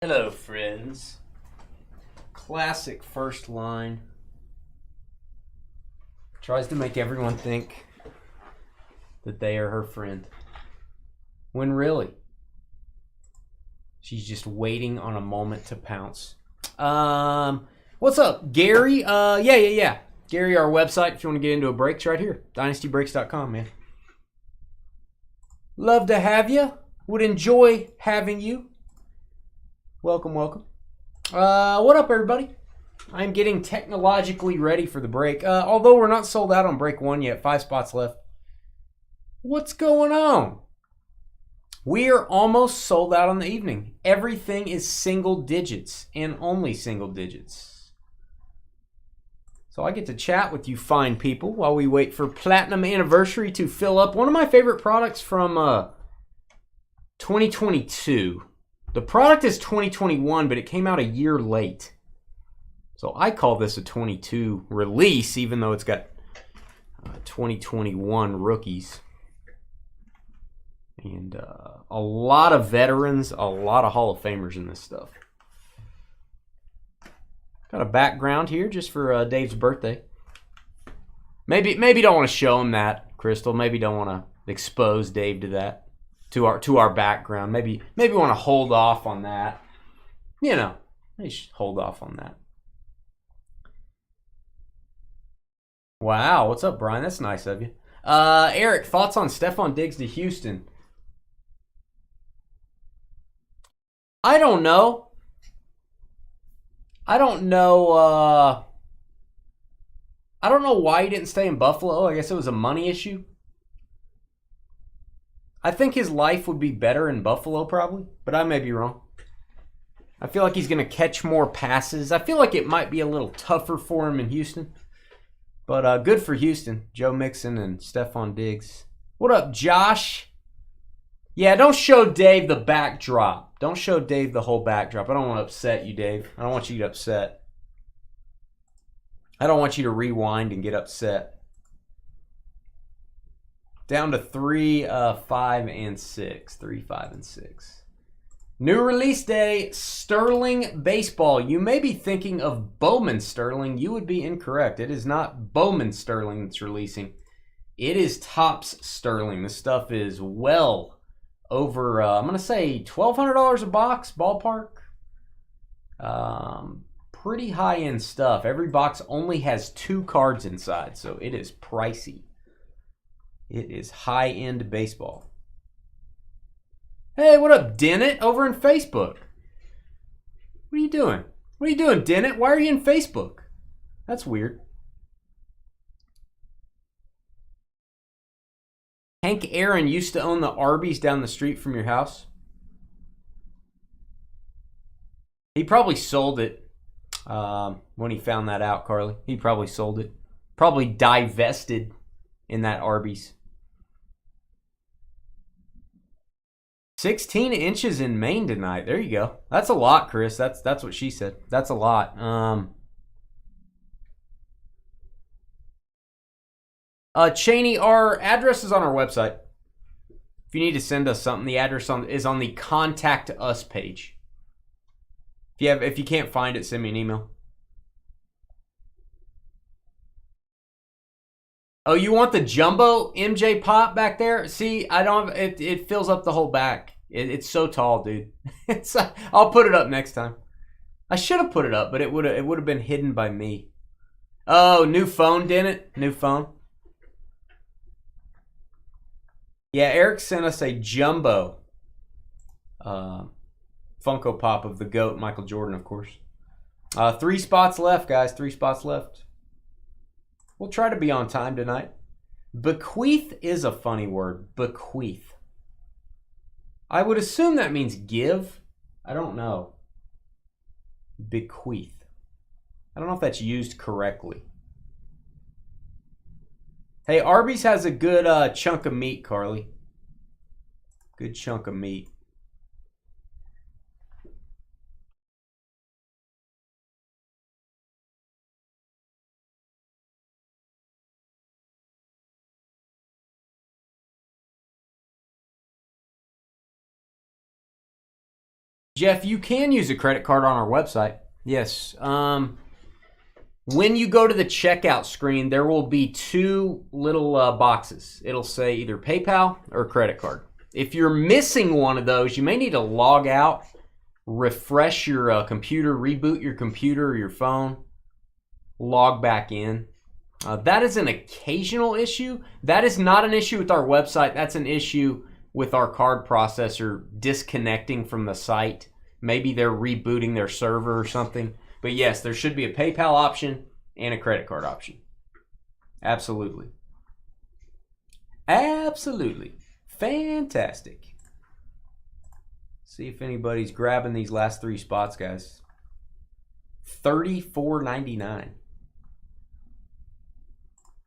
Hello, friends. Classic first line. Tries to make everyone think that they are her friend. When really, she's just waiting on a moment to pounce. What's up, Gary? Yeah. Gary, our website, if you want to get into a breaks, right here. DynastyBreaks.com, man. Love to have you. Would enjoy having you. Welcome. What up, everybody? I'm getting technologically ready for the break. Although we're not sold out on break one yet, 5 spots left. What's going on? We are almost sold out on the evening. Everything is single digits and only single digits. So I get to chat with you fine people while we wait for Platinum Anniversary to fill up. One of my favorite products from 2022. The product is 2021, but it came out a year late. So I call this a 22 release, even though it's got 2021 rookies. And a lot of veterans, a lot of Hall of Famers in this stuff. Got a background here just for Dave's birthday. Maybe don't want to show him that, Crystal. Maybe don't want to expose Dave to that, to our background. Maybe want to hold off on that. You know, maybe should hold off on that. Wow, what's up, Brian? That's nice of you. Eric, thoughts on Stephon Diggs to Houston? I don't know. I don't know why he didn't stay in Buffalo. I guess it was a money issue. I think his life would be better in Buffalo probably, but I may be wrong. I feel like he's going to catch more passes. I feel like it might be a little tougher for him in Houston. But good for Houston. Joe Mixon and Stephon Diggs. What up, Josh? Yeah, don't show Dave the backdrop. Don't show Dave the whole backdrop. I don't want to upset you, Dave. I don't want you to get upset. I don't want you to rewind and get upset. Down to 3, 5, and 6. 3, 5, and 6. New release day, Sterling Baseball. You may be thinking of Bowman Sterling. You would be incorrect. It is not Bowman Sterling that's releasing. It is Topps Sterling. This stuff is well over, I'm going to say $1,200 a box, ballpark. Pretty high-end stuff. Every box only has 2 cards inside, so it is pricey. It is high-end baseball. Hey, what up, Dennett, over in Facebook? What are you doing? What are you doing, Dennett? Why are you in Facebook? That's weird. Hank Aaron used to own the Arby's down the street from your house. He probably sold it when he found that out, Carly. He probably sold it. Probably divested in that Arby's. 16 inches in Maine tonight. There you go. That's a lot, Chris. That's what she said. That's a lot. Cheney, our address is on our website. If you need to send us something, the address is on the Contact Us page. If you can't find it, send me an email. Oh, you want the jumbo MJ Pop back there? See, I don't. It fills up the whole back. It's so tall, dude. I'll put it up next time. I should have put it up, but it would have been hidden by me. Oh, new phone, didn't it? New phone. Yeah, Eric sent us a jumbo Funko Pop of the GOAT, Michael Jordan, of course. 3 spots left, guys. 3 spots left. We'll try to be on time tonight. Bequeath is a funny word. Bequeath. I would assume that means give. I don't know. Bequeath. I don't know if that's used correctly. Hey, Arby's has a good chunk of meat, Carly. Good chunk of meat. Jeff, you can use a credit card on our website. Yes. When you go to the checkout screen, there will be two little boxes. It'll say either PayPal or credit card. If you're missing one of those, you may need to log out, refresh your computer, reboot your computer or your phone, log back in. That is an occasional issue. That is not an issue with our website. That's an issue with our card processor disconnecting from the site. Maybe they're rebooting their server or something. But yes, there should be a PayPal option and a credit card option. Absolutely. Absolutely. Fantastic. See if anybody's grabbing these last three spots, guys. $34.99.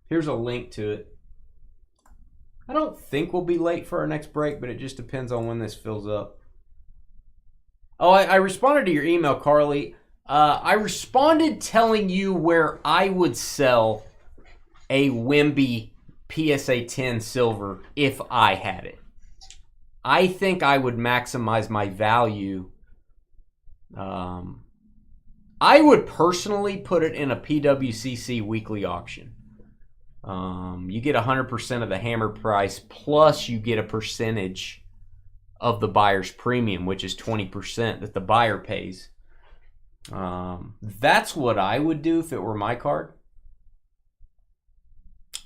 Here's a link to it. I don't think we'll be late for our next break, but it just depends on when this fills up. Oh, I responded to your email, Carly. I responded telling you where I would sell a Wemby PSA 10 silver if I had it. I think I would maximize my value. I would personally put it in a PWCC weekly auction. You get 100% of the hammer price, plus you get a percentage of the buyer's premium, which is 20% that the buyer pays. That's what I would do if it were my card.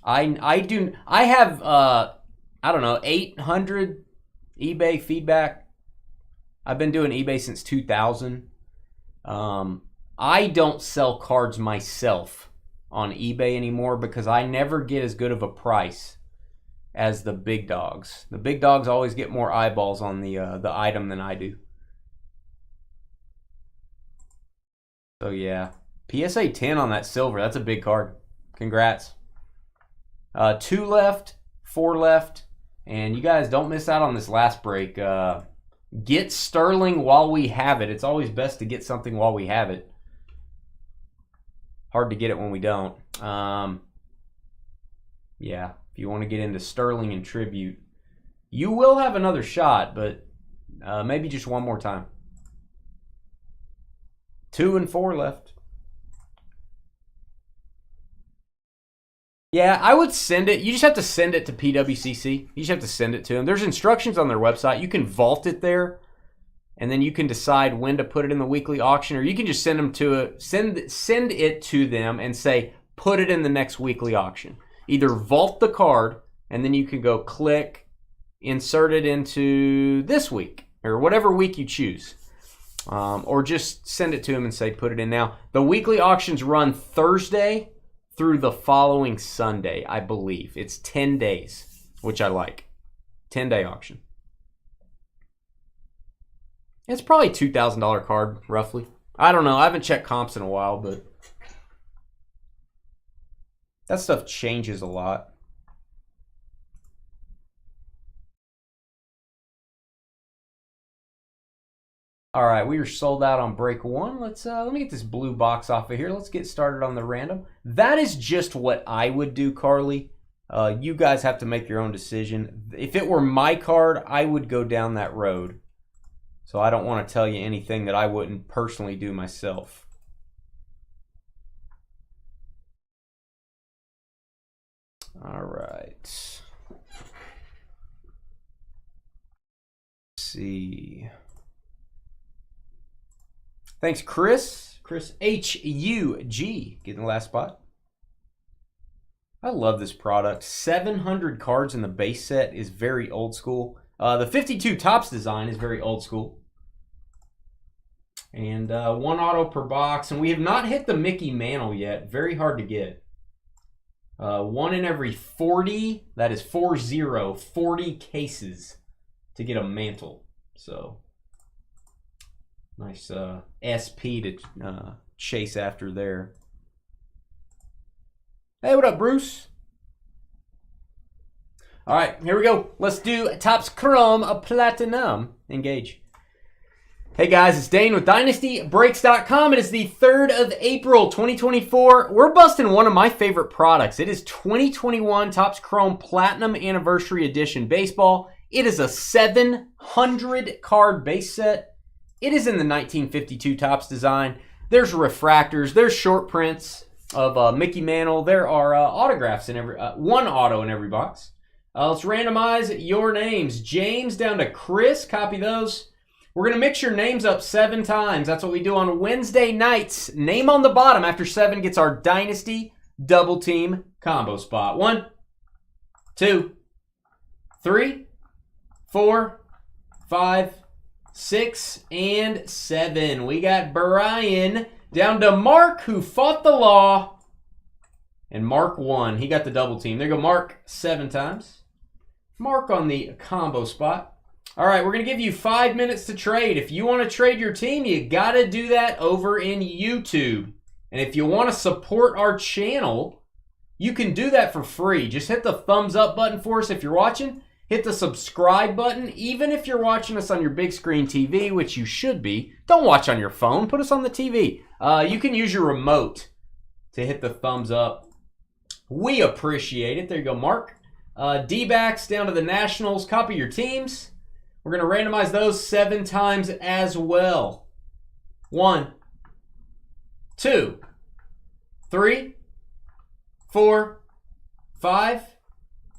I have I don't know, 800 eBay feedback. I've been doing eBay since 2000. I don't sell cards myself on eBay anymore because I never get as good of a price as the big dogs. The big dogs always get more eyeballs on the item than I do. So yeah, PSA 10 on that silver. That's a big card. Congrats. 2 left, 4 left, and you guys don't miss out on this last break. Get Sterling while we have it. It's always best to get something while we have it. Hard to get it when we don't. Yeah, if you want to get into Sterling and Tribute, you will have another shot, but maybe just one more time. 2 and 4 left. Yeah, I would send it. You just have to send it to PWCC. You just have to send it to them. There's instructions on their website. You can vault it there, and then you can decide when to put it in the weekly auction, or you can just send it to them and say, put it in the next weekly auction. Either vault the card, and then you can go click, insert it into this week, or whatever week you choose. Or just send it to them and say, put it in now. The weekly auctions run Thursday through the following Sunday, I believe. It's 10 days, which I like. 10-day auction. It's probably a $2,000 card, roughly. I don't know. I haven't checked comps in a while, but that stuff changes a lot. All right, we are sold out on break 1. Let me get this blue box off of here. Let's get started on the random. That is just what I would do, Carly. You guys have to make your own decision. If it were my card, I would go down that road. So I don't want to tell you anything that I wouldn't personally do myself. All right. Let's see. Thanks, Chris. Chris H-U-G getting the last spot. I love this product. 700 cards in the base set is very old school. The 52 Topps design is very old school. And 1 auto per box. And we have not hit the Mickey Mantle yet. Very hard to get. 1 in every 40, that is 40 cases to get a mantle. So nice SP to chase after there. Hey, what up, Bruce? All right, here we go. Let's do Topps Chrome Platinum. Engage. Hey guys, it's Dane with DynastyBreaks.com. It is the 3rd of April, 2024. We're busting one of my favorite products. It is 2021 Topps Chrome Platinum Anniversary Edition Baseball. It is a 700 card base set. It is in the 1952 Topps design. There's refractors. There's short prints of Mickey Mantle. There are autographs in every one auto in every box. Let's randomize your names. James down to Chris. Copy those. We're going to mix your names up 7 times. That's what we do on Wednesday nights. Name on the bottom after 7 gets our Dynasty Double Team combo spot. 1, 2, 3, 4, 5, 6, and 7. We got Brian down to Mark, who fought the law. And Mark won. He got the double team. There you go, Mark, 7 times. Mark on the combo spot. All right, we're going to give you 5 minutes to trade. If you want to trade your team, you got to do that over in YouTube. And if you want to support our channel, you can do that for free. Just hit the thumbs up button for us if you're watching. Hit the subscribe button, even if you're watching us on your big screen TV, which you should be. Don't watch on your phone. Put us on the TV. You can use your remote to hit the thumbs up. We appreciate it. There you go, Mark. D-backs down to the Nationals. Copy your teams. We're going to randomize those 7 times as well. 1, 2, 3, 4, 5,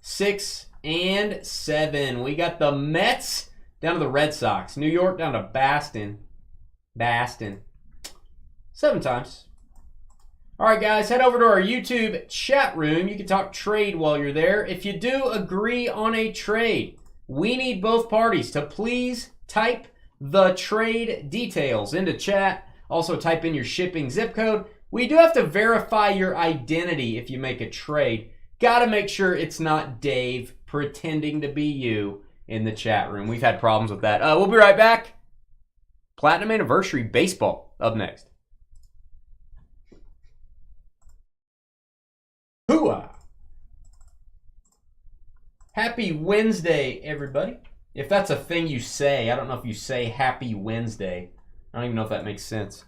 6, and 7. We got the Mets down to the Red Sox. New York down to Boston. 7 times. All right, guys, head over to our YouTube chat room. You can talk trade while you're there. If you do agree on a trade, we need both parties to please type the trade details into chat. Also, type in your shipping zip code. We do have to verify your identity if you make a trade. Got to make sure it's not Dave pretending to be you in the chat room. We've had problems with that. We'll be right back. Platinum Anniversary Baseball up next. Hooah! Happy Wednesday, everybody. If that's a thing you say, I don't know if you say Happy Wednesday. I don't even know if that makes sense.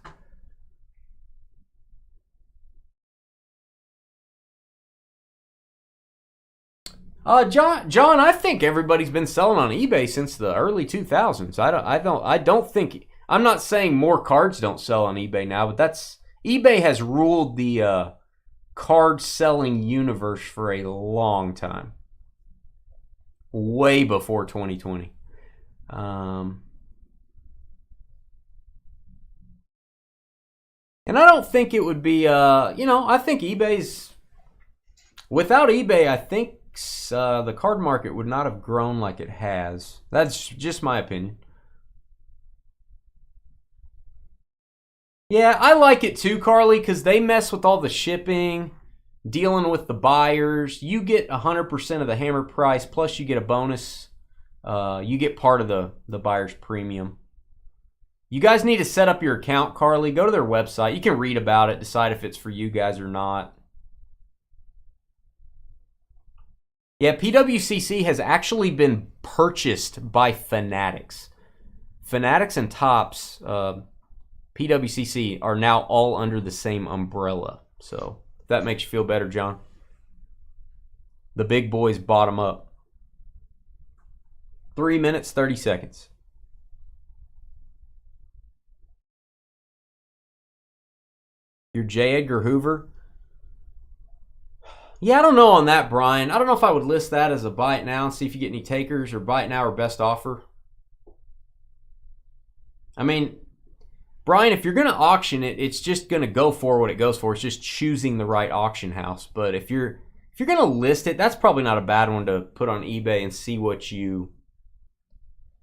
John, I think everybody's been selling on eBay since the early 2000s. I don't think. I'm not saying more cards don't sell on eBay now, but eBay has ruled the card selling universe for a long time. Way before 2020. And I don't think it would be, I think without eBay, I think the card market would not have grown like it has. That's just my opinion. Yeah, I like it too, Carly, because they mess with all the shipping, dealing with the buyers. You get 100% of the hammer price, plus you get a bonus. You get part of the buyer's premium. You guys need to set up your account, Carly. Go to their website. You can read about it, decide if it's for you guys or not. Yeah, PWCC has actually been purchased by Fanatics. Fanatics and Topps, PWCC, are now all under the same umbrella. So, if that makes you feel better, John. The big boys bottom up. 3 minutes, 30 seconds. Your J. Edgar Hoover. Yeah, I don't know on that, Brian. I don't know if I would list that as a buy it now and see if you get any takers, or buy it now or best offer. I mean, Brian, if you're going to auction it, it's just going to go for what it goes for. It's just choosing the right auction house. But if you're going to list it, that's probably not a bad one to put on eBay and see what you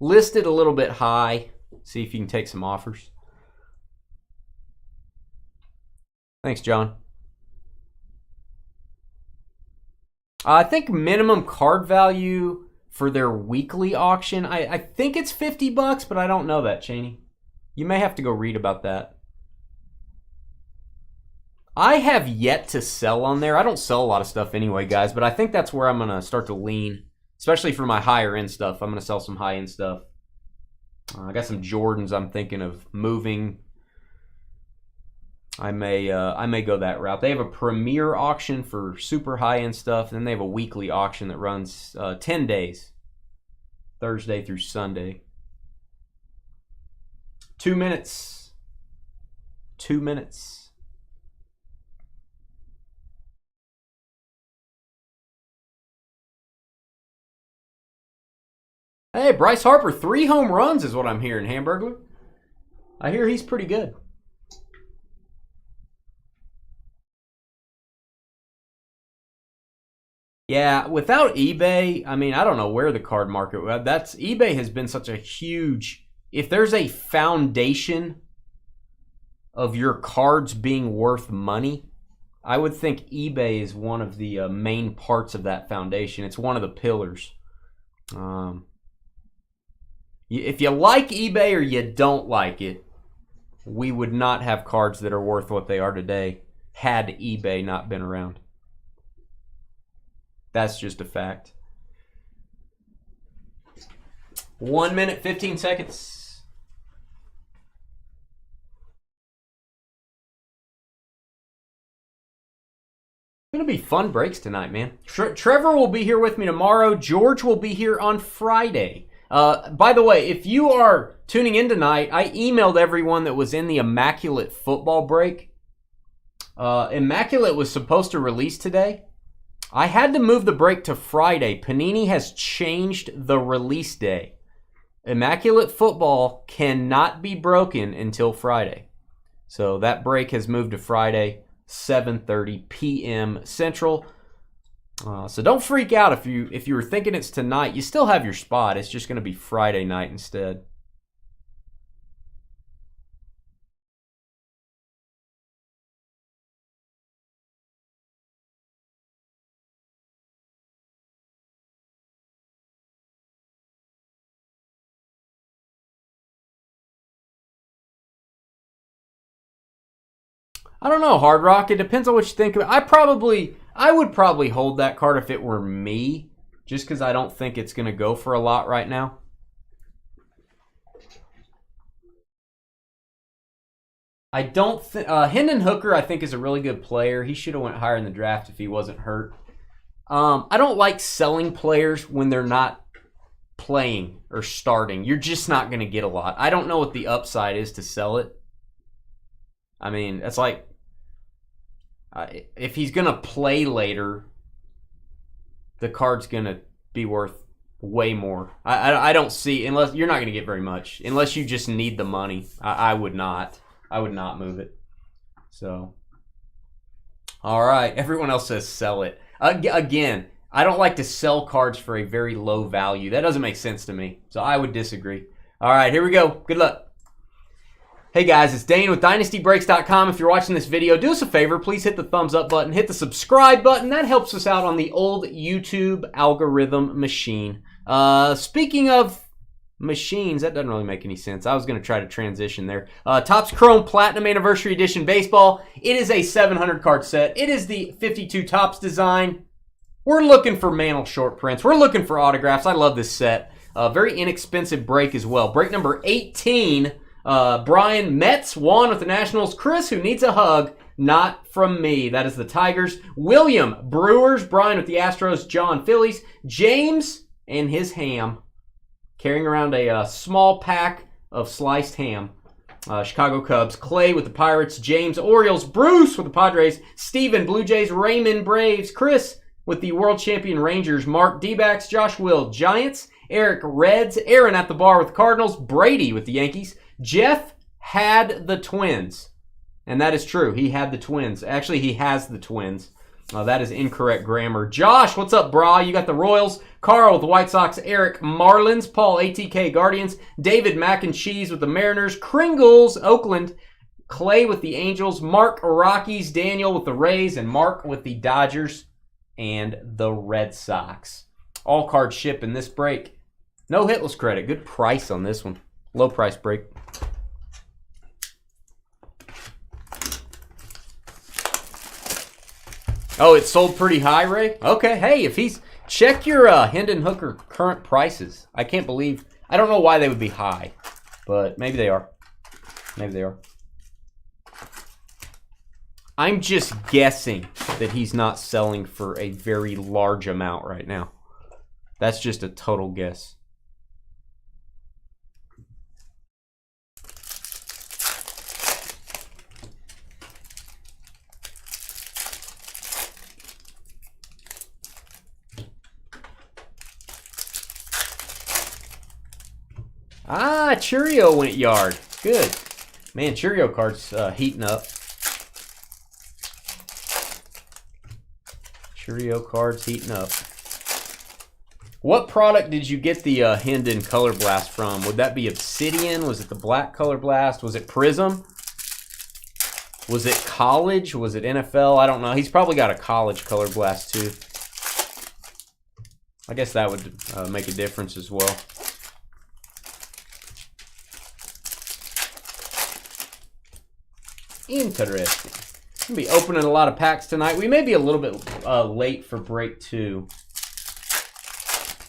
list it a little bit high. See if you can take some offers. Thanks, John. I think minimum card value for their weekly auction, I think it's $50, but I don't know that, Cheney. You may have to go read about that. I have yet to sell on there. I don't sell a lot of stuff anyway, guys, but I think that's where I'm going to start to lean, especially for my higher end stuff. I'm going to sell some high end stuff. I got some Jordans I'm thinking of moving. I may go that route. They have a premier auction for super high-end stuff, and then they have a weekly auction that runs 10 days, Thursday through Sunday. 2 minutes. 2 minutes. Hey, Bryce Harper, 3 home runs is what I'm hearing, Hamburglar. I hear he's pretty good. Yeah, without eBay, I mean, I don't know where the card market, eBay has been such a huge, if there's a foundation of your cards being worth money, I would think eBay is one of the main parts of that foundation. It's one of the pillars. If you like eBay or you don't like it, we would not have cards that are worth what they are today had eBay not been around. That's just a fact. 1 minute, 15 seconds. It's going to be fun breaks tonight, man. Trevor will be here with me tomorrow. George will be here on Friday. By the way, if you are tuning in tonight, I emailed everyone that was in the Immaculate football break. Immaculate was supposed to release today. I had to move the break to Friday. Panini has changed the release day. Immaculate football cannot be broken until Friday. So that break has moved to Friday, 7:30 p.m. Central. So don't freak out if you were thinking it's tonight. You still have your spot. It's just going to be Friday night instead. I don't know, Hard Rock. It depends on what you think of it. I would probably hold that card if it were me, just because I don't think it's going to go for a lot right now. I don't think Hendon Hooker, I think, is a really good player. He should have went higher in the draft if he wasn't hurt. I don't like selling players when they're not playing or starting. You're just not going to get a lot. I don't know what the upside is to sell it. I mean, it's like if he's going to play later, the card's going to be worth way more. I don't see, unless you're not going to get very much, unless you just need the money. I would not. I would not move it. So, all right. Everyone else says sell it. Again, I don't like to sell cards for a very low value. That doesn't make sense to me. So I would disagree. All right, here we go. Good luck. Hey guys, it's Dane with DynastyBreaks.com. If you're watching this video, do us a favor. Please hit the thumbs up button. Hit the subscribe button. That helps us out on the old YouTube algorithm machine. Speaking of machines, that doesn't really make any sense. I was going to try to transition there. Topps Chrome Platinum Anniversary Edition Baseball. It is a 700 card set. It is the 52 Topps design. We're looking for Mantle short prints. We're looking for autographs. I love this set. Very inexpensive break as well. Break number 18. Brian Metz won with the Nationals. Chris, who needs a hug, not from me. That is the Tigers. William, Brewers. Brian with the Astros. John, Phillies. James and his ham, carrying around a small pack of sliced ham. Chicago Cubs. Clay with the Pirates. James, Orioles. Bruce with the Padres. Steven, Blue Jays. Raymond, Braves. Chris with the world champion Rangers. Mark, D-backs. Josh Will, Giants. Eric, Reds. Aaron at the bar with the Cardinals. Brady with the Yankees. Jeff had the Twins. And that is true. He had the Twins. Actually, he has the Twins. That is incorrect grammar. Josh, what's up, brah? You got the Royals. Carl with the White Sox. Eric, Marlins. Paul, ATK, Guardians. David, Mac and Cheese with the Mariners. Kringles, Oakland. Clay with the Angels. Mark, Rockies. Daniel with the Rays. And Mark with the Dodgers and the Red Sox. All cards ship in this break. No hitless credit. Good price on this one. Low price break. Oh, it sold pretty high, Ray? Okay, hey, if he's... Check your Hendon Hooker current prices. I can't believe... I don't know why they would be high, but maybe they are. Maybe they are. I'm just guessing that he's not selling for a very large amount right now. That's just a total guess. Ah, Cheerio went yard. Good. Man, Cheerio cards heating up. Cheerio cards heating up. What product did you get the Hendon Color Blast from? Would that be Obsidian? Was it the Black Color Blast? Was it Prism? Was it college? Was it NFL? I don't know. He's probably got a college Color Blast too. I guess that would make a difference as well. Interesting. We'll be opening a lot of packs tonight. We may be a little bit late for break 2.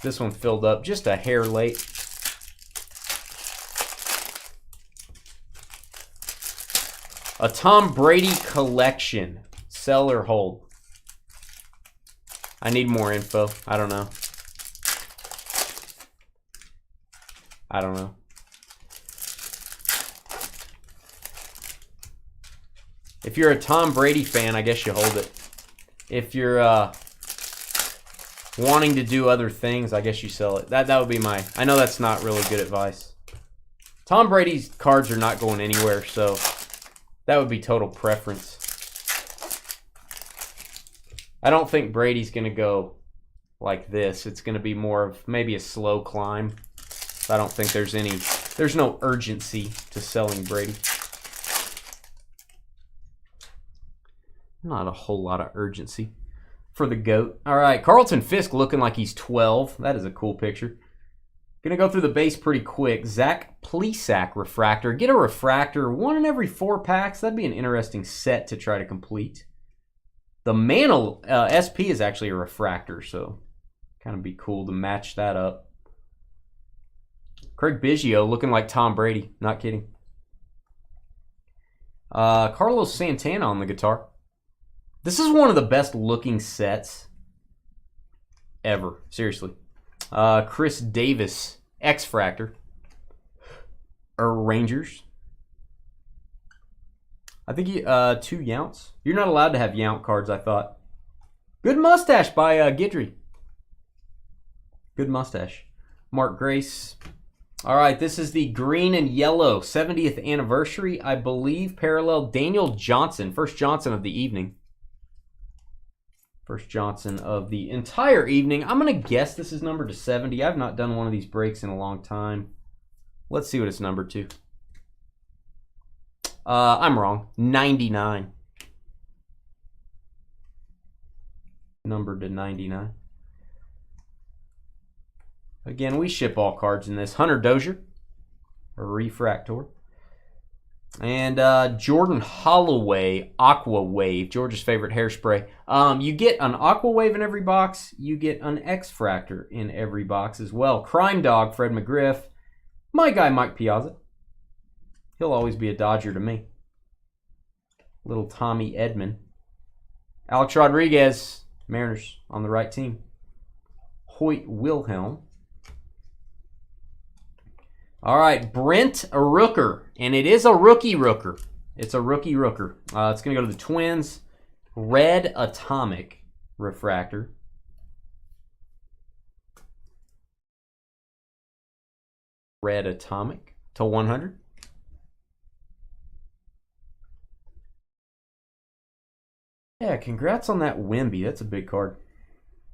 This one filled up just a hair late. A Tom Brady collection. Sell or hold? I need more info. I don't know. I don't know. If you're a Tom Brady fan, I guess you hold it. If you're wanting to do other things, I guess you sell it. That would be my... I know that's not really good advice. Tom Brady's cards are not going anywhere, so that would be total preference. I don't think Brady's going to go like this. It's going to be more of maybe a slow climb. I don't think there's no urgency to selling Brady. Not a whole lot of urgency for the GOAT. All right, Carlton Fisk looking like he's 12. That is a cool picture. Gonna go through the base pretty quick. Zach Plesac refractor. Get a refractor 1 in every 4 packs. That'd be an interesting set to try to complete. The Mantle SP is actually a refractor, so kind of be cool to match that up. Craig Biggio looking like Tom Brady. Not kidding. Carlos Santana on the guitar. This is one of the best looking sets ever. Seriously. Chris Davis, X-Fractor. Rangers. I think 2 Younts. You're not allowed to have Yount cards, I thought. Good mustache by Guidry. Good mustache. Mark Grace. All right, this is the green and yellow 70th anniversary, I believe, parallel Daniel Johnson. First Johnson of the evening. First Johnson of the entire evening. I'm going to guess this is numbered to 70. I've not done one of these breaks in a long time. Let's see what it's numbered to. I'm wrong. 99. Numbered to 99. Again, we ship all cards in this. Hunter Dozier, a refractor. And Jordan Holloway, Aqua Wave, George's favorite hairspray. You get an Aqua Wave in every box. You get an X-Fractor in every box as well. Crime Dog, Fred McGriff. My guy, Mike Piazza. He'll always be a Dodger to me. Little Tommy Edman. Alex Rodriguez, Mariners on the right team. Hoyt Wilhelm. All right, Brent Rooker, and it is a rookie Rooker. It's a rookie Rooker. It's going to go to the Twins. Red Atomic refractor. Red Atomic to 100. Yeah, congrats on that Wemby. That's a big card.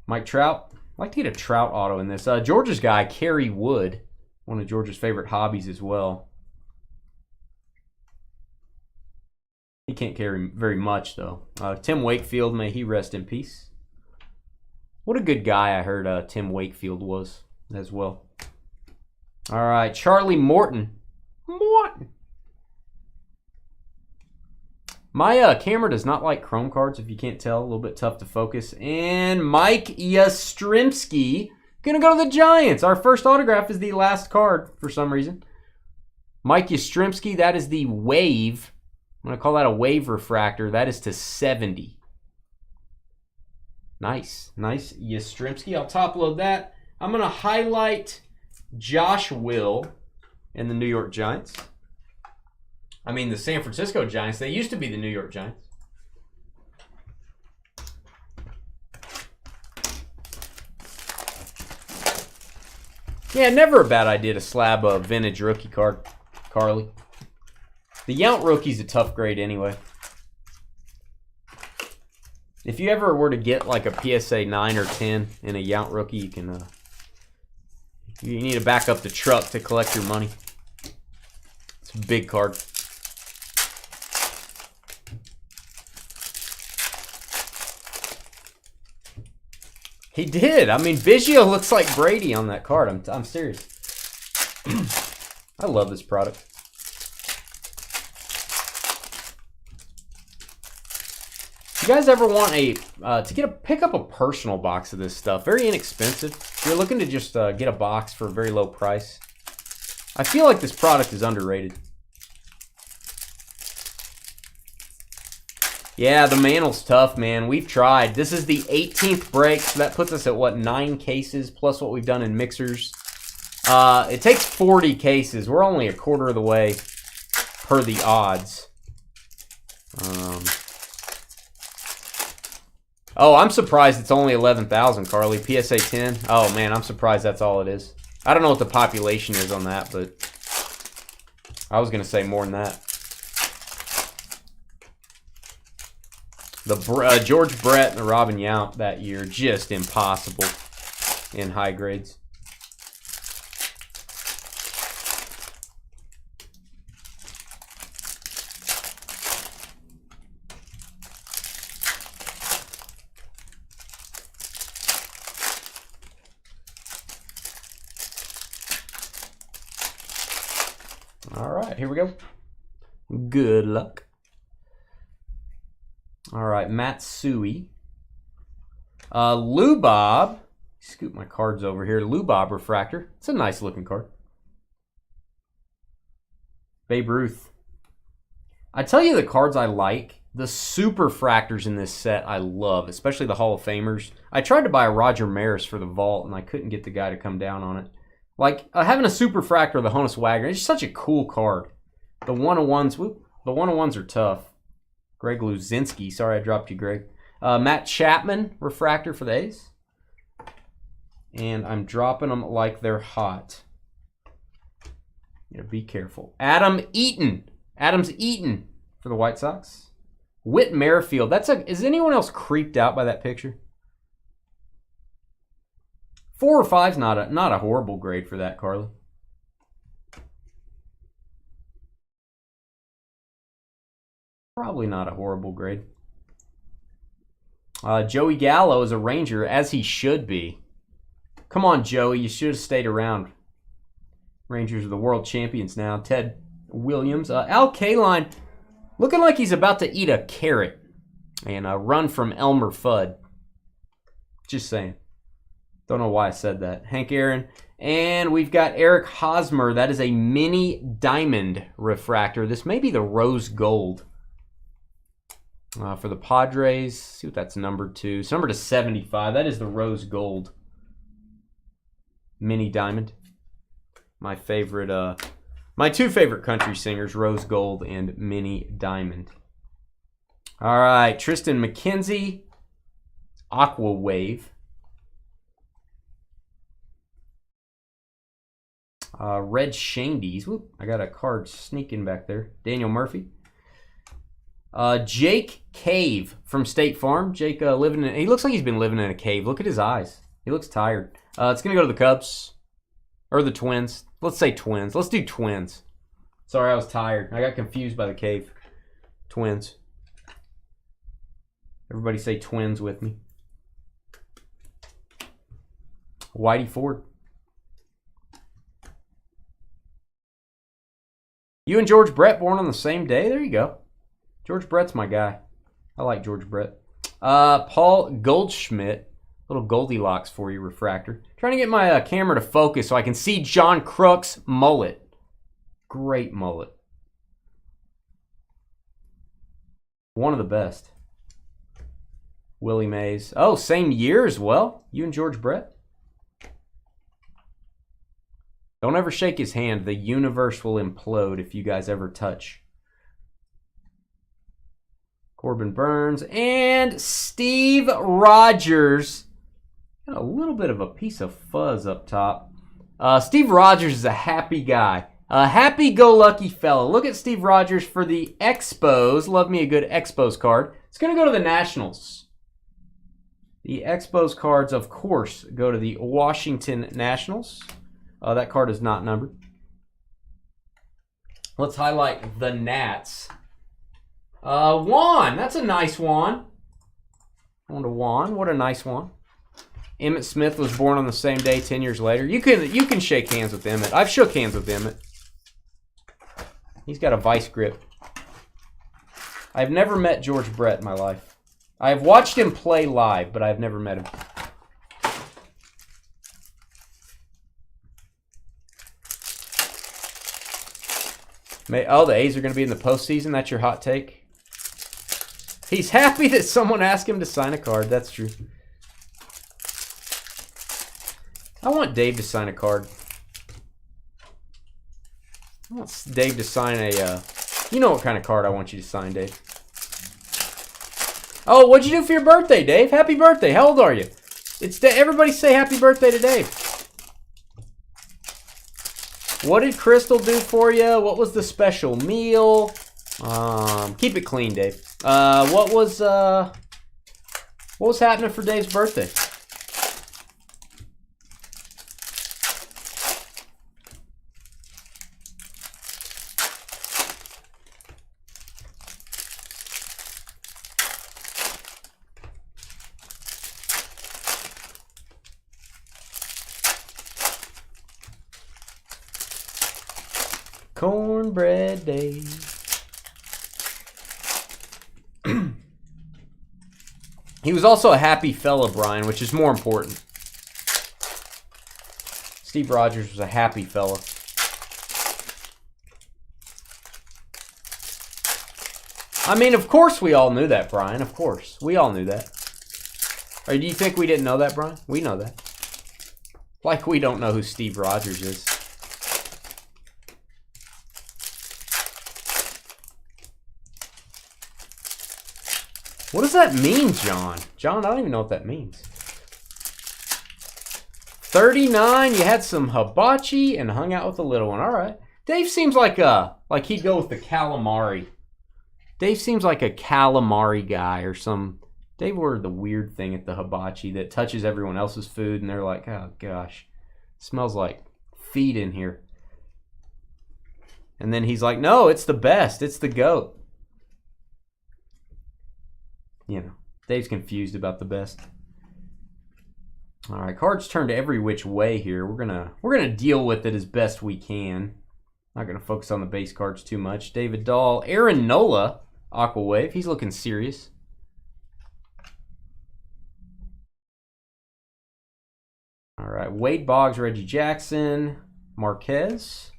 Mike Trout. I'd like to get a Trout auto in this. Georgia's guy, Kerry Wood. One of George's favorite hobbies as well. He can't carry very much, though. Tim Wakefield, may he rest in peace. What a good guy I heard Tim Wakefield was as well. All right, Charlie Morton. My camera does not like Chrome cards, if you can't tell. A little bit tough to focus. And Mike Yastrzemski. Gonna go to the Giants. Our first autograph is the last card for some reason. Mike Yastrzemski, that is the wave. I'm gonna call that a wave refractor. That is to 70. Nice, nice Yastrzemski. I'll top load that. I'm gonna highlight Josh Will and the New York Giants. I mean the San Francisco Giants. They used to be the New York Giants. Yeah, never a bad idea to slab a vintage rookie card, Carly. The Yount rookie's a tough grade anyway. If you ever were to get like a PSA 9 or 10 in a Yount rookie, you can you need to back up the truck to collect your money. It's a big card. He did. I mean, Biggio looks like Brady on that card. I'm serious. I love this product. You guys ever want pick up a personal box of this stuff? Very inexpensive. If you're looking to just get a box for a very low price, I feel like this product is underrated. Yeah, the Mantle's tough, man. We've tried. This is the 18th break, so that puts us at, what, 9 cases, plus what we've done in mixers. It takes 40 cases. We're only a quarter of the way per the odds. Oh, I'm surprised it's only 11,000, Carly. PSA 10. Oh, man, I'm surprised that's all it is. I don't know what the population is on that, but I was going to say more than that. The George Brett and the Robin Yount that year, just impossible in high grades. All right, here we go. Good luck. All right, Matsui. Lubob. Scoot my cards over here. Lubob Refractor. It's a nice looking card. Babe Ruth. I tell you the cards I like. The super fractors in this set I love, especially the Hall of Famers. I tried to buy a Roger Maris for the vault, and I couldn't get the guy to come down on it. Like, having a super fractor of the Honus Wagner, it's such a cool card. The 101s, the 101s are tough. Greg Luzinski. Sorry I dropped you, Greg. Matt Chapman, refractor for the A's. And I'm dropping them like they're hot. You gotta be careful. Adam Eaton. Adams Eaton for the White Sox. Whit Merrifield. Is anyone else creeped out by that picture? 4 or 5's not a horrible grade for that, Carly. Probably not a horrible grade. Joey Gallo is a Ranger, as he should be. Come on, Joey. You should have stayed around. Rangers are the world champions now. Ted Williams. Al Kaline looking like he's about to eat a carrot. And a run from Elmer Fudd. Just saying. Don't know why I said that. Hank Aaron. And we've got Eric Hosmer. That is a mini diamond refractor. This may be the rose gold. For the Padres, see what that's numbered to. It's numbered to 75. That is the rose gold. Mini diamond. My favorite, my 2 favorite country singers, Rose Gold and Mini Diamond. All right, Tristan McKenzie, Aqua Wave. Red Shandies. Whoop, I got a card sneaking back there. Daniel Murphy. Jake Cave from State Farm. Jake he looks like he's been living in a cave. Look at his eyes. He looks tired. It's going to go to the Cubs. Or the Twins. Let's say Twins. Let's do Twins. Sorry, I was tired. I got confused by the cave. Twins. Everybody say Twins with me. Whitey Ford. You and George Brett born on the same day? There you go. George Brett's my guy. I like George Brett. Paul Goldschmidt. Little Goldilocks for you, refractor. Trying to get my camera to focus so I can see John Crook's mullet. Great mullet. One of the best. Willie Mays. Oh, same year as well? You and George Brett? Don't ever shake his hand. The universe will implode if you guys ever touch. Corbin Burns and Steve Rogers. Got a little bit of a piece of fuzz up top. Steve Rogers is a happy guy. A happy-go-lucky fellow. Look at Steve Rogers for the Expos. Love me a good Expos card. It's going to go to the Nationals. The Expos cards, of course, go to the Washington Nationals. That card is not numbered. Let's highlight the Nats. Juan. That's a nice Juan. On to Juan. What a nice one. Emmett Smith was born on the same day 10 years later. You can shake hands with Emmett. I've shook hands with Emmett. He's got a vice grip. I've never met George Brett in my life. I've watched him play live, but I've never met him. Oh, the A's are going to be in the postseason? That's your hot take? He's happy that someone asked him to sign a card. That's true. I want Dave to sign a card. I want Dave to sign a... you know what kind of card I want you to sign, Dave. Oh, what'd you do for your birthday, Dave? Happy birthday. How old are you? Everybody say happy birthday to Dave. What did Crystal do for you? What was the special meal? Keep it clean, Dave. What was happening for Dave's birthday? Cornbread Dave. He was also a happy fella, Brian, which is more important. Steve Rogers was a happy fella. I mean, of course we all knew that, Brian. Of course. We all knew that. Or do you think we didn't know that, Brian? We know that. Like we don't know who Steve Rogers is. What does that mean, John? John, I don't even know what that means. 39, you had some hibachi and hung out with the little one. All right. Dave seems like he'd go with the calamari. Dave seems like a calamari guy or some... Dave ordered the weird thing at the hibachi that touches everyone else's food, and they're like, oh, gosh. Smells like feet in here. And then he's like, no, it's the best. It's the GOAT. You know, Dave's confused about the best. All right, cards turned every which way here. We're gonna deal with it as best we can. Not gonna focus on the base cards too much. David Dahl, Aaron Nola, Aqua Wave. He's looking serious. All right, Wade Boggs, Reggie Jackson, Marquez,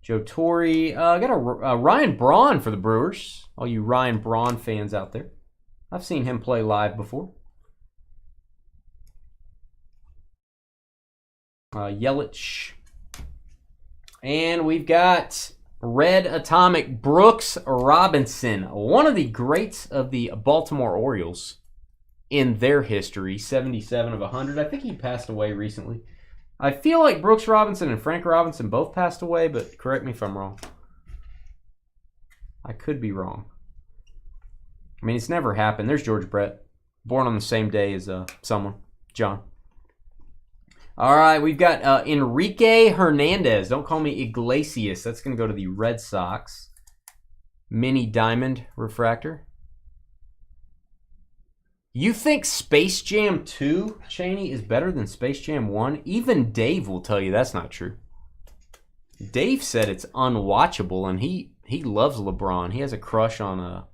Joe Torre. I got a Ryan Braun for the Brewers. All you Ryan Braun fans out there. I've seen him play live before. Yelich. And we've got Red Atomic Brooks Robinson. One of the greats of the Baltimore Orioles in their history. 77 of 100. I think he passed away recently. I feel like Brooks Robinson and Frank Robinson both passed away, but correct me if I'm wrong. I could be wrong. I mean, it's never happened. There's George Brett. Born on the same day as someone. John. All right, we've got Enrique Hernandez. Don't call me Iglesias. That's going to go to the Red Sox. Mini Diamond Refractor. You think Space Jam 2, Cheney, is better than Space Jam 1? Even Dave will tell you that's not true. Dave said it's unwatchable, and he loves LeBron. He has a crush on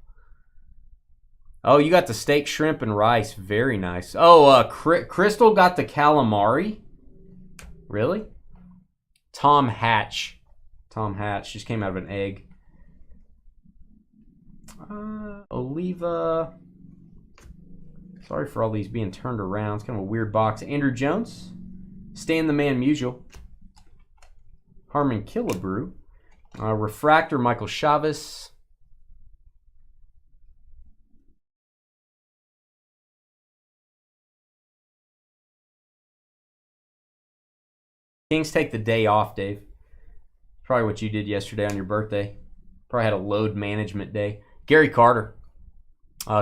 Oh, you got the steak, shrimp, and rice. Very nice. Oh, Crystal got the calamari. Really? Tom Hatch. Tom Hatch just came out of an egg. Oliva. Sorry for all these being turned around. It's kind of a weird box. Andrew Jones. Stan the Man Musial. Harmon Killebrew. Refractor, Michael Chavez. Kings take the day off, Dave. Probably what you did yesterday on your birthday. Probably had a load management day. Gary Carter.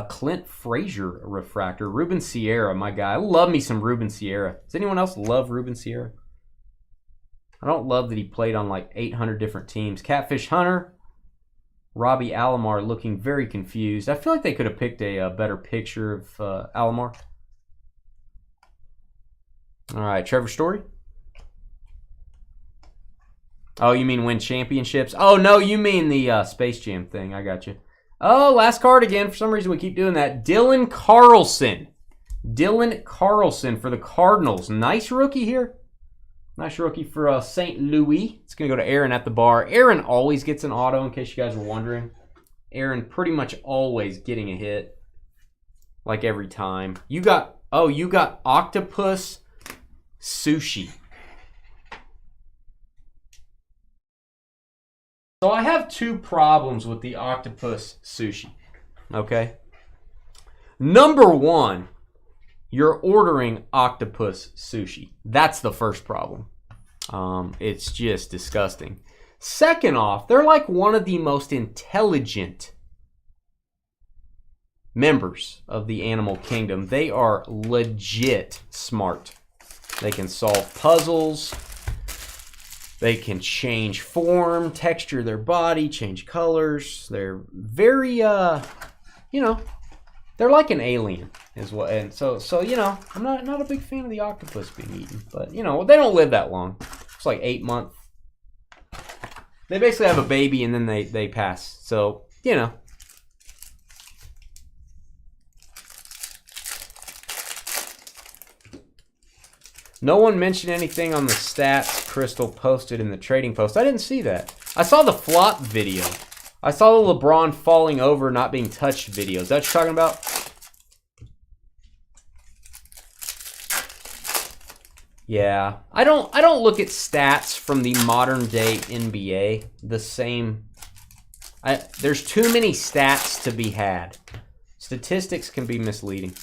Clint Frazier refractor. Ruben Sierra, my guy. I love me some Ruben Sierra. Does anyone else love Ruben Sierra? I don't love that he played on like 800 different teams. Catfish Hunter. Robbie Alomar looking very confused. I feel like they could have picked a better picture of Alomar. All right, Trevor Story. Oh, you mean win championships? Oh, no, you mean the Space Jam thing. I got you. Oh, last card again. For some reason, we keep doing that. Dylan Carlson. Dylan Carlson for the Cardinals. Nice rookie here. Nice rookie for St. Louis. It's going to go to Aaron at the bar. Aaron always gets an auto, in case you guys were wondering. Aaron pretty much always getting a hit. Like every time. You got Octopus Sushi. So I have two problems with the Octopus Sushi. Okay? Number one, you're ordering octopus sushi. That's the first problem. It's just disgusting. Second off, they're like one of the most intelligent members of the animal kingdom. They are legit smart. They can solve puzzles. They can change form, texture their body, change colors. They're very, they're like an alien, is what. And so I'm not a big fan of the octopus being eaten, but they don't live that long. It's like 8 months. They basically have a baby and then they pass. So No one mentioned anything on the stats Crystal posted in the trading post. I didn't see that. I saw the flop video. I saw the LeBron falling over, not being touched video. Is that what you're talking about? Yeah. I don't look at stats from the modern day NBA the same. There's too many stats to be had. Statistics can be misleading.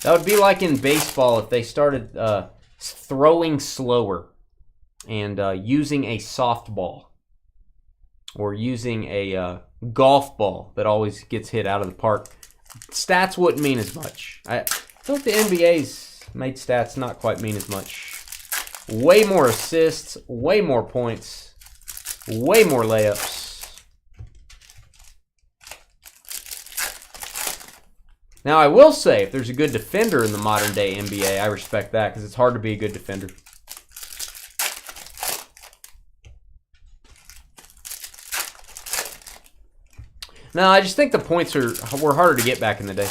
That would be like in baseball if they started throwing slower and using a softball or using a golf ball that always gets hit out of the park. Stats wouldn't mean as much. I think the NBA's made stats not quite mean as much. Way more assists, way more points, way more layups. Now, I will say, if there's a good defender in the modern day NBA, I respect that because it's hard to be a good defender. No, I just think the points were harder to get back in the day.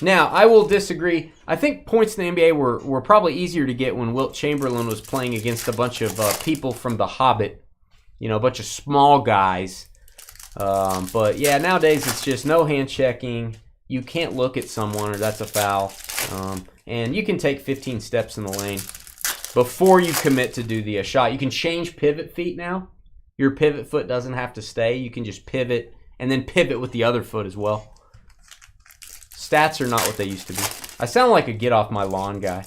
Now, I will disagree. I think points in the NBA were probably easier to get when Wilt Chamberlain was playing against a bunch of people from The Hobbit. A bunch of small guys. But yeah, nowadays it's just no hand checking. You can't look at someone or that's a foul. And you can take 15 steps in the lane before you commit to do the shot. You can change pivot feet now. Your pivot foot doesn't have to stay. You can just pivot and then pivot with the other foot as well. Stats are not what they used to be. I sound like a get off my lawn guy.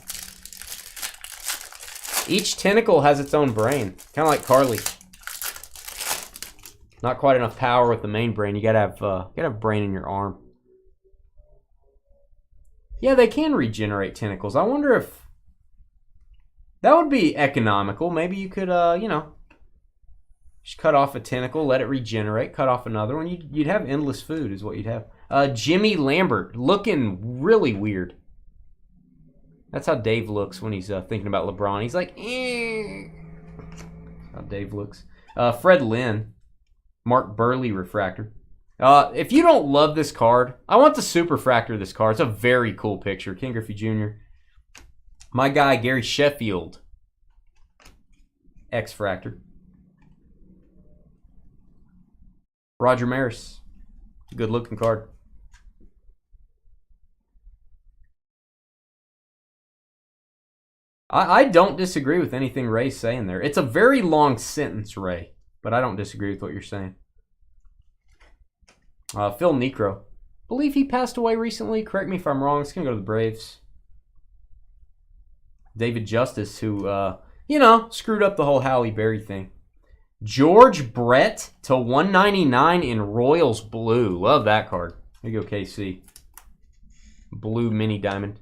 Each tentacle has its own brain. Kind of like Carly. Not quite enough power with the main brain. You gotta have brain in your arm. Yeah, they can regenerate tentacles. I wonder if that would be economical. Maybe you could, just cut off a tentacle, let it regenerate, cut off another one. You'd have endless food is what you'd have. Jimmy Lambert, looking really weird. That's how Dave looks when he's thinking about LeBron. He's like, eh. That's how Dave looks. Fred Lynn, Mark Burley refractor. If you don't love this card, I want the super fractor of this card. It's a very cool picture. Ken Griffey Jr. My guy, Gary Sheffield. X-fractor. Roger Maris. Good looking card. I don't disagree with anything Ray's saying there. It's a very long sentence, Ray, but I don't disagree with what you're saying. Phil Necro. believe he passed away recently. Correct me if I'm wrong. It's going to go to the Braves. David Justice, who, you know, screwed up the whole Halle Berry thing. George Brett to 199 in Royals Blue. Love that card. There you go, KC. Blue mini diamond.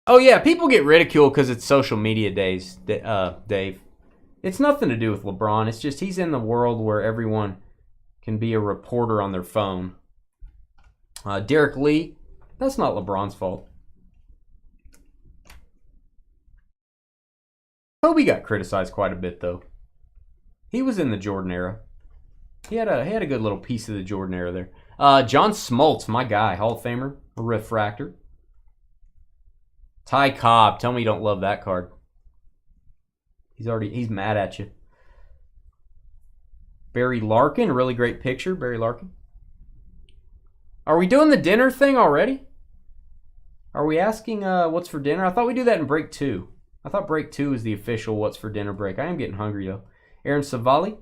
Oh, yeah, people get ridiculed because it's social media days, Dave. It's nothing to do with LeBron. It's just he's in the world where everyone can be a reporter on their phone. Derek Lee, that's not LeBron's fault. Kobe got criticized quite a bit, though. He was in the Jordan era. He had a good little piece of the Jordan era there. John Smoltz, my guy, Hall of Famer, a refractor. Ty Cobb, tell me you don't love that card. He's mad at you. Barry Larkin, really great picture, Barry Larkin. Are we doing the dinner thing already? Are we asking what's for dinner? I thought we do that in break 2. I thought break 2 is the official what's for dinner break. I am getting hungry, though. Aaron Savali.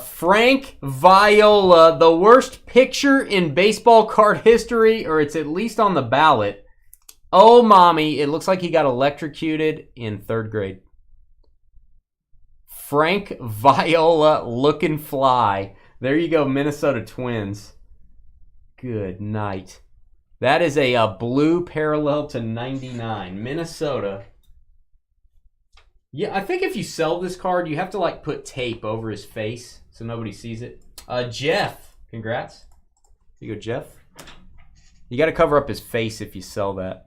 Frank Viola, the worst picture in baseball card history, or it's at least on the ballot. Oh, mommy, it looks like he got electrocuted in 3rd grade. Frank Viola looking fly. There you go, Minnesota Twins. Good night. That is a blue parallel to 99. Minnesota. Yeah, I think if you sell this card, you have to like put tape over his face so nobody sees it. Jeff, congrats. Here you go, Jeff. You got to cover up his face if you sell that.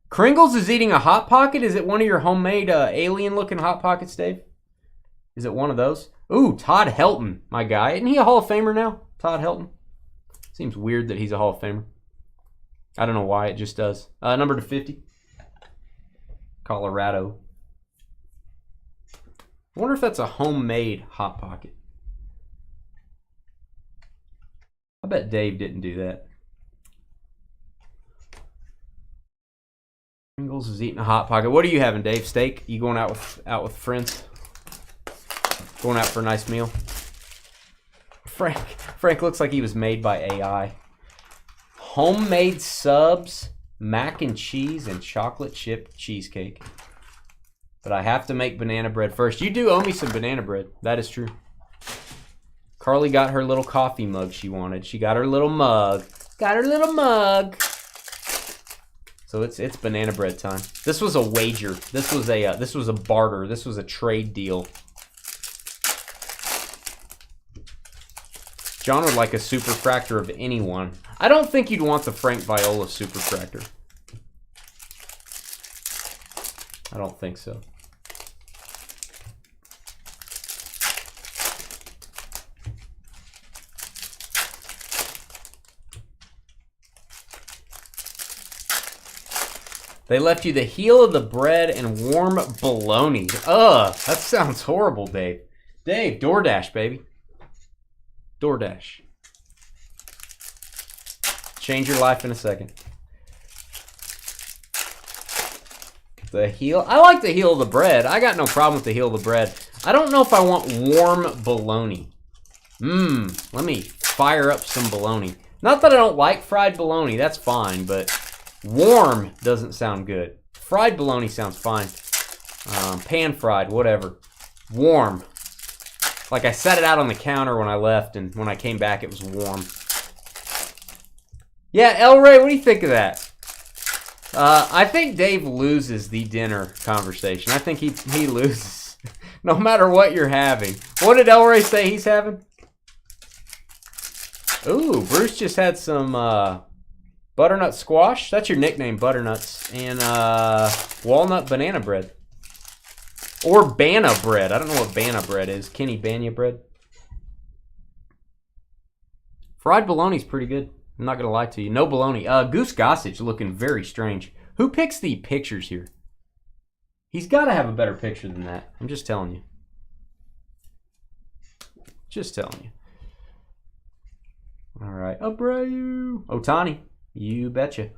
Kringles is eating a Hot Pocket. Is it one of your homemade alien-looking Hot Pockets, Dave? Is it one of those? Ooh, Todd Helton, my guy. Isn't he a Hall of Famer now? Todd Helton. Seems weird that he's a Hall of Famer. I don't know why, it just does. Number to 50. Colorado. I wonder if that's a homemade Hot Pocket. I bet Dave didn't do that. Pringles is eating a Hot Pocket. What are you having, Dave? Steak? You going out with friends? Going out for a nice meal? Frank looks like he was made by AI. Homemade subs, mac and cheese, and chocolate chip cheesecake. But I have to make banana bread first. You do owe me some banana bread. That is true. Carly got her little coffee mug she wanted. She got her little mug. Got her little mug. So it's banana bread time. This was a wager. This was a barter. This was a trade deal. John would like a superfractor of anyone. I don't think you'd want the Frank Viola superfractor. I don't think so. They left you the heel of the bread and warm bologna. Ugh, that sounds horrible, Dave. Dave, DoorDash, baby. DoorDash. Change your life in a second. The heel. I like the heel of the bread. I got no problem with the heel of the bread. I don't know if I want warm bologna. Let me fire up some bologna. Not that I don't like fried bologna. That's fine, but warm doesn't sound good. Fried bologna sounds fine. Pan fried, whatever. Warm. Like I set it out on the counter when I left, and when I came back, it was warm. Yeah, El Ray, what do you think of that? I think Dave loses the dinner conversation. I think he loses no matter what you're having. What did El Ray say he's having? Ooh, Bruce just had some butternut squash. That's your nickname, butternuts. And walnut banana bread. Or Bana bread. I don't know what Bana bread is. Kenny Banya bread. Fried bologna's pretty good. I'm not going to lie to you. No bologna. Goose Gossage looking very strange. Who picks the pictures here? He's got to have a better picture than that. I'm just telling you. Just telling you. All right. Abreu. Otani. You betcha.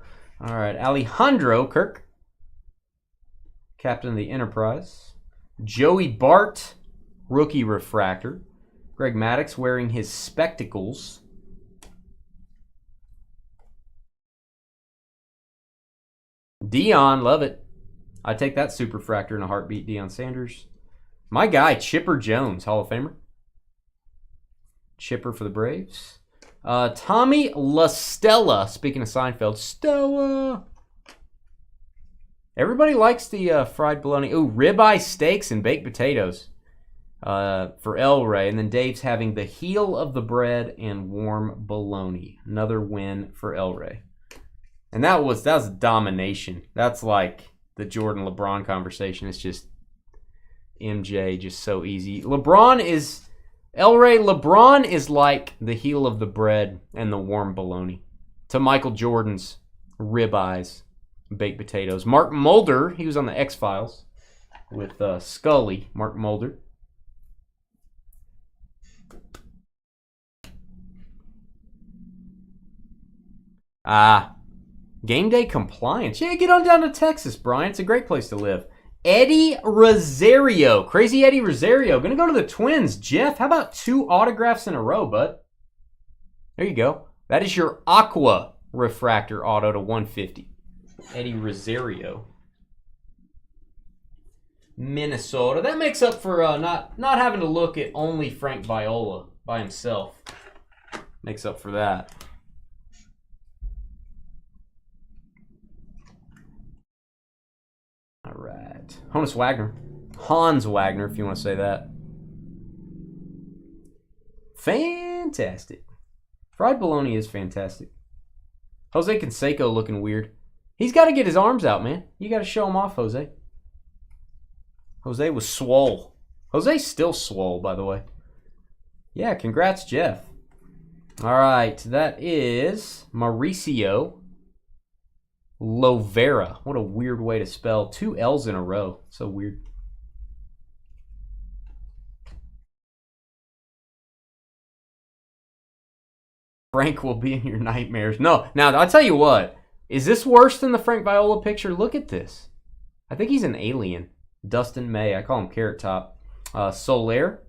All right. Alejandro Kirk. Captain of the Enterprise. Joey Bart, rookie refractor. Greg Maddux wearing his spectacles. Dion, love it. I take that superfractor in a heartbeat, Deion Sanders. My guy, Chipper Jones, Hall of Famer. Chipper for the Braves. Tommy La Stella, speaking of Seinfeld. Stella. Everybody likes the fried bologna. Ooh, ribeye steaks and baked potatoes for El Rey. And then Dave's having the heel of the bread and warm bologna. Another win for El Rey. And that was domination. That's like the Jordan LeBron conversation. It's just MJ, just so easy. LeBron is like the heel of the bread and the warm bologna to Michael Jordan's ribeyes, baked potatoes. Mark Mulder, he was on the X-Files with Scully. Mark Mulder. Game day compliance. Yeah, get on down to Texas, Brian. It's a great place to live. Eddie Rosario. Crazy Eddie Rosario. Gonna go to the Twins. Jeff, how about 2 autographs in a row, bud? There you go. That is your Aqua refractor auto to 150. Eddie Rosario. Minnesota. That makes up for not having to look at only Frank Viola by himself. Makes up for that. All right. Honus Wagner. Hans Wagner, if you want to say that. Fantastic. Fried bologna is fantastic. Jose Canseco looking weird. He's got to get his arms out, man. You got to show him off, Jose. Jose was swole. Jose's still swole, by the way. Yeah, congrats, Jeff. All right, that is Mauricio Lovera. What a weird way to spell 2 L's in a row. So weird. Frank will be in your nightmares. No, now I'll tell you what. Is this worse than the Frank Viola picture? Look at this. I think he's an alien. Dustin May. I call him Carrot Top. Soler.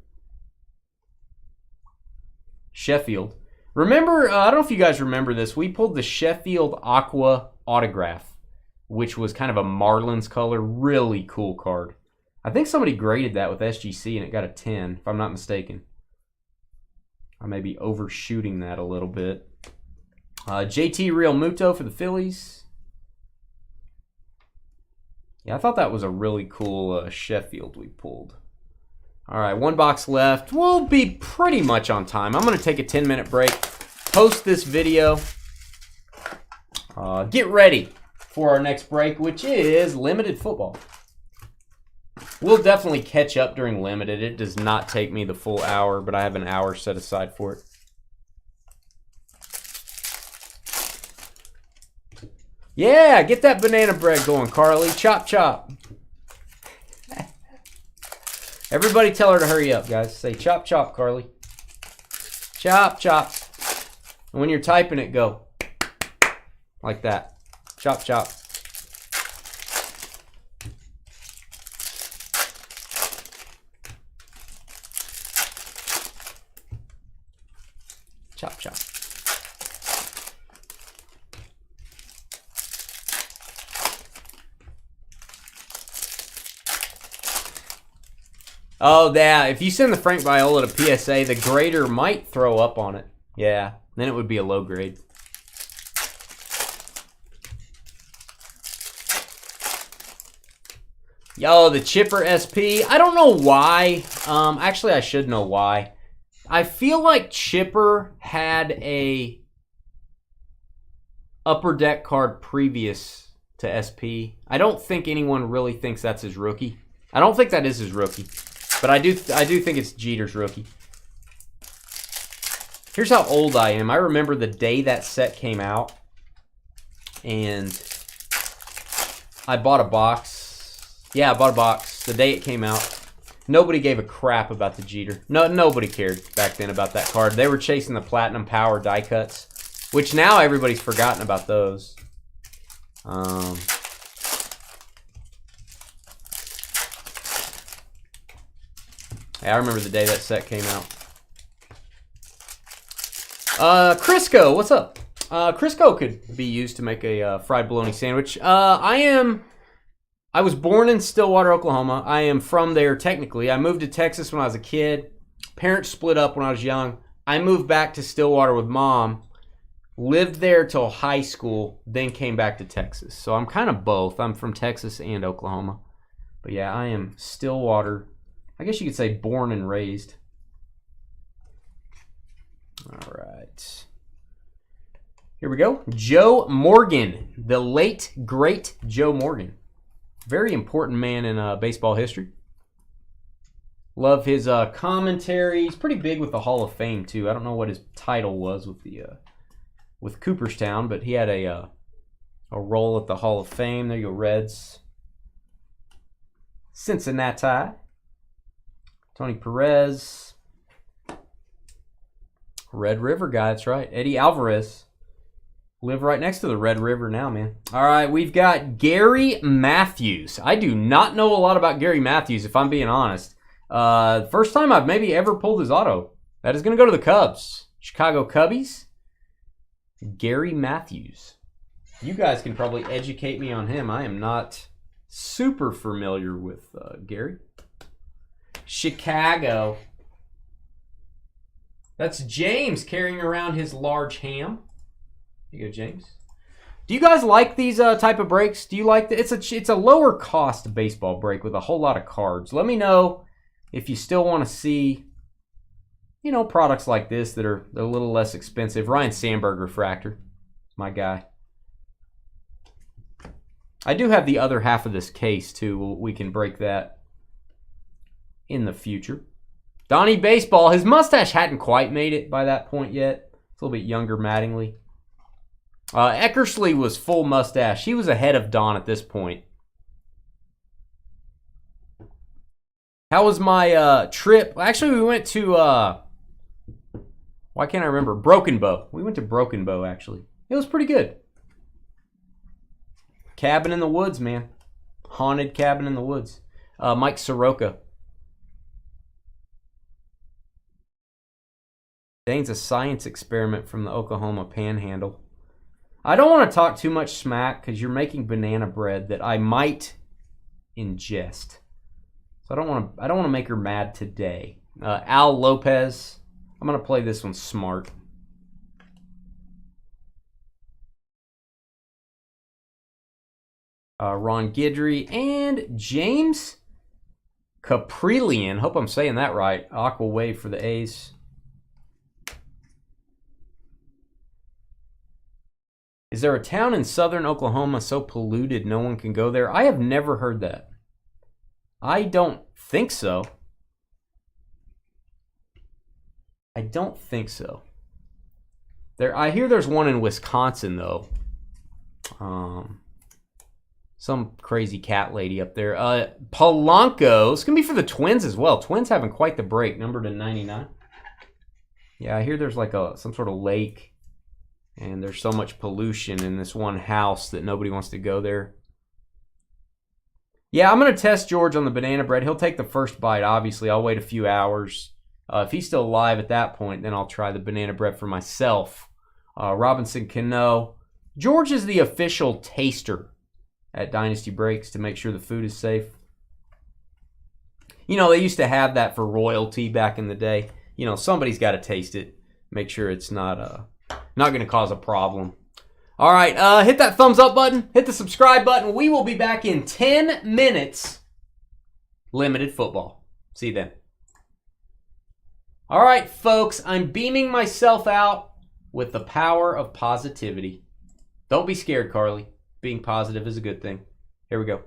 Sheffield. Remember, I don't know if you guys remember this. We pulled the Sheffield Aqua autograph, which was kind of a Marlins color. Really cool card. I think somebody graded that with SGC and it got a 10, if I'm not mistaken. I may be overshooting that a little bit. JT Real Muto for the Phillies. Yeah, I thought that was a really cool Sheffield we pulled. All right, 1 box left. We'll be pretty much on time. I'm going to take a 10-minute break, post this video, get ready for our next break, which is limited football. We'll definitely catch up during limited. It does not take me the full hour, but I have an hour set aside for it. Yeah, get that banana bread going, Carly. Chop, chop. Everybody tell her to hurry up, guys. Say chop, chop, Carly. Chop, chop. And when you're typing it, go like that. Chop, chop. Chop, chop. Oh, yeah. If you send the Frank Viola to PSA, the grader might throw up on it. Yeah. Then it would be a low grade. Yo, the Chipper SP. I don't know why. Actually, I should know why. I feel like Chipper had a upper deck card previous to SP. I don't think anyone really thinks that's his rookie. I don't think that is his rookie. But I do think it's Jeter's rookie. Here's how old I am. I remember the day that set came out. And I bought a box. Yeah, I bought a box the day it came out. Nobody gave a crap about the Jeter. No, nobody cared back then about that card. They were chasing the Platinum Power die cuts, which now everybody's forgotten about those. Hey, I remember the day that set came out. Crisco, what's up? Crisco could be used to make a fried bologna sandwich. I was born in Stillwater, Oklahoma. I am from there technically. I moved to Texas when I was a kid. Parents split up when I was young. I moved back to Stillwater with mom. Lived there till high school, then came back to Texas. So I'm kind of both. I'm from Texas and Oklahoma. But yeah, I am Stillwater. I guess you could say born and raised. All right. Here we go. Joe Morgan, the late, great Joe Morgan. Very important man in baseball history. Love his commentary. He's pretty big with the Hall of Fame, too. I don't know what his title was with Cooperstown, but he had a role at the Hall of Fame. There you go, Reds. Cincinnati. Tony Perez. Red River guy, that's right. Eddie Alvarez. Live right next to the Red River now, man. All right, we've got Gary Matthews. I do not know a lot about Gary Matthews, if I'm being honest. First time I've maybe ever pulled his auto. That is going to go to the Cubs. Chicago Cubbies. Gary Matthews. You guys can probably educate me on him. I am not super familiar with Gary. Chicago. That's James carrying around his large ham. Here you go, James. Do you guys like these type of breaks? Do you like the, it's a lower cost baseball break with a whole lot of cards. Let me know if you still want to see, you know, products like this that are a little less expensive. Ryan Sandberg refractor, my guy. I do have the other half of this case too. We can break that in the future. Donnie Baseball, his mustache hadn't quite made it by that point yet. It's a little bit younger, Mattingly. Eckersley was full mustache. He was ahead of Don at this point. How was my trip? Actually, we went to, why can't I remember? Broken Bow. We went to Broken Bow, actually. It was pretty good. Cabin in the woods, man. Haunted cabin in the woods. Mike Soroka. Dane's a science experiment from the Oklahoma Panhandle. I don't want to talk too much smack because you're making banana bread that I might ingest. So I don't want to make her mad today. Al Lopez. I'm going to play this one smart. Ron Guidry and James Caprillion. Hope I'm saying that right. Aqua Wave for the A's. Is there a town in southern Oklahoma so polluted no one can go there? I have never heard that. I don't think so. I don't think so. I hear there's one in Wisconsin, though. Some crazy cat lady up there. Polanco. It's going to be for the Twins as well. Twins having quite the break, numbered to 99. Yeah, I hear there's like some sort of lake. And there's so much pollution in this one house that nobody wants to go there. Yeah, I'm going to test George on the banana bread. He'll take the first bite, obviously. I'll wait a few hours. If he's still alive at that point, then I'll try the banana bread for myself. Robinson Cano. George is the official taster at Dynasty Breaks to make sure the food is safe. You know, they used to have that for royalty back in the day. You know, somebody's got to taste it. Make sure it's not going to cause a problem. All right, hit that thumbs up button. Hit the subscribe button. We will be back in 10 minutes. Limited football. See you then. All right, folks, I'm beaming myself out with the power of positivity. Don't be scared, Carly. Being positive is a good thing. Here we go.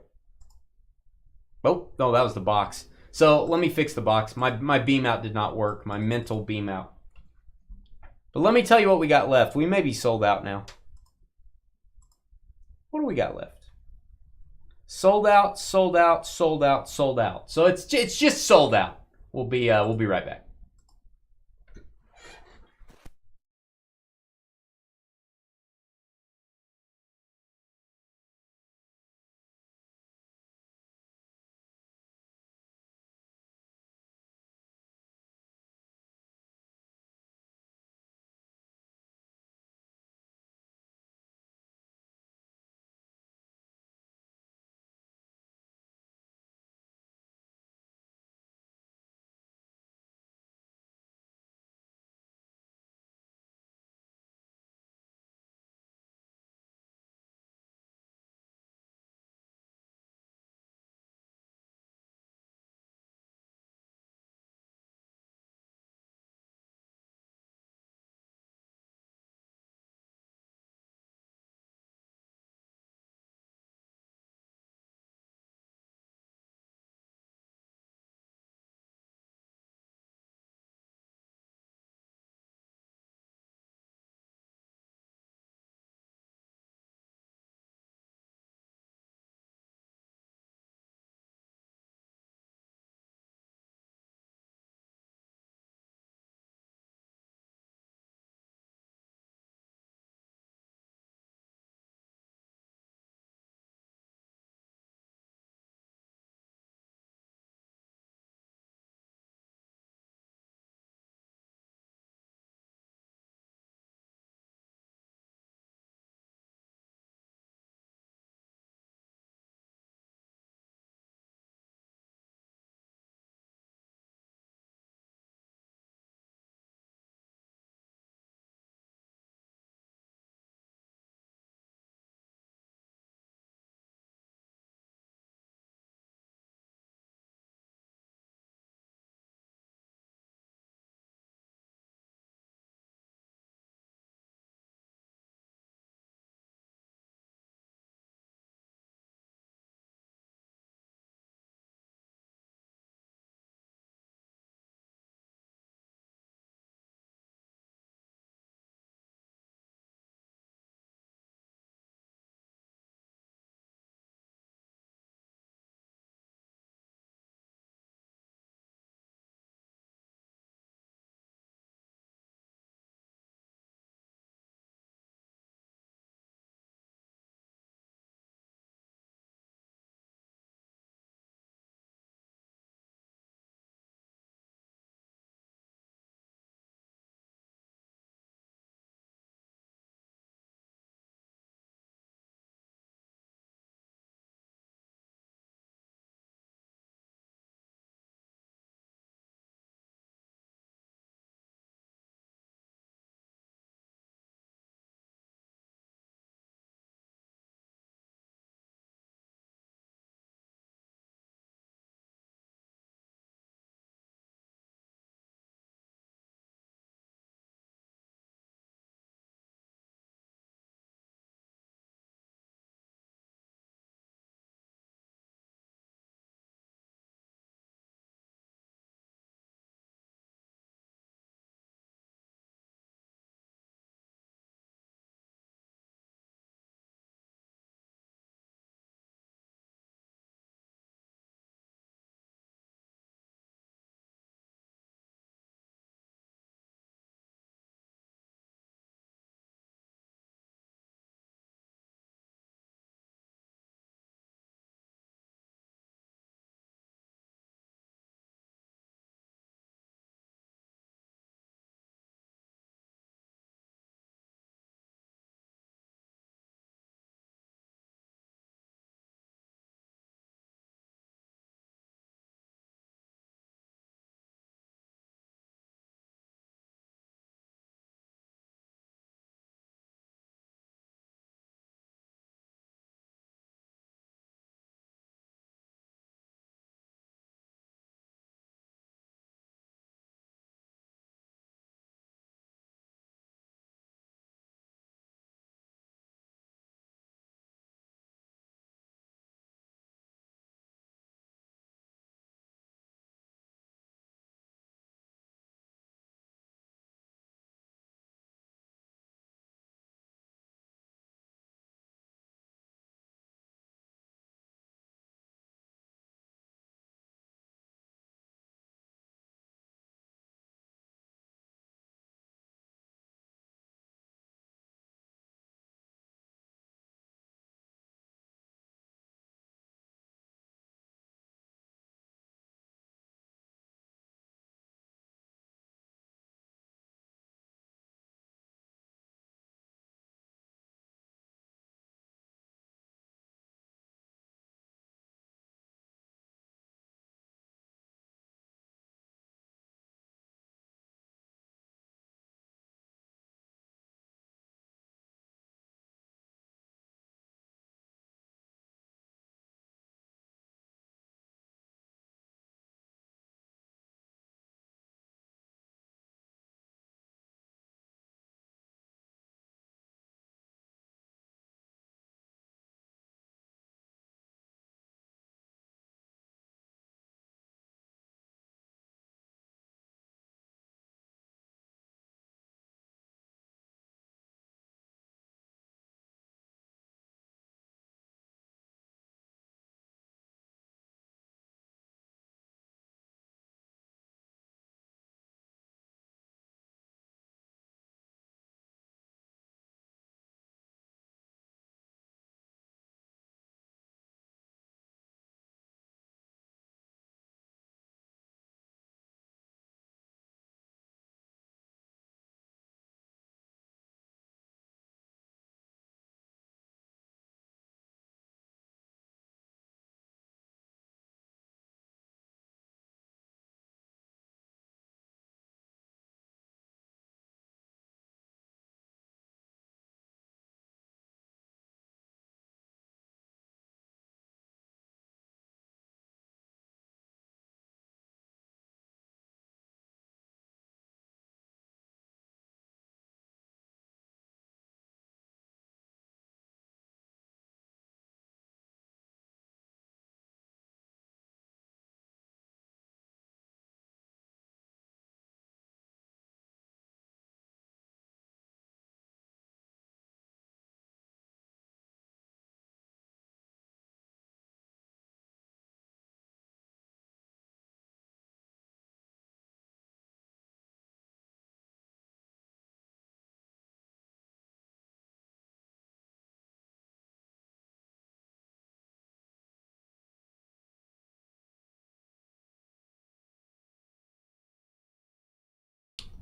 Oh, no, that was the box. So let me fix the box. My beam out did not work. My mental beam out. But let me tell you what we got left. We may be sold out now. What do we got left? Sold out, sold out, sold out, sold out. So it's just sold out. We'll be right back.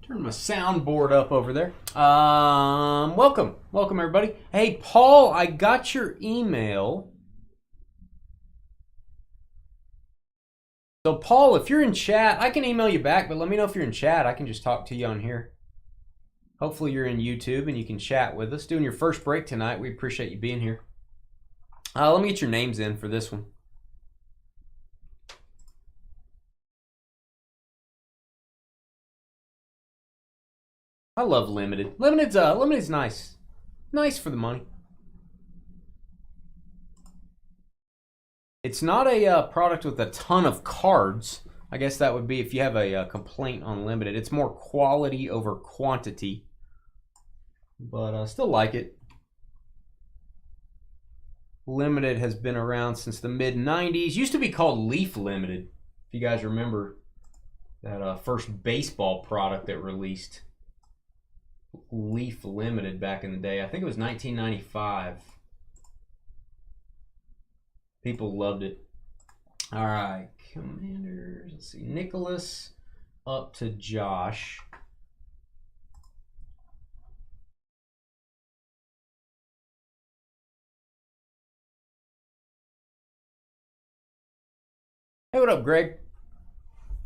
Turn my soundboard up over there. Welcome everybody. Hey, Paul, I got your email. So, Paul, if you're in chat, I can email you back, but let me know if you're in chat. I can just talk to you on here. Hopefully you're in YouTube and you can chat with us. Doing your first break tonight. We appreciate you being here. Let me get your names in for this one. I love limited. Limited's nice. Nice for the money. It's not a product with a ton of cards. I guess that would be if you have a complaint on limited. It's more quality over quantity. But still like it. Limited has been around since the mid-90s. Used to be called Leaf Limited. If you guys remember that first baseball product that released. Leaf Limited back in the day. I think it was 1995. People loved it. All right, Commanders. Let's see, Nicholas up to Josh. Hey, what up, Greg?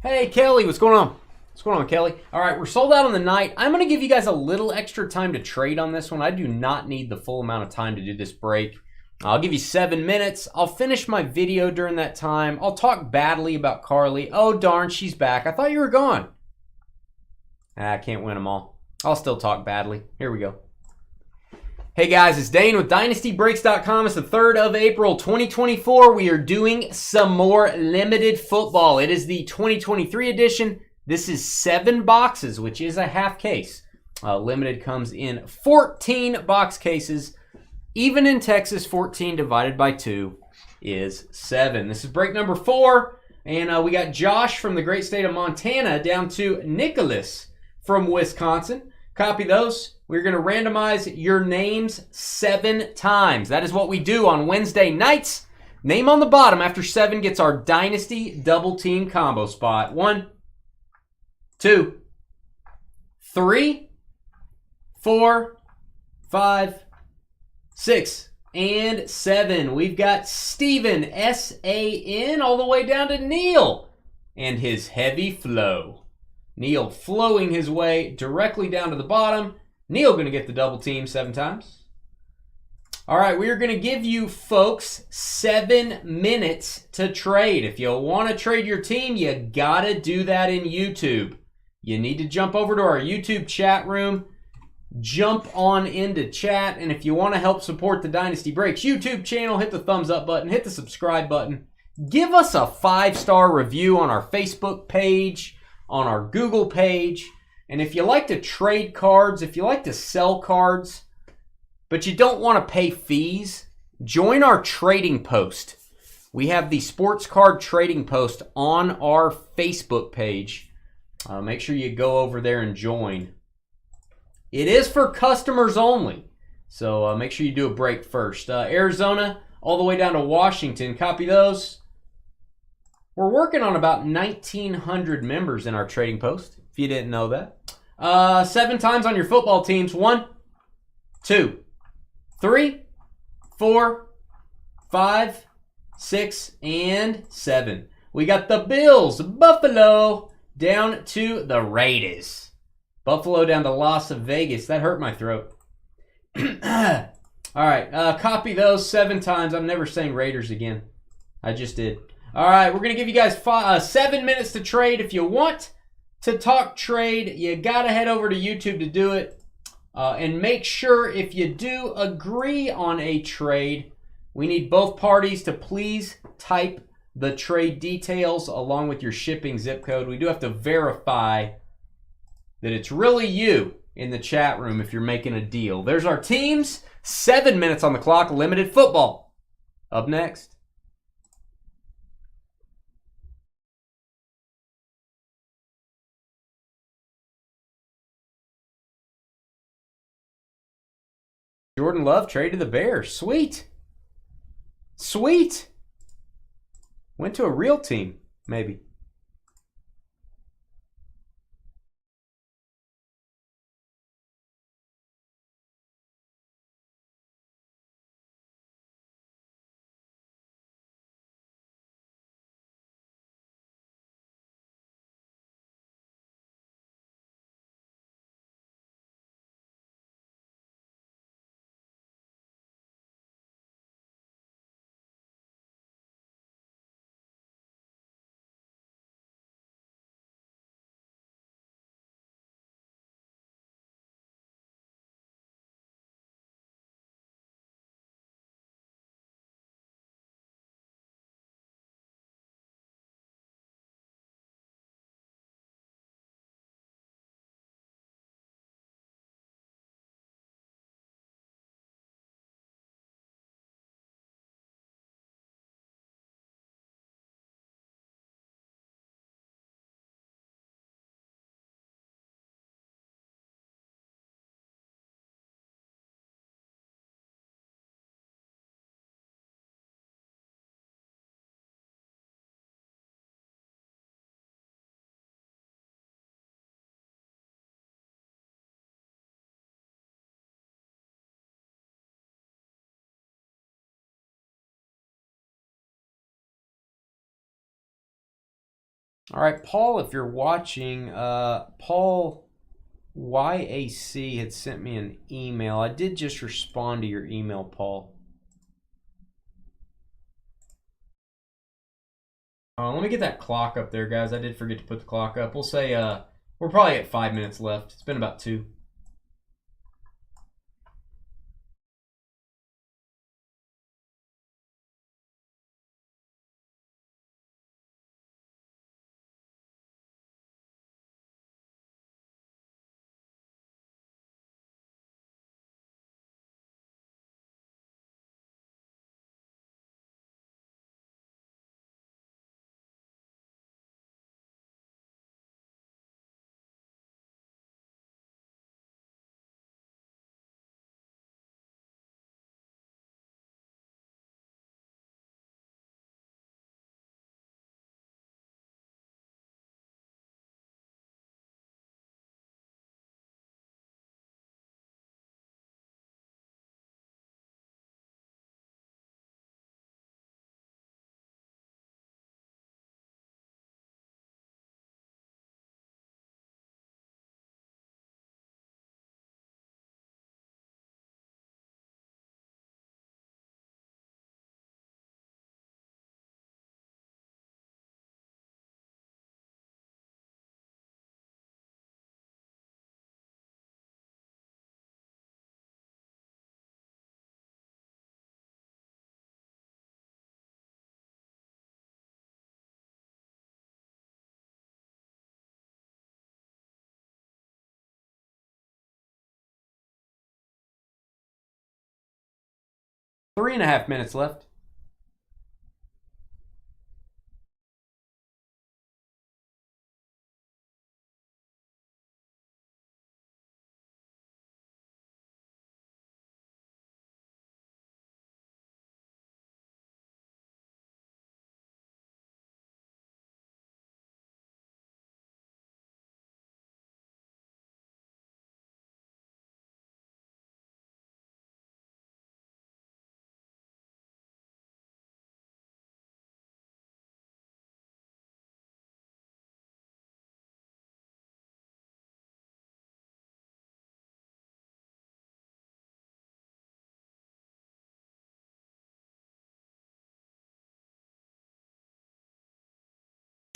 Hey, Kelly, what's going on? What's going on, Kelly? All right, we're sold out on the night. I'm going to give you guys a little extra time to trade on this one. I do not need the full amount of time to do this break. I'll give you 7 minutes. I'll finish my video during that time. I'll talk badly about Carly. Oh, darn, she's back. I thought you were gone. I can't win them all. I'll still talk badly. Here we go. Hey, guys, it's Dane with DynastyBreaks.com. It's the 3rd of April, 2024. We are doing some more limited football. It is the 2023 edition. This is 7 boxes, which is a half case. Limited comes in 14 box cases. Even in Texas, 14 divided by 2 is 7. This is break number 4. And we got Josh from the great state of Montana down to Nicholas from Wisconsin. Copy those. We're going to randomize your names 7 times. That is what we do on Wednesday nights. Name on the bottom after 7 gets our Dynasty double team combo spot. 1, 2, 3, 4, 5, 6, and 7. We've got Steven, S-A-N, all the way down to Neil and his heavy flow. Neil flowing his way directly down to the bottom. Neil going to get the double team 7 times. All right, we are going to give you folks 7 minutes to trade. If you want to trade your team, you got to do that in YouTube. You need to jump over to our YouTube chat room. Jump on into chat, and if you want to help support the Dynasty Breaks YouTube channel, hit the thumbs up button, hit the subscribe button. Give us a 5-star review on our Facebook page, on our Google page. And if you like to trade cards, if you like to sell cards, but you don't want to pay fees, join our trading post. We have the sports card trading post on our Facebook page. Make sure you go over there and join. It is for customers only, so make sure you do a break first. Arizona all the way down to Washington. Copy those. We're working on about 1,900 members in our trading post, if you didn't know that. 7 times on your football teams. 1, 2, 3, 4, 5, 6, and 7. We got the Bills, Buffalo, down to the Raiders. Buffalo down to Las Vegas. That hurt my throat. All right, copy those 7 times. I'm never saying Raiders again. I just did. All right, we're going to give you guys 7 minutes to trade. If you want to talk trade, you got to head over to YouTube to do it. And make sure if you do agree on a trade, we need both parties to please type the trade details along with your shipping zip code. We do have to verify that it's really you in the chat room if you're making a deal. There's our teams. 7 minutes on the clock. Limited football. Up next. Jordan Love traded the Bears. Sweet. Sweet. Went to a real team, maybe. All right, Paul, if you're watching, Paul YAC had sent me an email. I did just respond to your email, Paul. Let me get that clock up there, guys. I did forget to put the clock up. We'll say we're probably at 5 minutes left. It's been about 2. Three and a half minutes left.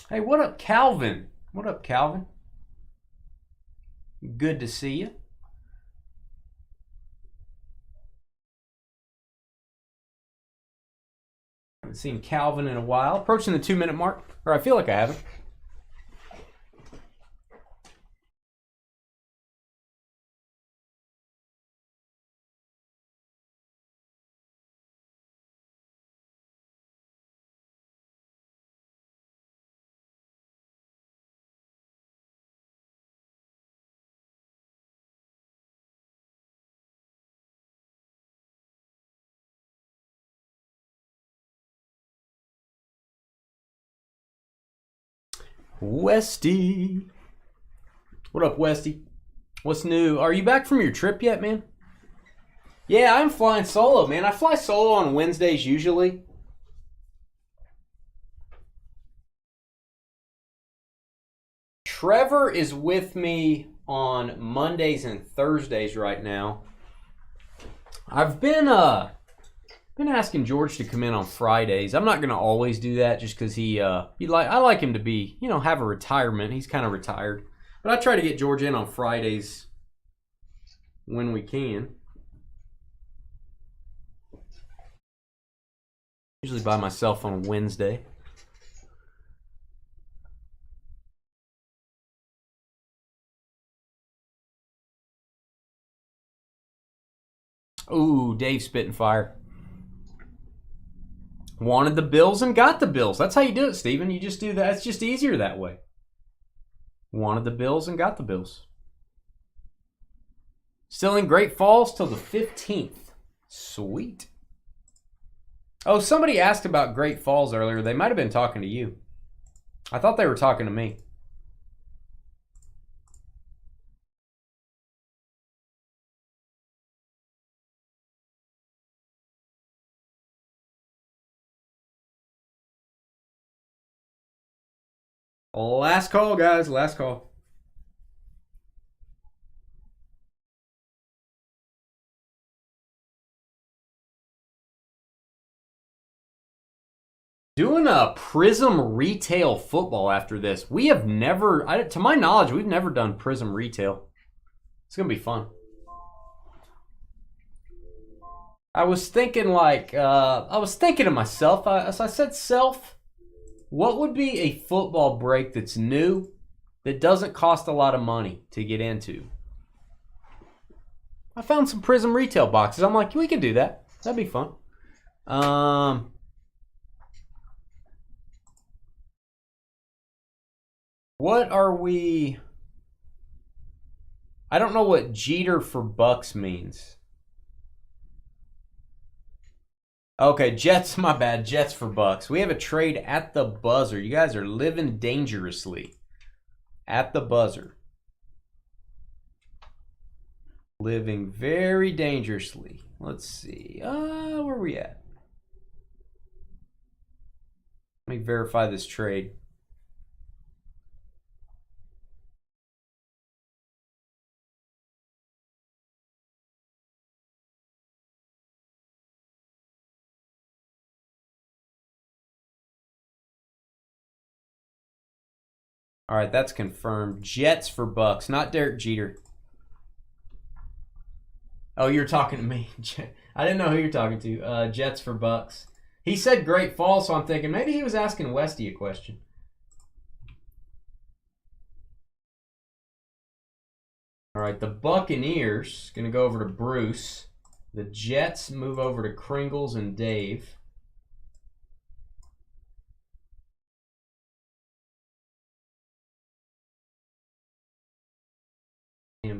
Hey, what up, Calvin? What up, Calvin? Good to see you. Haven't seen Calvin in a while. Approaching the 2-minute mark, or I feel like I haven't. Westy. What up, Westy? What's new? Are you back from your trip yet, man? Yeah, I'm flying solo, man. I fly solo on Wednesdays usually. Trevor is with me on Mondays and Thursdays right now. I've been asking George to come in on Fridays. I'm not gonna always do that just because I like him to be, have a retirement. He's kind of retired. But I try to get George in on Fridays when we can. Usually by myself on Wednesday. Ooh, Dave spitting fire. Wanted the Bills and got the Bills. That's how you do it, Steven. You just do that. It's just easier that way. Wanted the Bills and got the Bills. Still in Great Falls till the 15th. Sweet. Oh, somebody asked about Great Falls earlier. They might have been talking to you. I thought they were talking to me. Last call, guys. Last call. Doing a Prism Retail football after this. We have never, to my knowledge, we've never done Prism Retail. It's going to be fun. I was thinking to myself, as I said, what would be a football break that's new, that doesn't cost a lot of money to get into? I found some Prism Retail boxes. I'm like, we can do that. That'd be fun. What are we... I don't know what Jeter for Bucks means. Okay, Jets, my bad. Jets for Bucks. We have a trade at the buzzer. You guys are living dangerously. At the buzzer. Living very dangerously. Let's see. Where are we at? Let me verify this trade. All right, that's confirmed. Jets for Bucks, not Derek Jeter. Oh, you're talking to me. I didn't know who you're talking to. Jets for Bucks. He said Great Fall, so I'm thinking maybe he was asking Westy a question. All right, the Buccaneers going to go over to Bruce. The Jets move over to Kringles and Dave.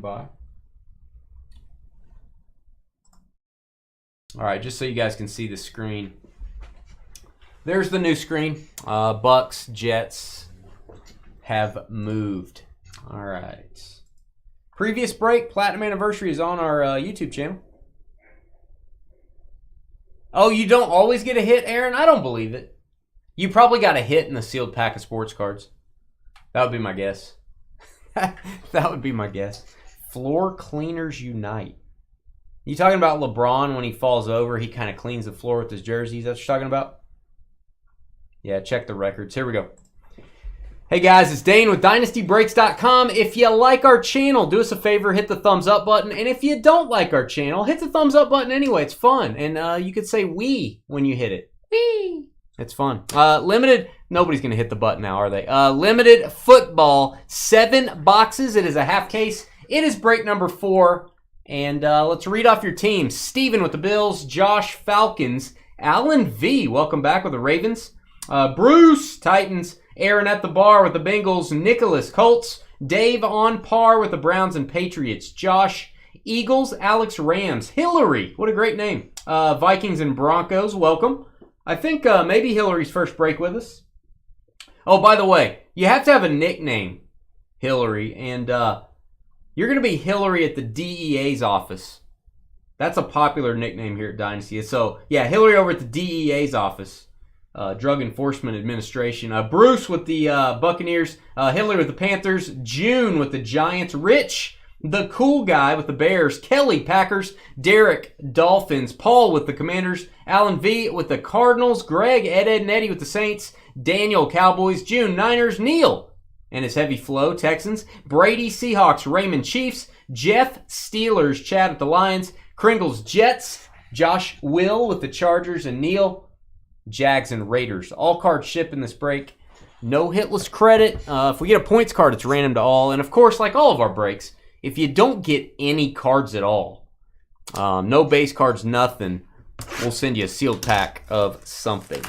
By. All right, just so you guys can see the screen. There's the new screen. Bucks, Jets have moved. All right. Previous break, Platinum Anniversary is on our YouTube channel. Oh, you don't always get a hit, Aaron? I don't believe it. You probably got a hit in the sealed pack of sports cards. That would be my guess. That would be my guess. Floor Cleaners Unite. You talking about LeBron when he falls over, he kind of cleans the floor with his jerseys? That's what you're talking about? Yeah, check the records. Here we go. Hey guys, it's Dane with DynastyBreaks.com. If you like our channel, do us a favor, hit the thumbs up button. And if you don't like our channel, hit the thumbs up button anyway. It's fun. And you could say "wee" when you hit it. Wee. It's fun. Limited, nobody's going to hit the button now, are they? Limited football, 7 boxes. It is a half case. It is break number 4. And let's read off your teams. Steven with the Bills, Josh Falcons, Alan V, welcome back with the Ravens, Bruce Titans, Aaron at the bar with the Bengals, Nicholas Colts, Dave on par with the Browns and Patriots, Josh Eagles, Alex Rams, Hillary, what a great name, Vikings and Broncos, welcome. I think maybe Hillary's first break with us. Oh, by the way, you have to have a nickname, Hillary, and you're going to be Hillary at the DEA's office. That's a popular nickname here at Dynasty. So, yeah, Hillary over at the DEA's office, Drug Enforcement Administration. Bruce with the Buccaneers, Hillary with the Panthers, June with the Giants, Rich, the cool guy with the Bears, Kelly, Packers, Derek, Dolphins, Paul with the Commanders, Alan V with the Cardinals, Greg, Ed, and Eddie with the Saints, Daniel, Cowboys, June, Niners, Neil and his heavy flow, Texans, Brady, Seahawks, Raymond, Chiefs, Jeff, Steelers, Chad with the Lions, Kringles, Jets, Josh, Will with the Chargers, and Neil, Jags, and Raiders. All cards ship in this break. No hitless credit. If we get a points card, it's random to all. And, of course, like all of our breaks, if you don't get any cards at all, no base cards, nothing, we'll send you a sealed pack of something.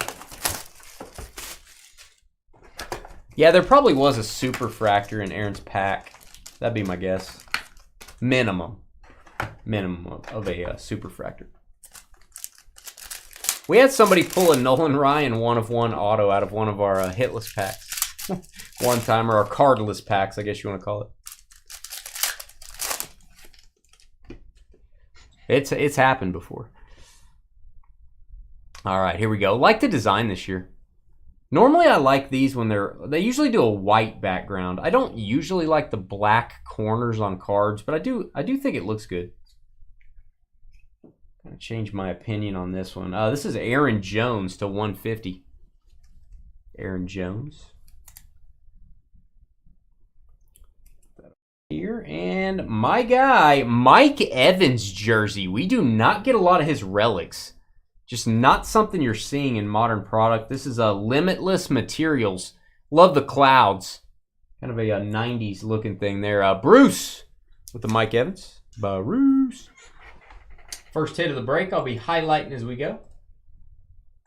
Yeah, there probably was a super fractor in Aaron's pack. That'd be my guess. Minimum of a super fractor. We had somebody pull a Nolan Ryan 1/1 auto out of one of our hitless packs one time, or our cardless packs, I guess you want to call it. It's happened before. All right, here we go. Like the design this year. Normally I like these when they usually do a white background. I don't usually like the black corners on cards, but I do think it looks good. I'm gonna change my opinion on this one. This is Aaron Jones to 150. Aaron Jones. Here, and my guy, Mike Evans jersey. We do not get a lot of his relics. Just not something you're seeing in modern product. This is a Limitless Materials. Love the clouds. Kind of a 90s looking thing there. Bruce with the Mike Evans. Bruce. First hit of the break. I'll be highlighting as we go.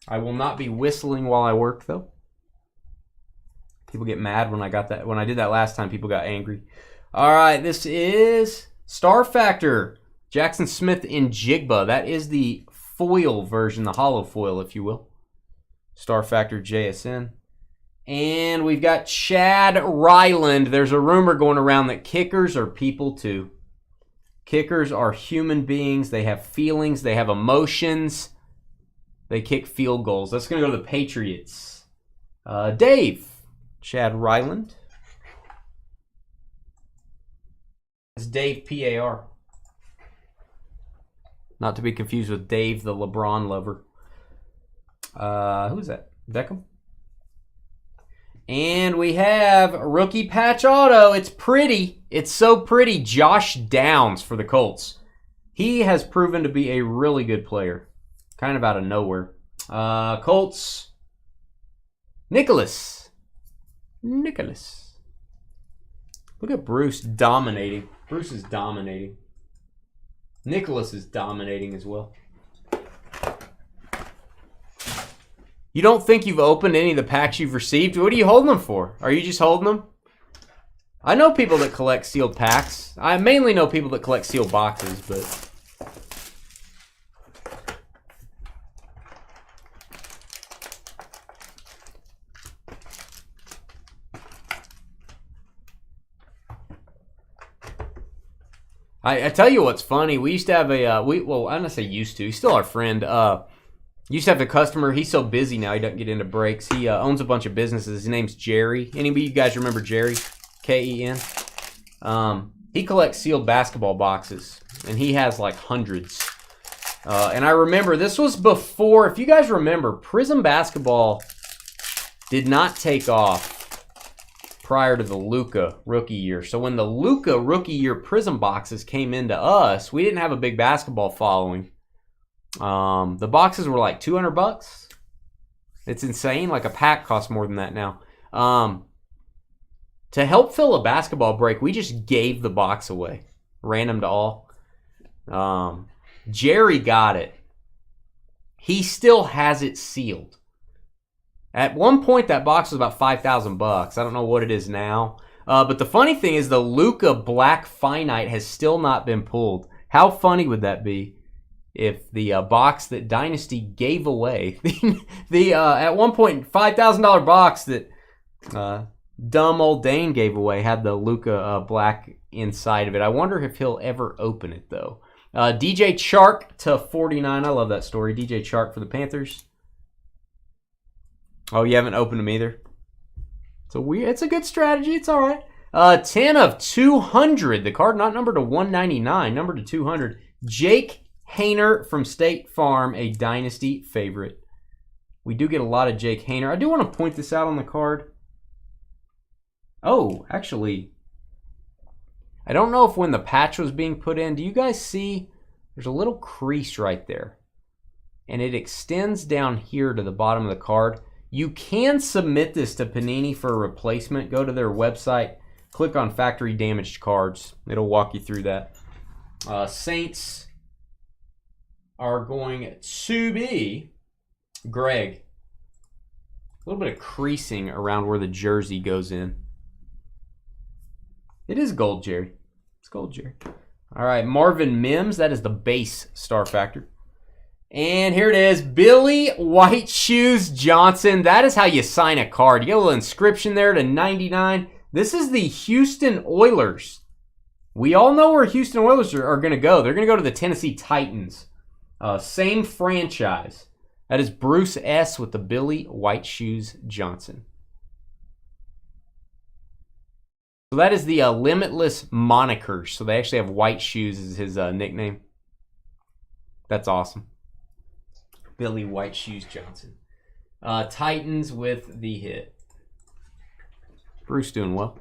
I will not be whistling while I work, though. People get mad when I did that last time. People got angry. All right, this is Star Factor. Jackson Smith in Jigba. That is the foil version, the hollow foil, if you will. Star Factor JSN. And we've got Chad Ryland. There's a rumor going around that kickers are people too. Kickers are human beings. They have feelings. They have emotions. They kick field goals. That's going to go to the Patriots. Dave. Chad Ryland. It's Dave PAR. Not to be confused with Dave, the LeBron lover. Who's that? Beckham? And we have rookie patch auto. It's pretty. It's so pretty. Josh Downs for the Colts. He has proven to be a really good player. Kind of out of nowhere. Colts. Nicholas. Look at Bruce dominating. Bruce is dominating. Nicholas is dominating as well. You don't think you've opened any of the packs you've received? What are you holding them for? Are you just holding them? I know people that collect sealed packs. I mainly know people that collect sealed boxes, but... I tell you what's funny. We used to have a, well, I'm going to say used to. He's still our friend. Used to have a customer. He's so busy now he doesn't get into breaks. He owns a bunch of businesses. His name's Jerry. Anybody you guys remember Jerry? K-E-N? He collects sealed basketball boxes, and he has like hundreds. And I remember this was before, if you guys remember, Prism Basketball did not take off prior to the Luka rookie year. So when the Luka rookie year Prism boxes came into us, we didn't have a big basketball following. The boxes were like $200. It's insane. Like a pack costs more than that now. To help fill a basketball break, we just gave the box away. Random to all. Jerry got it. He still has it sealed. At one point, that box was about $5,000. I don't know what it is now. But the funny thing is the Luka Black Finite has still not been pulled. How funny would that be if the box that Dynasty gave away, the at one point $5,000 box that dumb old Dane gave away had the Luka Black inside of it. I wonder if he'll ever open it, though. DJ Chark to 49. I love that story. DJ Chark for the Panthers. Oh, you haven't opened them either? It's a good strategy. It's all right. 10 of 200. The card not numbered to 199, numbered to 200. Jake Haener from State Farm, a Dynasty favorite. We do get a lot of Jake Haener. I do want to point this out on the card. Oh, actually, I don't know if when the patch was being put in, do you guys see there's a little crease right there? And it extends down here to the bottom of the card. You can submit this to Panini for a replacement. Go to their website, click on factory damaged cards. It'll walk you through that. Saints are going to be Greg. A little bit of creasing around where the jersey goes in. It is gold, Jerry. It's gold, Jerry. All right, Marvin Mims. That is the base Star Factor. And here it is, Billy White Shoes Johnson. That is how you sign a card. You get a little inscription there to 99. This is the Houston Oilers. We all know where Houston Oilers are going to go. They're going to go to the Tennessee Titans. Same franchise. That is Bruce S. with the Billy White Shoes Johnson. So that is the Limitless Monikers. So they actually have White Shoes as his nickname. That's awesome. Billy White Shoes Johnson. Titans with the hit. Bruce doing well.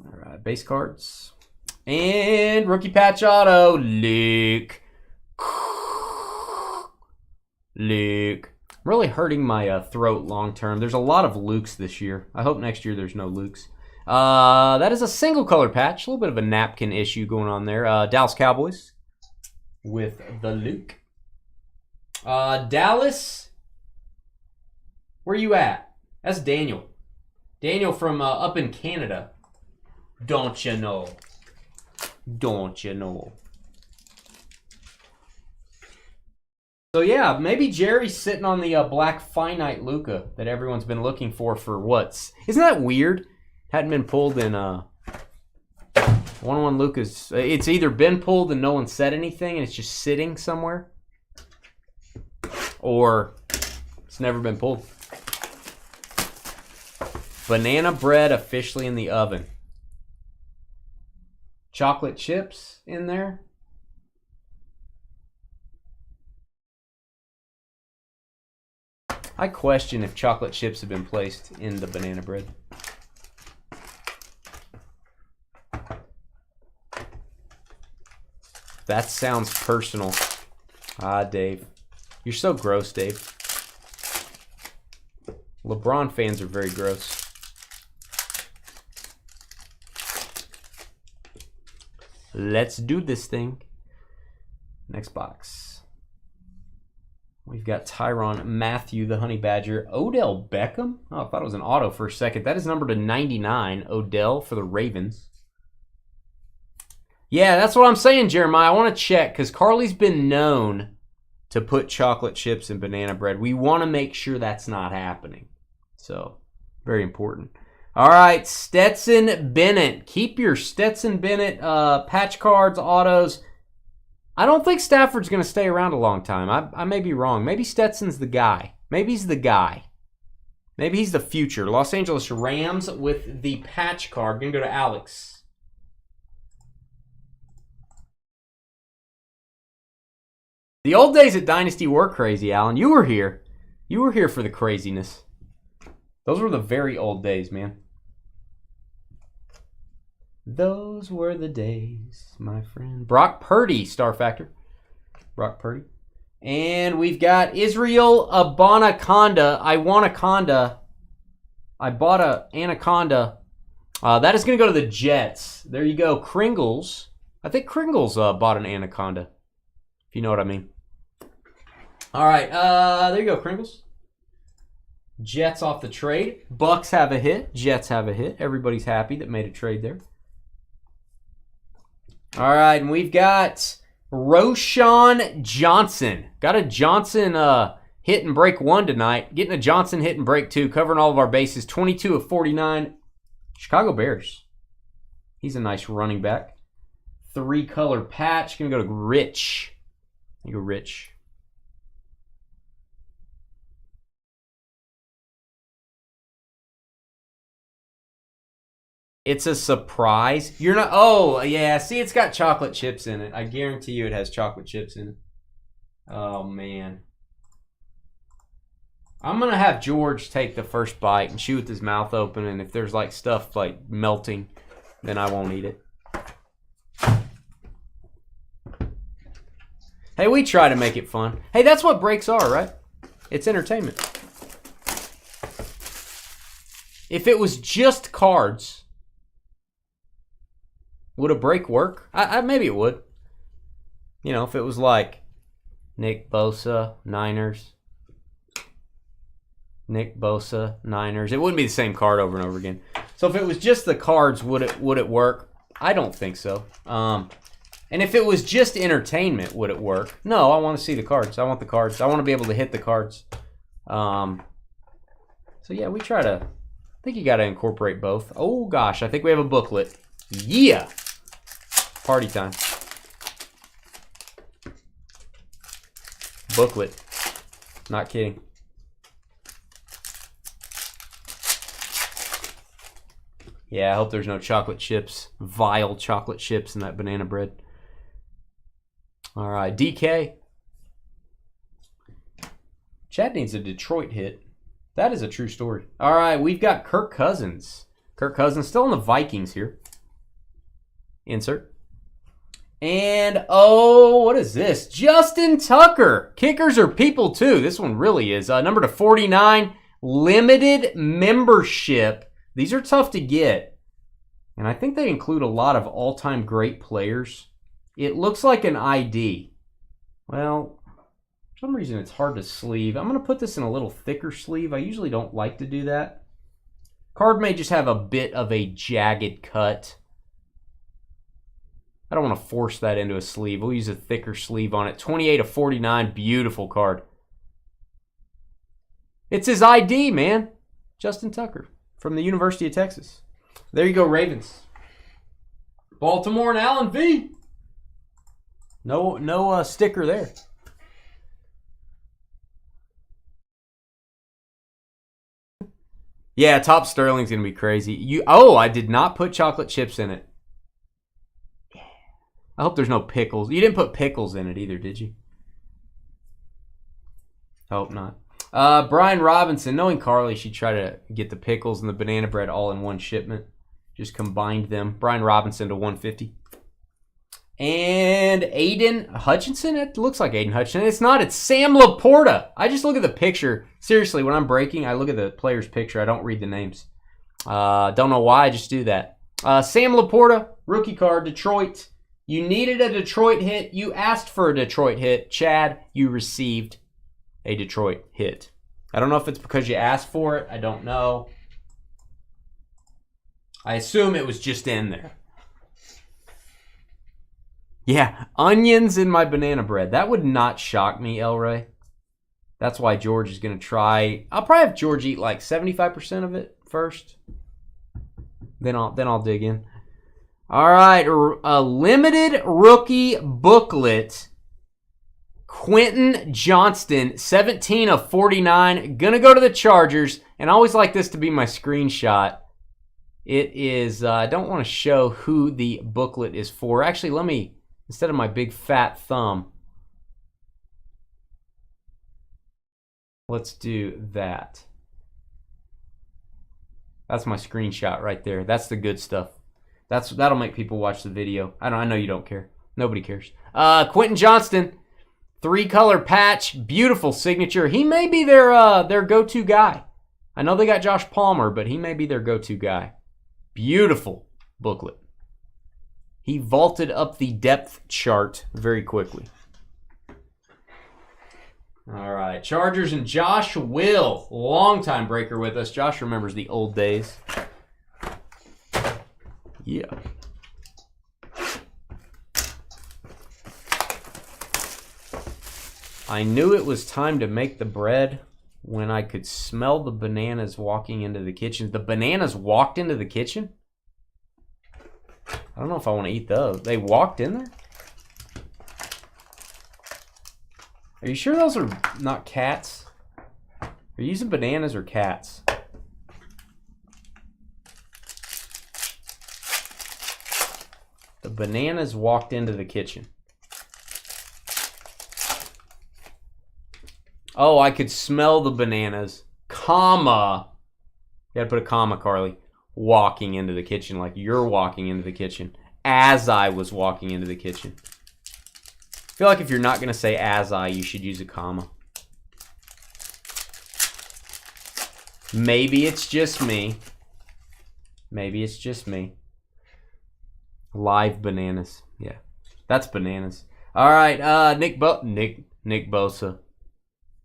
All right, base cards. And rookie patch auto, Luke. Luke. Really hurting my throat long term. There's a lot of Lukes this year. I hope next year there's no Lukes. That is a single color patch. A little bit of a napkin issue going on there. Dallas Cowboys with the Luke. Dallas, where you at? That's Daniel. Daniel from up in Canada. Don't you know? Don't you know? So yeah, maybe Jerry's sitting on the black finite Luka that everyone's been looking for what? Isn't that weird? Hadn't been pulled in 1-1 Luka's. It's either been pulled and no one said anything and it's just sitting somewhere, or it's never been pulled. Banana bread officially in the oven. Chocolate chips in there. I question if chocolate chips have been placed in the banana bread. That sounds personal. Ah, Dave. You're so gross, Dave. LeBron fans are very gross. Let's do this thing. Next box. We've got Tyrann Mathieu, the Honey Badger. Odell Beckham? Oh, I thought it was an auto for a second. That is numbered to 99. Odell for the Ravens. Yeah, that's what I'm saying, Jeremiah. I want to check because Carly's been known to put chocolate chips in banana bread. We want to make sure that's not happening. So, very important. All right, Stetson Bennett. Keep your Stetson Bennett patch cards, autos. I don't think Stafford's going to stay around a long time. I may be wrong. Maybe Stetson's the guy. Maybe he's the guy. Maybe he's the future. Los Angeles Rams with the patch card. Going to go to Alex. The old days at Dynasty were crazy, Alan. You were here. You were here for the craziness. Those were the very old days, man. Those were the days, my friend. Brock Purdy, star factor. Brock Purdy. And we've got Israel Abanaconda. I want a conda. I bought a anaconda. That is going to go to the Jets. There you go. Kringles. I think Kringles bought an anaconda. If you know what I mean. All right. There you go, Kringles. Jets off the trade. Bucks have a hit. Jets have a hit. Everybody's happy that made a trade there. All right, and we've got Roschon Johnson. Got a Johnson hit and break 1 tonight. Getting a Johnson hit and break 2. Covering all of our bases. 22 of 49. Chicago Bears. He's a nice running back. 3-color patch. Going to go to Rich. You go Rich. It's a surprise. You're not... Oh, yeah. See, it's got chocolate chips in it. I guarantee you it has chocolate chips in it. Oh, man. I'm going to have George take the first bite and chew with his mouth open. And if there's, like, stuff, like, melting, then I won't eat it. Hey, we try to make it fun. Hey, that's what breaks are, right? It's entertainment. If it was just cards... Would a break work? Maybe it would. You know, if it was like Nick Bosa, Niners. Nick Bosa, Niners. It wouldn't be the same card over and over again. So if it was just the cards, would it work? I don't think so. And if it was just entertainment, would it work? No, I want to see the cards. I want the cards. I want to be able to hit the cards. So yeah, we try to... I think you got to incorporate both. Oh gosh, I think we have a booklet. Yeah! Party time. booklet. Not kidding. Yeah, I hope there's no chocolate chips, vile chocolate chips in that banana bread. All right, DK. Chad needs a Detroit hit. That is a true story. All right, we've got Kirk Cousins. Kirk Cousins still in the Vikings here. Insert. And, oh, what is this? Justin Tucker. Kickers are people, too. This one really is. Number to 49, limited membership. These are tough to get. And I think they include a lot of all-time great players. It looks like an ID. Well, for some reason it's hard to sleeve. I'm going to put this in a little thicker sleeve. I usually don't like to do that. Card may just have a bit of a jagged cut. I don't want to force that into a sleeve. We'll use a thicker sleeve on it. 28 of 49. Beautiful card. It's his ID, man. Justin Tucker from the University of Texas. There you go, Ravens. Baltimore and Allen V. No sticker there. Yeah, Top Sterling's going to be crazy. I did not put chocolate chips in it. I hope there's no pickles. You didn't put pickles in it either, did you? I hope not. Brian Robinson. Knowing Carly, she'd try to get the pickles and the banana bread all in one shipment. Just combined them. Brian Robinson to 150. And Aiden Hutchinson. It looks like Aiden Hutchinson. It's not. It's Sam Laporta. I just look at the picture. Seriously, when I'm breaking, I look at the player's picture. I don't read the names. Don't know why. I just do that. Sam Laporta, rookie card, Detroit. You needed a Detroit hit. You asked for a Detroit hit. Chad, you received a Detroit hit. I don't know if it's because you asked for it. I don't know. I assume it was just in there. Yeah, onions in my banana bread. That would not shock me, El Rey. That's why George is going to try. I'll probably have George eat like 75% of it first. Then I'll dig in. All right, a limited rookie booklet. Quentin Johnston, 17 of 49. Gonna go to the Chargers, and I always like this to be my screenshot. It is, I don't want to show who the booklet is for. Actually, let me, instead of my big fat thumb, let's do that. That's my screenshot right there. That's the good stuff. That'll make people watch the video. I know you don't care. Nobody cares. Quentin Johnston, 3-color patch, beautiful signature. He may be their go-to guy. I know they got Josh Palmer, but he may be their go-to guy. Beautiful booklet. He vaulted up the depth chart very quickly. All right, Chargers and Josh Will, longtime breaker with us. Josh remembers the old days. Yeah. I knew it was time to make the bread when I could smell the bananas walking into the kitchen. The bananas walked into the kitchen? I don't know if I want to eat those. They walked in there? Are you sure those are not cats? Are you using bananas or cats? The bananas walked into the kitchen. Oh, I could smell the bananas, comma. You gotta put a comma, Carly. Walking into the kitchen, like you're walking into the kitchen. As I was walking into the kitchen. I feel like if you're not gonna say as I, you should use a comma. Maybe it's just me. Maybe it's just me. Live bananas. Yeah, that's bananas. All right, Nick Bosa.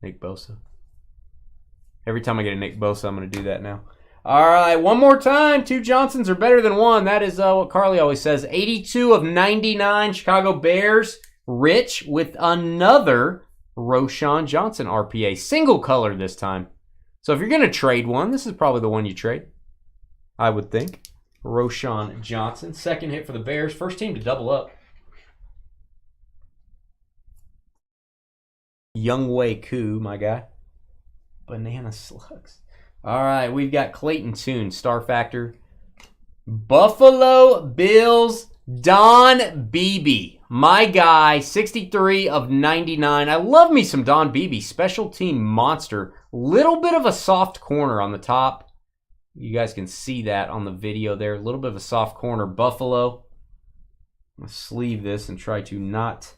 Nick Bosa. Every time I get a Nick Bosa, I'm going to do that now. All right, one more time. 2 Johnsons are better than 1. That is what Carly always says. 82 of 99, Chicago Bears. Rich with another Roschon Johnson RPA. Single color this time. So if you're going to trade one, this is probably the one you trade, I would think. Roschon Johnson. Second hit for the Bears. First team to double up. Young Wei Koo, my guy. Banana Slugs. All right, we've got Clayton Tune, Star Factor. Buffalo Bills, Don Beebe. My guy, 63 of 99. I love me some Don Beebe. Special team monster. Little bit of a soft corner on the top. You guys can see that on the video there. A little bit of a soft corner. Buffalo. I'm going to sleeve this and try to not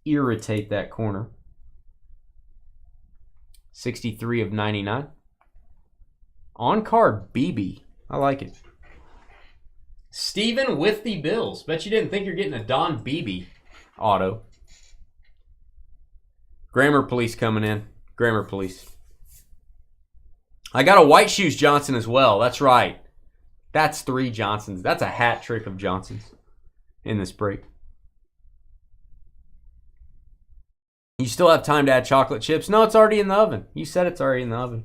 irritate that corner. 63 of 99. On card, BB. I like it. Steven with the Bills. Bet you didn't think you're getting a Don Beebe auto. Grammar Police coming in. Grammar Police. I got a White Shoes Johnson as well. That's right. That's 3 Johnsons. That's a hat trick of Johnsons in this break. You still have time to add chocolate chips? No, it's already in the oven. You said it's already in the oven.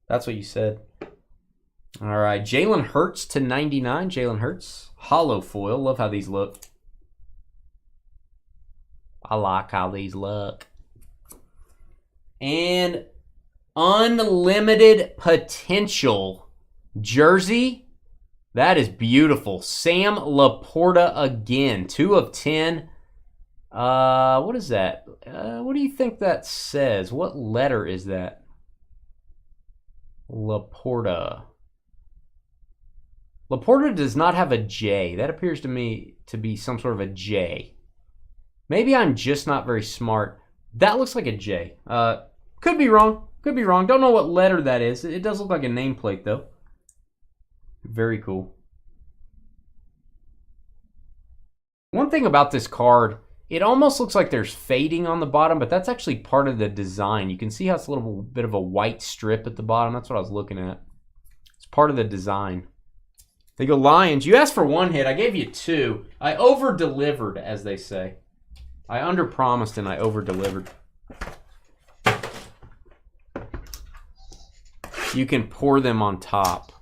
That's what you said. All right, Jalen Hurts to 99. Jalen Hurts. Hollow foil. Love how these look. I like how these look. And unlimited potential jersey. That is beautiful. Sam Laporta again. 2 of 10. What is that? What do you think that says? What letter is that? Laporta. Laporta does not have a J. That appears to me to be some sort of a J. Maybe I'm just not very smart. That looks like a J. Could be wrong. Could be wrong. Don't know what letter that is. It does look like a nameplate, though. Very cool. One thing about this card, it almost looks like there's fading on the bottom, but that's actually part of the design. You can see how it's a little bit of a white strip at the bottom. That's what I was looking at. It's part of the design. They go Lions. You asked for 1 hit. I gave you 2. I over-delivered, as they say. I under-promised and I over-delivered. You can pour them on top.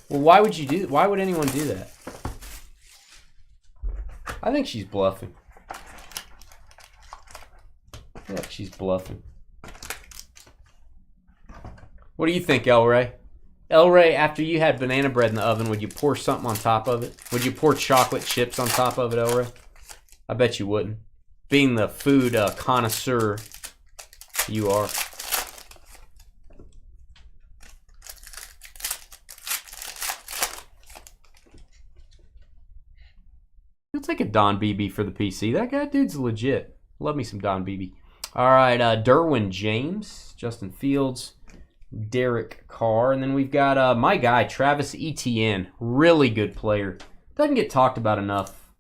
Well, why would you do? Why would anyone do that? I think she's bluffing. I feel like she's bluffing. What do you think, El Ray? El Ray, after you had banana bread in the oven, would you pour something on top of it? Would you pour chocolate chips on top of it, El Ray? I bet you wouldn't. Being the food connoisseur you are. You'll take a Don Beebe for the PC. That guy, dude's legit. Love me some Don Beebe. All right, Derwin James, Justin Fields, Derek Carr, and then we've got my guy, Travis Etienne. Really good player. Doesn't get talked about enough.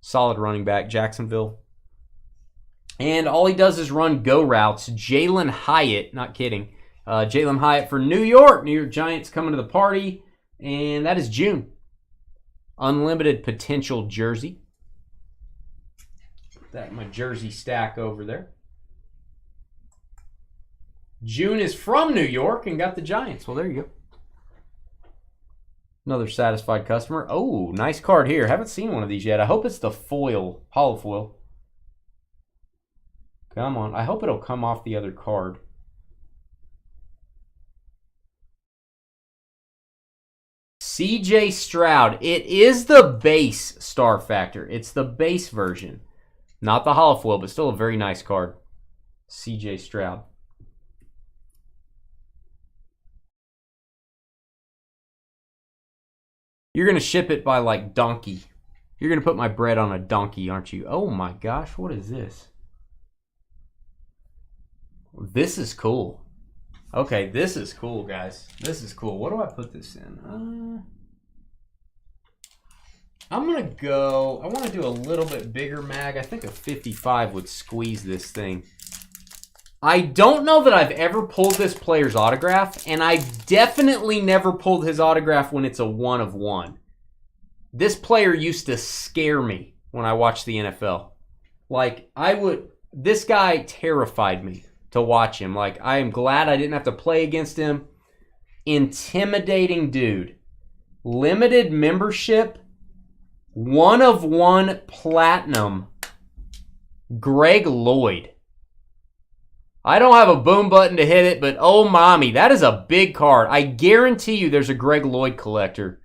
Solid running back, Jacksonville. And all he does is run go routes. Jalen Hyatt, not kidding. Jalen Hyatt for New York. New York Giants coming to the party. And that is June. Unlimited potential jersey. That my jersey stack over there. June is from New York and got the Giants. Well, there you go. Another satisfied customer. Oh, nice card here. Haven't seen one of these yet. I hope it's the foil, hollow foil. Come on. I hope it'll come off the other card. CJ Stroud. It is the base Star Factor. It's the base version. Not the hollow foil, but still a very nice card. CJ Stroud. You're going to ship it by like donkey. You're going to put my bread on a donkey, aren't you? Oh my gosh, what is this? This is cool. Okay, this is cool, guys. This is cool. What do I put this in? I'm going to go... I want to do a little bit bigger mag. I think a 55 would squeeze this thing. I don't know that I've ever pulled this player's autograph, and I definitely never pulled his autograph when it's a 1 of 1. This player used to scare me when I watched the NFL. Like, this guy terrified me to watch him. Like, I am glad I didn't have to play against him. Intimidating dude. Limited membership. 1 of 1 platinum. Greg Lloyd. I don't have a boom button to hit it, but oh mommy, that is a big card. I guarantee you there's a Greg Lloyd collector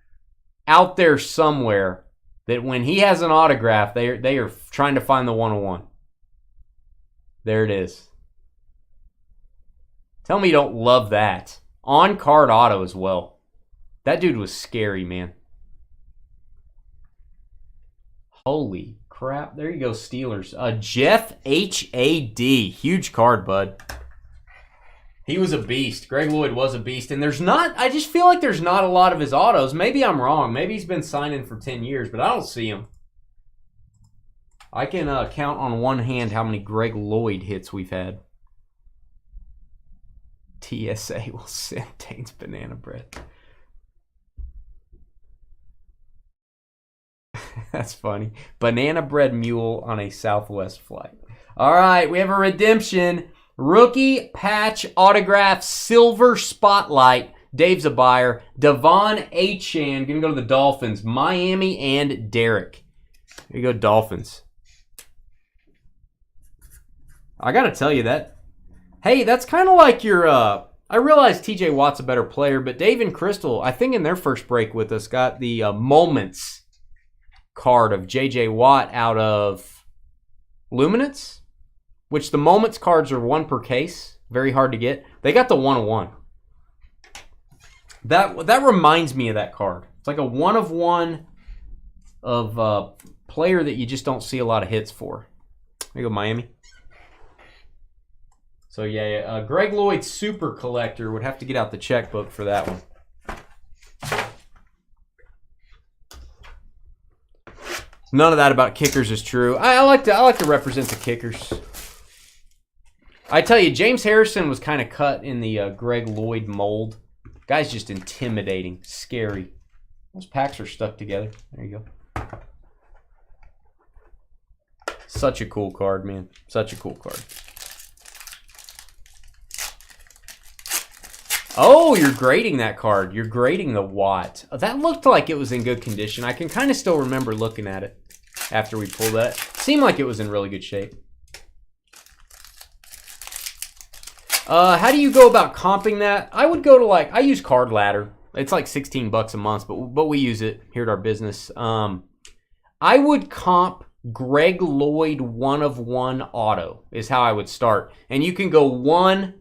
out there somewhere that when he has an autograph, they are trying to find the 101. There it is. Tell me you don't love that. On-card auto as well. That dude was scary, man. Holy crap. There you go, Steelers. Jeff H.A.D. Huge card, bud. He was a beast. Greg Lloyd was a beast. And there's not, I just feel like there's not a lot of his autos. Maybe I'm wrong. Maybe he's been signing for 10 years, but I don't see him. I can count on one hand how many Greg Lloyd hits we've had. TSA will send Dane's banana bread. That's funny. Banana bread mule on a Southwest flight. All right, we have a redemption. Rookie patch autograph silver spotlight. Dave's a buyer. Devon Achane. Going to go to the Dolphins. Miami and Derek. There you go, Dolphins. I got to tell you that. Hey, that's kind of like your... I realize TJ Watt's a better player, but Dave and Crystal, I think in their first break with us, got the Moments card of JJ Watt out of Luminance, which the Moments cards are 1 per case. Very hard to get. They got the 101. That reminds me of that card. It's like a 1 of 1 of a player that you just don't see a lot of hits for. There you go, Miami. So yeah, Greg Lloyd Super Collector would have to get out the checkbook for that one. None of that about kickers is true. I like to represent the kickers. I tell you, James Harrison was kind of cut in the Greg Lloyd mold. Guy's just intimidating, scary. Those packs are stuck together. There you go. Such a cool card, man. Such a cool card. Oh, you're grading that card. You're grading the Watt. That looked like it was in good condition. I can kind of still remember looking at it after we pulled that. Seemed like it was in really good shape. How do you go about comping that? I would go to I use Card Ladder. It's like $16 a month, but we use it here at our business. I would comp Greg Lloyd 1 of 1 auto is how I would start. And you can go 1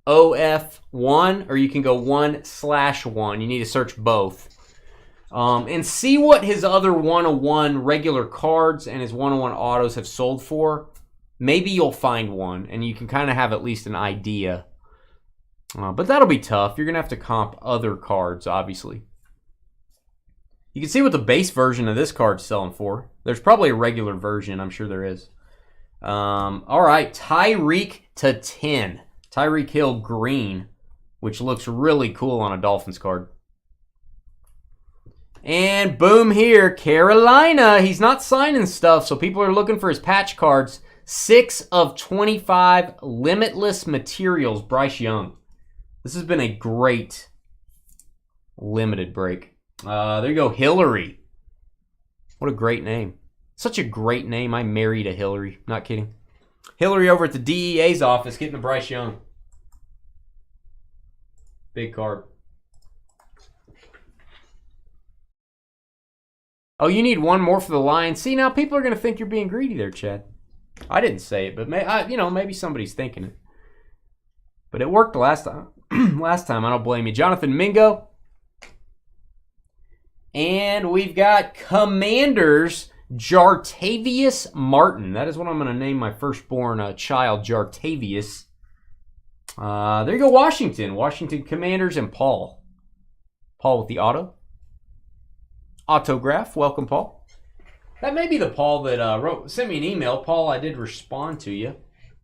OF1 or you can go 1/1. You need to search both. And see what his other 101 regular cards and his 101 autos have sold for. Maybe you'll find one, and you can kind of have at least an idea. But that'll be tough. You're going to have to comp other cards, obviously. You can see what the base version of this card's selling for. There's probably a regular version. I'm sure there is. All right, Tyreek to 10. Tyreek Hill green, which looks really cool on a Dolphins card. And boom here, Carolina. He's not signing stuff, so people are looking for his patch cards. 6 of 25 limitless materials, Bryce Young. This has been a great limited break. There you go, Hillary. What a great name. Such a great name. I married a Hillary. Not kidding. Hillary over at the DEA's office getting the Bryce Young. Big card. Oh, you need one more for the Lions. See, now people are going to think you're being greedy there, Chad. I didn't say it, but maybe somebody's thinking it. But it worked last time. Last time, I don't blame you. Jonathan Mingo. And we've got Commanders, Jartavius Martin. That is what I'm going to name my firstborn child, Jartavius. There you go, Washington. Washington Commanders and Paul. Paul with the auto. Autograph. Welcome, Paul. That may be the Paul that sent me an email. Paul, I did respond to you.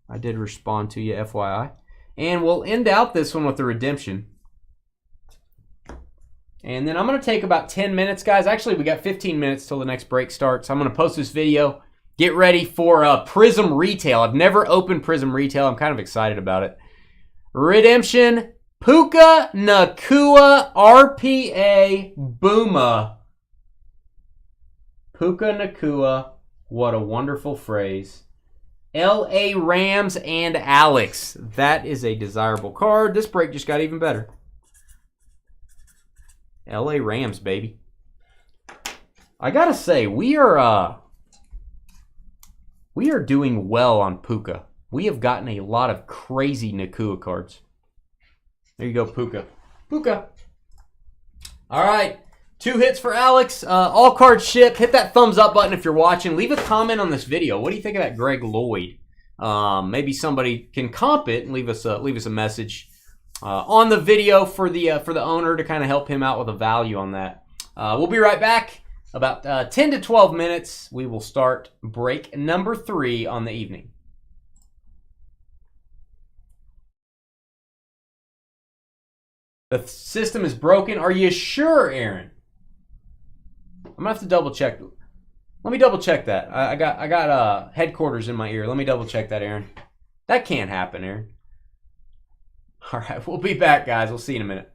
FYI. And we'll end out this one with the redemption. And then I'm going to take about 10 minutes, guys. Actually, we got 15 minutes till the next break starts. I'm going to post this video. Get ready for Prism Retail. I've never opened Prism Retail. I'm kind of excited about it. Redemption, Puka Nacua RPA Booma. Puka Nacua. What a wonderful phrase. LA Rams and Alex. That is a desirable card. This break just got even better. LA Rams, baby. I gotta say, we are doing well on Puka. We have gotten a lot of crazy Nakua cards. There you go, Puka. Puka. All right. 2 hits for Alex. All cards ship. Hit that thumbs up button if you're watching. Leave a comment on this video. What do you think of that Greg Lloyd? Maybe somebody can comp it and leave us a message on the video for the owner to kind of help him out with a value on that. We'll be right back. About 10 to 12 minutes. We will start break number 3 on the evening. The system is broken. Are you sure, Aaron? I'm gonna have to double check. Let me double check that. I got headquarters in my ear. Let me double check that, Aaron. That can't happen, Aaron. All right, we'll be back, guys. We'll see you in a minute.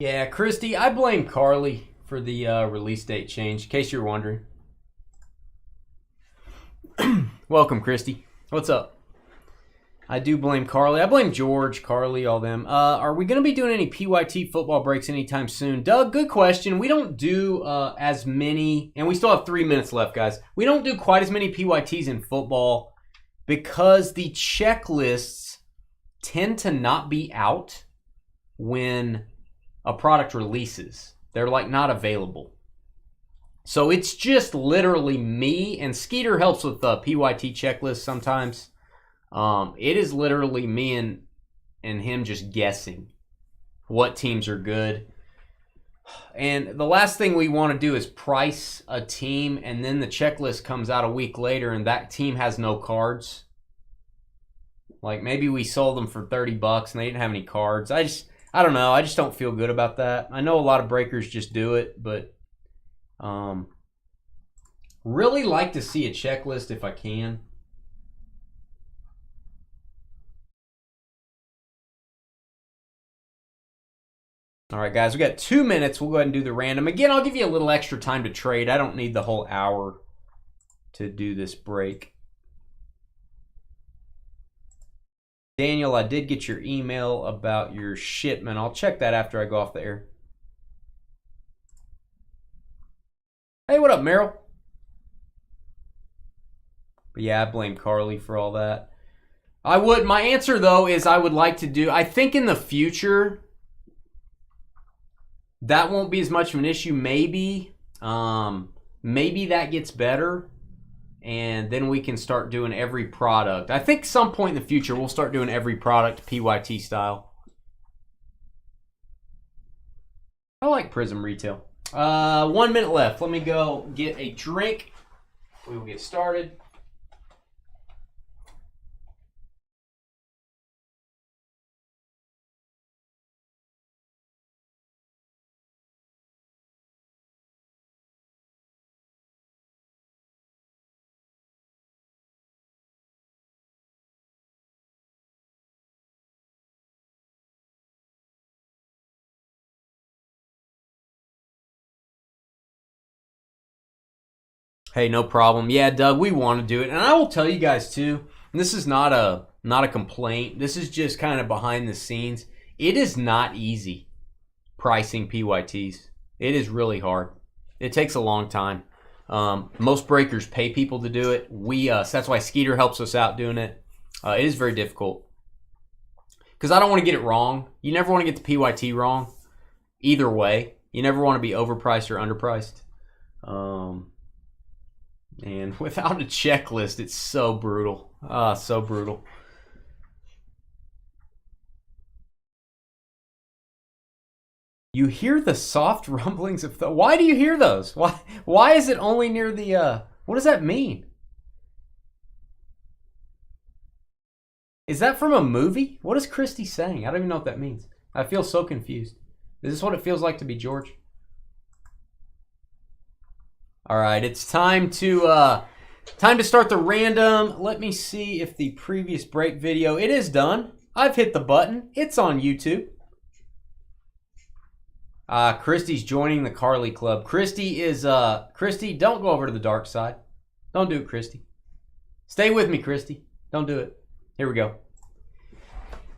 Yeah, Christy, I blame Carly for the release date change, in case you're wondering. Welcome, Christy. What's up? I do blame Carly. I blame George, Carly, all them. Are we going to be doing any PYT football breaks anytime soon? Doug, good question. We don't do as many, and we still have 3 minutes left, guys. We don't do quite as many PYTs in football because the checklists tend to not be out when a product releases. They're like not available. So it's just literally me, and Skeeter helps with the PYT checklist sometimes. It is literally me and him just guessing what teams are good. And the last thing we want to do is price a team, and then the checklist comes out a week later and that team has no cards. Like maybe we sold them for $30 and they didn't have any cards. I don't know. I just don't feel good about that. I know a lot of breakers just do it, but really like to see a checklist if I can. All right, guys, we got 2 minutes. We'll go ahead and do the random. Again, I'll give you a little extra time to trade. I don't need the whole hour to do this break. Daniel, I did get your email about your shipment. I'll check that after I go off the air. Hey, what up, Meryl? But yeah, I blame Carly for all that. My answer, though, is I would like to do, I think in the future, that won't be as much of an issue. Maybe that gets better, and then we can start doing every product. I think some point in the future, we'll start doing every product PYT style. I like Prism Retail. 1 minute left. Let me go get a drink. We will get started. Hey, no problem. Yeah, Doug, we want to do it. And I will tell you guys too, and this is not a complaint. This is just kind of behind the scenes. It is not easy pricing PYTs. It is really hard. It takes a long time. Most breakers pay people to do it. So that's why Skeeter helps us out doing it. It is very difficult. Because I don't want to get it wrong. You never want to get the PYT wrong. Either way. You never want to be overpriced or underpriced. And without a checklist, it's so brutal. So brutal. You hear the soft rumblings of why do you hear those? Why is it only near the what does that mean? Is that from a movie? What is Christy saying? I don't even know what that means. I feel so confused. Is this what it feels like to be George? All right, it's time to start the random. Let me see if the previous break video, it is done. I've hit the button. It's on YouTube. Christy's joining the Carly Club. Christy, don't go over to the dark side. Don't do it, Christy. Stay with me, Christy. Don't do it. Here we go.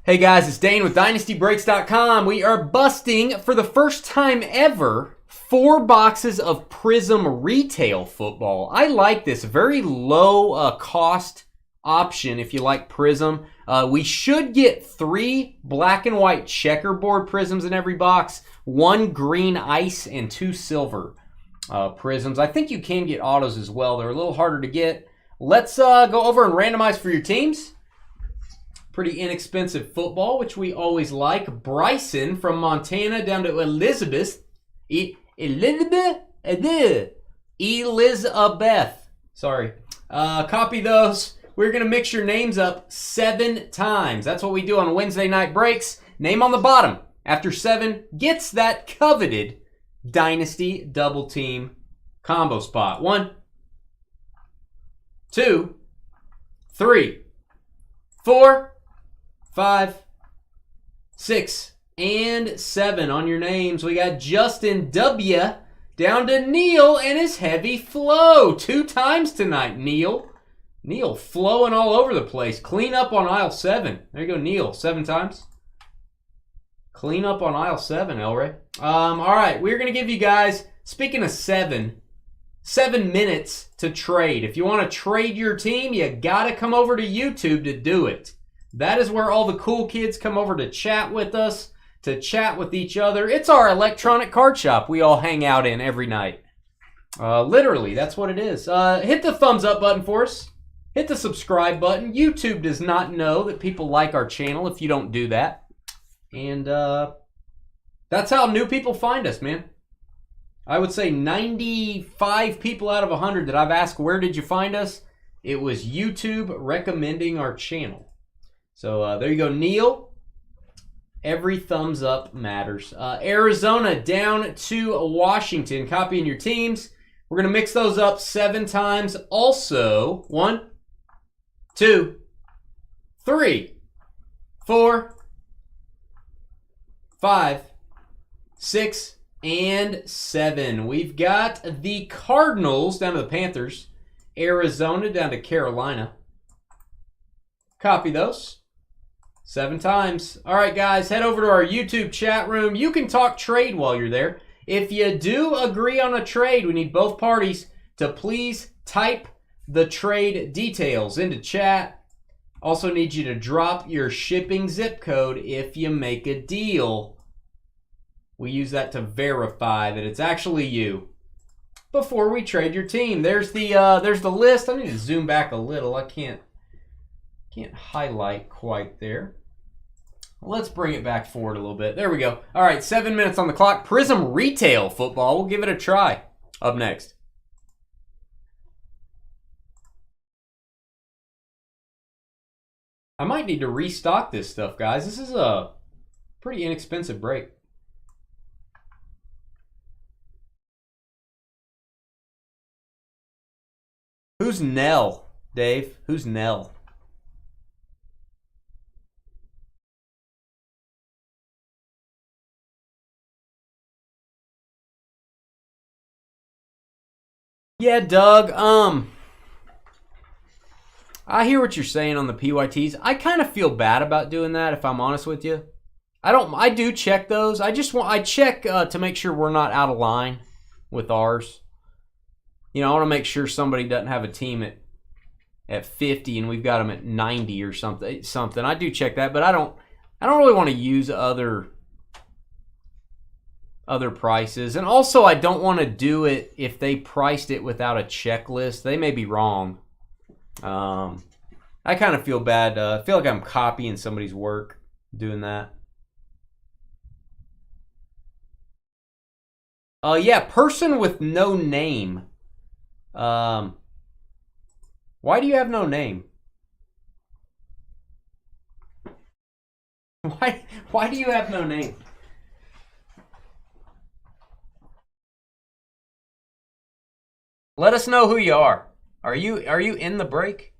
Hey guys, it's Dane with DynastyBreaks.com. We are busting, for the first time ever, 4 boxes of Prism Retail Football. I like this. Very low cost option if you like Prism. We should get 3 black and white checkerboard Prisms in every box, 1 green ice, and 2 silver Prisms. I think you can get autos as well. They're a little harder to get. Let's go over and randomize for your teams. Pretty inexpensive football, which we always like. Bryson from Montana down to Elizabeth. Elizabeth. Sorry. Copy those. We're going to mix your names up 7 times. That's what we do on Wednesday night breaks. Name on the bottom after 7 gets that coveted Dynasty Double Team combo spot. 1, 2, 3, 4, 5, 6, and 7 on your names. We got Justin W. down to Neil and his heavy flow. 2 times tonight, Neil. Neil flowing all over the place. Clean up on aisle 7. There you go, Neil. 7 times. Clean up on aisle 7, Elray. All right, we're going to give you guys, speaking of 7 minutes to trade. If you want to trade your team, you got to come over to YouTube to do it. That is where all the cool kids come over to chat with us, to chat with each other. It's our electronic card shop we all hang out in every night. Literally, that's what it is. Hit the thumbs up button for us. Hit the subscribe button. YouTube does not know that people like our channel if you don't do that. And that's how new people find us, man. I would say 95 people out of 100 that I've asked, where did you find us? It was YouTube recommending our channel. So there you go, Neil. Every thumbs up matters. Arizona down to Washington. Copying your teams. We're going to mix those up 7 times. Also, 1, 2, 3, 4, 5, 6, and 7. We've got the Cardinals down to the Panthers. Arizona down to Carolina. Copy those. 7 times. All right, guys, head over to our YouTube chat room. You can talk trade while you're there. If you do agree on a trade, we need both parties to please type the trade details into chat. Also need you to drop your shipping zip code if you make a deal. We use that to verify that it's actually you before we trade your team. There's the list. I need to zoom back a little. I can't highlight quite there. Let's bring it back forward a little bit. There we go. All right, 7 minutes on the clock. Prism Retail Football. We'll give it a try. Up next. I might need to restock this stuff, guys. This is a pretty inexpensive break. Who's Nell, Dave? Who's Nell? Yeah, Doug, I hear what you're saying on the PYTs. I kind of feel bad about doing that, if I'm honest with you. I do check those. I check to make sure we're not out of line with ours. You know, I want to make sure somebody doesn't have a team at 50 and we've got them at 90 or something. I do check that, but I don't really want to use other prices. And also, I don't want to do it if they priced it without a checklist. They may be wrong. I kind of feel bad. I feel like I'm copying somebody's work doing that. Yeah, person with no name. Why do you have no name? Why do you have no name? Let us know who you are. Are you in the break?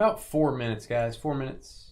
About 4 minutes, guys. 4 minutes.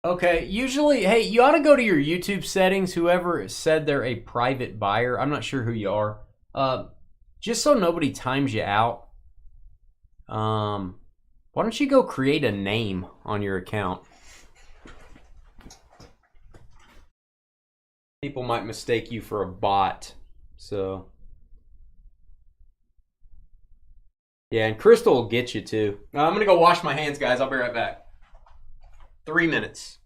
Okay, usually, hey, you ought to go to your YouTube settings. Whoever said they're a private buyer, I'm not sure who you are. Just so nobody times you out. Why don't you go create a name on your account? People might mistake you for a bot, so. Yeah, and Crystal will get you too. I'm gonna go wash my hands, guys. I'll be right back. 3 minutes.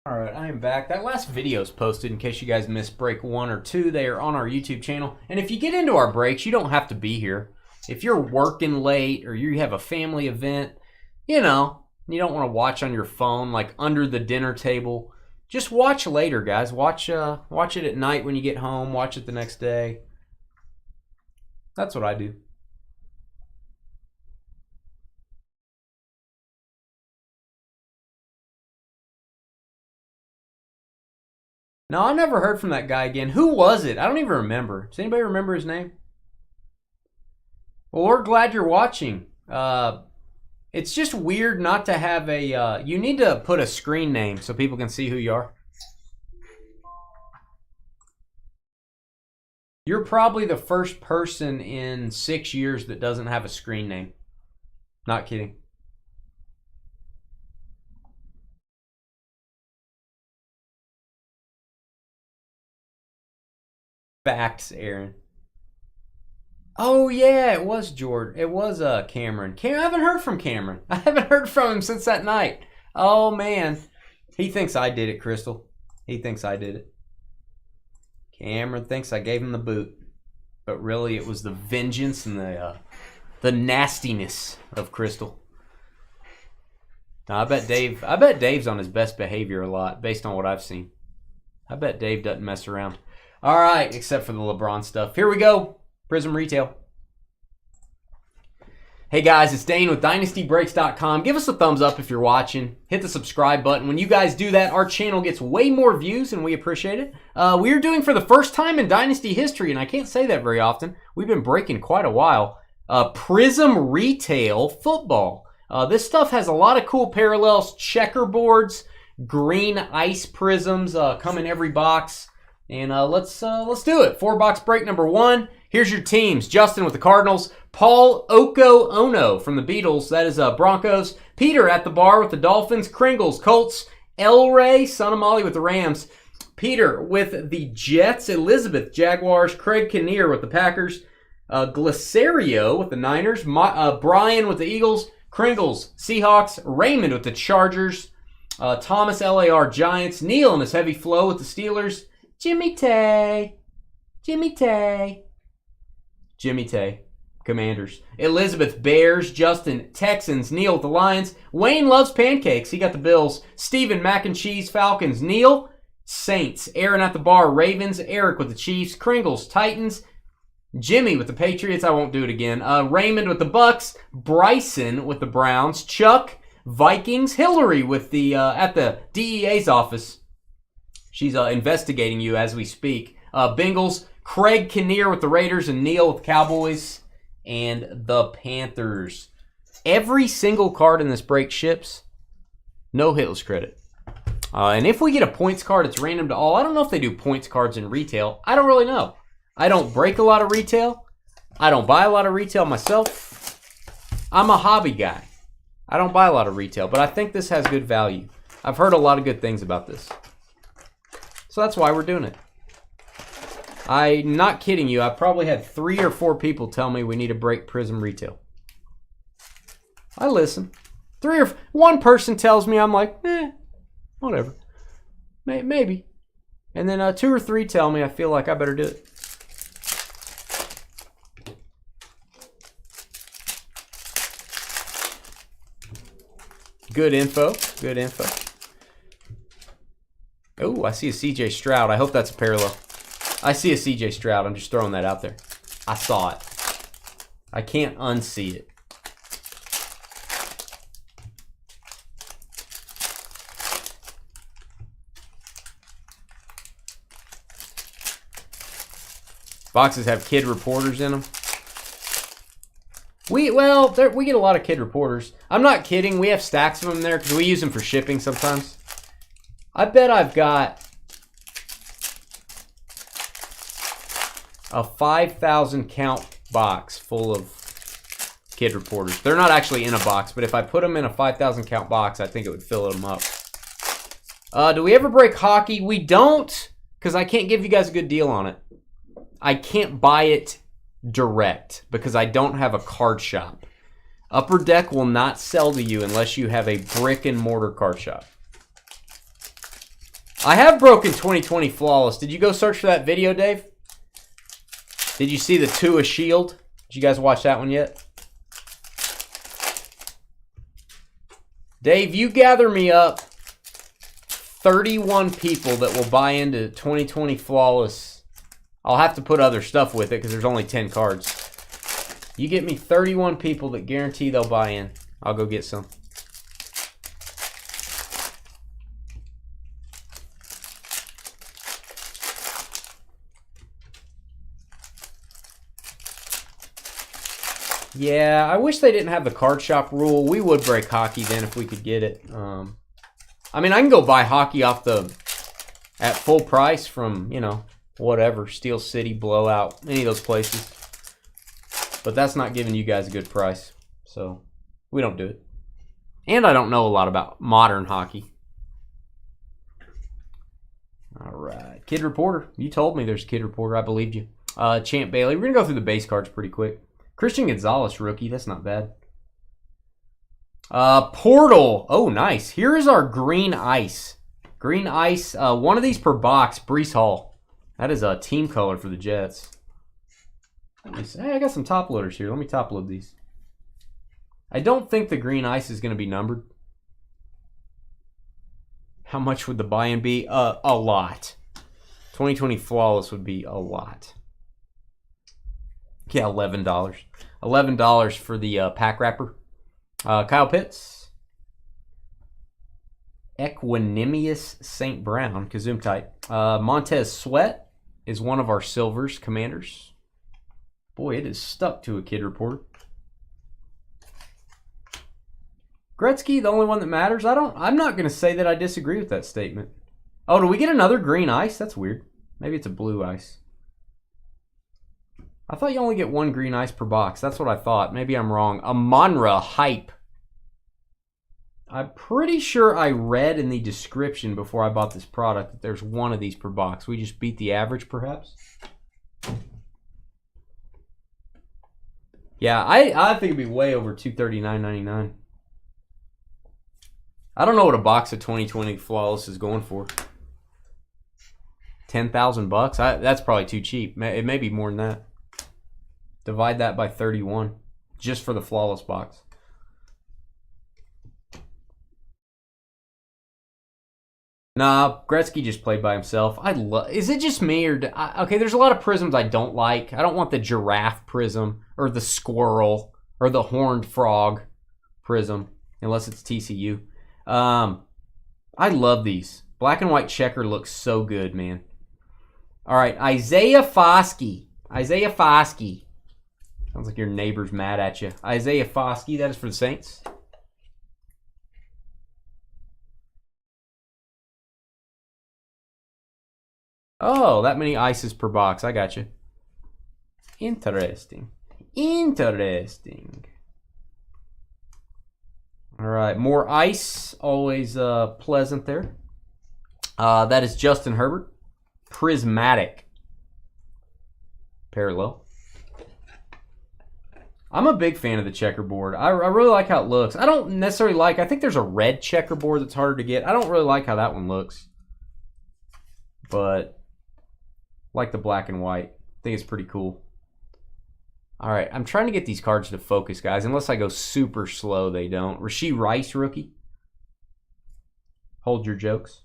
All right, I am back. That last video is posted in case you guys missed break 1 or 2. They are on our YouTube channel. And if you get into our breaks, you don't have to be here. If you're working late or you have a family event, you know, you don't want to watch on your phone like under the dinner table, just watch later, guys. Watch it at night when you get home. Watch it the next day. That's what I do. No, I never heard from that guy again. Who was it? I don't even remember. Does anybody remember his name? Well, we're glad you're watching. It's just weird not to have a... you need to put a screen name so people can see who you are. You're probably the first person in 6 years that doesn't have a screen name. Not kidding. Facts, Aaron. Oh yeah, it was Jordan. It was Cameron. I haven't heard from Cameron. I haven't heard from him since that night. Oh man, he thinks I did it, Crystal. He thinks I did it. Cameron thinks I gave him the boot, but really it was the vengeance and the nastiness of Crystal. Now, I bet Dave's on his best behavior a lot, based on what I've seen. I bet Dave doesn't mess around. All right, except for the LeBron stuff. Here we go. Prism Retail. Hey guys, it's Dane with DynastyBreaks.com. Give us a thumbs up if you're watching. Hit the subscribe button. When you guys do that, our channel gets way more views and we appreciate it. We are doing for the first time in Dynasty history, and I can't say that very often. We've been breaking quite a while. Prism Retail football. This stuff has a lot of cool parallels. Checkerboards, green ice prisms come in every box. And let's do it. 4-box break number 1. Here's your teams. Justin with the Cardinals. Paul Oko Ono from the Beatles. That is Broncos. Peter at the bar with the Dolphins. Kringles, Colts. El Rey, son of Molly with the Rams. Peter with the Jets. Elizabeth, Jaguars. Craig Kinnear with the Packers. Glycerio with the Niners. Brian with the Eagles. Kringles, Seahawks. Raymond with the Chargers. Thomas, LAR, Giants. Neil and his heavy flow with the Steelers. Jimmy Tay, Commanders. Elizabeth, Bears. Justin, Texans. Neil with the Lions. Wayne loves pancakes. He got the Bills. Steven, mac and cheese, Falcons. Neil, Saints. Aaron at the bar, Ravens. Eric with the Chiefs. Kringles, Titans. Jimmy with the Patriots. I won't do it again. Raymond with the Bucks. Bryson with the Browns. Chuck, Vikings. Hillary with the at the DEA's office. She's investigating you as we speak. Bengals. Craig Kinnear with the Raiders, and Neil with the Cowboys and the Panthers. Every single card in this break ships. No hitless credit. And if we get a points card, it's random to all. I don't know if they do points cards in retail. I don't really know. I don't break a lot of retail. I don't buy a lot of retail myself. I'm a hobby guy. I don't buy a lot of retail, but I think this has good value. I've heard a lot of good things about this. So that's why we're doing it. I'm not kidding you. I probably had 3 or 4 people tell me we need to break Prism retail. I listen. 1 person tells me, I'm like, whatever. Maybe. And then 2 or 3 tell me I feel like I better do it. Good info. Good info. Oh, I see a CJ Stroud. I hope that's a parallel. I see a CJ Stroud. I'm just throwing that out there. I saw it. I can't unsee it. Boxes have kid reporters in them. We get a lot of kid reporters. I'm not kidding. We have stacks of them there because we use them for shipping sometimes. I bet I've got a 5,000 count box full of kid reporters. They're not actually in a box, but if I put them in a 5,000 count box, I think it would fill them up. Do we ever break hockey? We don't, because I can't give you guys a good deal on it. I can't buy it direct because I don't have a card shop. Upper Deck will not sell to you unless you have a brick and mortar card shop. I have broken 2020 Flawless. Did you go search for that video, Dave? Did you see the Tua Shield? Did you guys watch that one yet? Dave, you gather me up 31 people that will buy into 2020 Flawless. I'll have to put other stuff with it because there's only 10 cards. You get me 31 people that guarantee they'll buy in. I'll go get some. Yeah, I wish they didn't have the card shop rule. We would break hockey then if we could get it. I mean, I can go buy hockey off at full price from, whatever, Steel City, Blowout, any of those places. But that's not giving you guys a good price. So, we don't do it. And I don't know a lot about modern hockey. All right. Kid Reporter. You told me there's a Kid Reporter. I believed you. Champ Bailey. We're going to go through the base cards pretty quick. Christian Gonzalez, rookie. That's not bad. Portal. Oh, nice. Here is our green ice. Green ice. One of these per box. Breece Hall. That is a team color for the Jets. Hey, I got some top loaders here. Let me top load these. I don't think the green ice is going to be numbered. How much would the buy-in be? A lot. 2020 Flawless would be a lot. Yeah, $11. $11 for the pack wrapper. Kyle Pitts. Equanimous St. Brown, Kazum type. Montez Sweat is one of our silvers, Commanders. Boy, it is stuck to a Kid Reporter. Gretzky, the only one that matters. I'm not going to say that I disagree with that statement. Oh, do we get another green ice? That's weird. Maybe it's a blue ice. I thought you only get one green ice per box. That's what I thought. Maybe I'm wrong. A Monra Hype. I'm pretty sure I read in the description before I bought this product that there's one of these per box. We just beat the average, perhaps. Yeah, I think it'd be way over $239.99. I don't know what a box of 2020 Flawless is going for. 10,000 bucks? That's probably too cheap. It may be more than that. Divide that by 31 just for the Flawless box. Nah, Gretzky just played by himself. Is it just me or okay? There's a lot of prisms I don't like. I don't want the giraffe prism or the squirrel or the horned frog prism unless it's TCU. I love these. Black and white checker looks so good, man. All right, Isaiah Foskey. Isaiah Foskey. Sounds like your neighbor's mad at you. Isaiah Foskey, that is for the Saints. Oh, that many ices per box. I got you. Interesting. Interesting. All right, more ice. Always pleasant there. That is Justin Herbert. Prismatic. Parallel. I'm a big fan of the checkerboard. I really like how it looks. I don't necessarily like... I think there's a red checkerboard that's harder to get. I don't really like how that one looks. But I like the black and white. I think it's pretty cool. All right, I'm trying to get these cards to focus, guys. Unless I go super slow, they don't. Rashee Rice, rookie. Hold your jokes.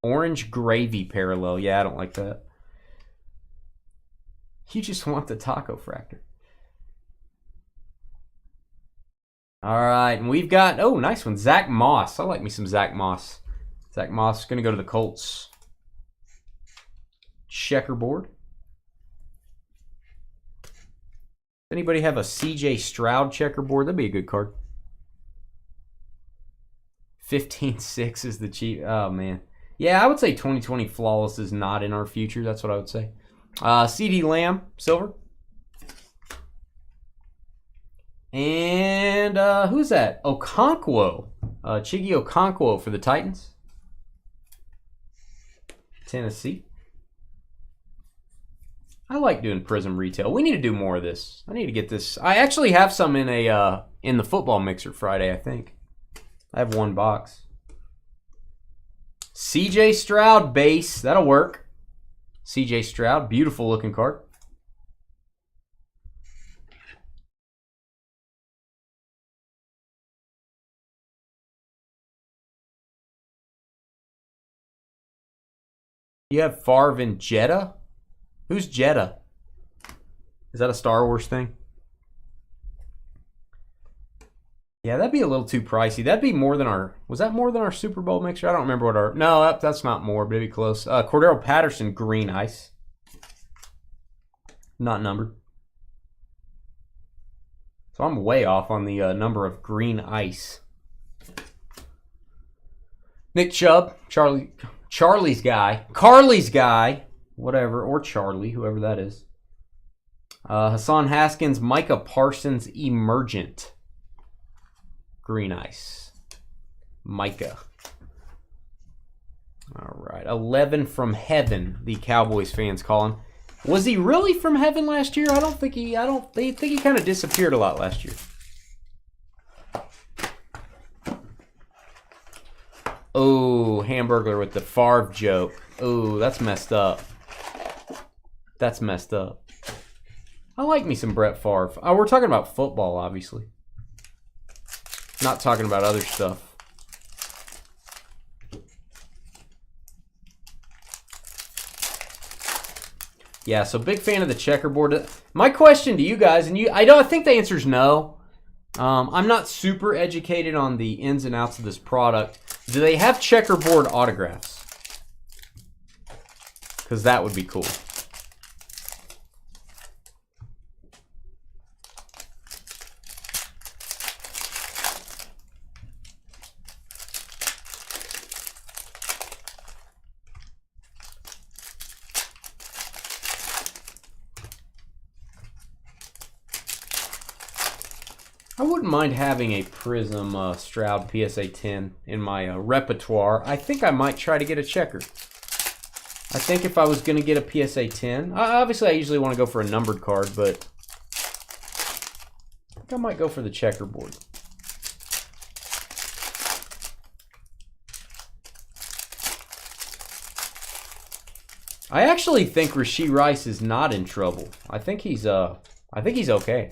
Orange Gravy parallel. Yeah, I don't like that. You just want the taco fractor. All right, and we've got, oh, nice one. Zach Moss. I like me some Zach Moss. Zach Moss is going to go to the Colts. Checkerboard. Anybody have a CJ Stroud checkerboard? That'd be a good card. 15-6 is the cheap. Oh, man. Yeah, I would say 2020 Flawless is not in our future. That's what I would say. CD Lamb, silver. And who's that? Okonkwo. Chiggy Okonkwo for the Titans. Tennessee. I like doing Prism retail. We need to do more of this. I need to get this. I actually have some in the football mixer Friday, I think. I have one box. CJ Stroud base. That'll work. CJ Stroud, beautiful looking card. You have Favre and Jetta? Who's Jetta? Is that a Star Wars thing? Yeah, that'd be a little too pricey. That'd be more than our... Was that more than our Super Bowl mixer? I don't remember what our... No, that's not more, but it'd be close. Cordero Patterson, green ice. Not numbered. So I'm way off on the number of green ice. Nick Chubb, Charlie's guy. Carly's guy. Whatever, or Charlie, whoever that is. Hassan Haskins, Micah Parsons, Emergent. Green ice. Micah. All right. 11 from heaven, the Cowboys fans call him. Was he really from heaven last year? I think he kind of disappeared a lot last year. Oh, Hamburglar with the Favre joke. Oh, that's messed up. That's messed up. I like me some Brett Favre. Oh, we're talking about football, obviously. Not talking about other stuff. Yeah, so big fan of the checkerboard. My question to you guys, and I think the answer is no. I'm not super educated on the ins and outs of this product. Do they have checkerboard autographs? Because that would be cool. wouldn't mind having a Prism Stroud PSA 10 in my repertoire. I think I might try to get a checker. I think if I was going to get a PSA 10, obviously I usually want to go for a numbered card, but I think I might go for the checkerboard. I actually think Rashee Rice is not in trouble. I think he's okay.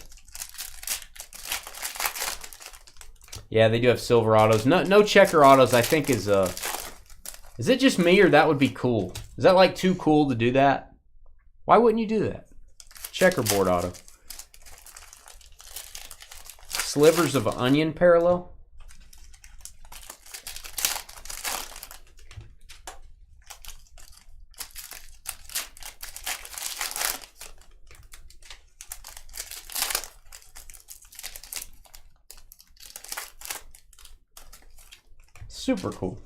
Yeah, they do have silver autos. No checker autos, I think is it just me or that would be cool? Is that like too cool to do that? Why wouldn't you do that? Checkerboard auto. Slivers of onion parallel. Super cool.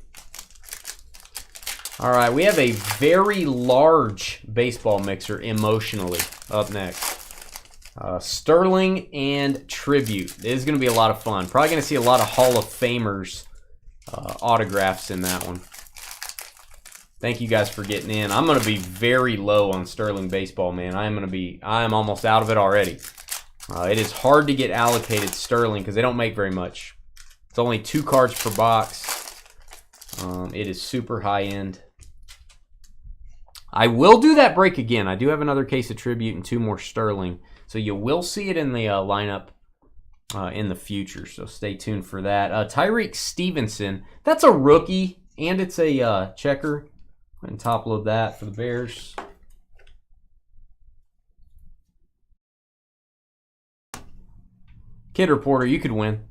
All right, we have a very large baseball mixer emotionally up next. Sterling and Tribute. This is going to be a lot of fun. Probably going to see a lot of Hall of Famers autographs in that one. Thank you guys for getting in. I'm going to be very low on Sterling baseball, man. I'm almost out of it already. It is hard to get allocated Sterling because they don't make very much. It's only 2 cards per box. It is super high end. I will do that break again. I do have another case of Tribute and 2 more Sterling. So you will see it in the lineup in the future. So stay tuned for that. Tyreek Stevenson. That's a rookie. And it's a checker. Go ahead and top load that for the Bears. Kid Reporter, you could win.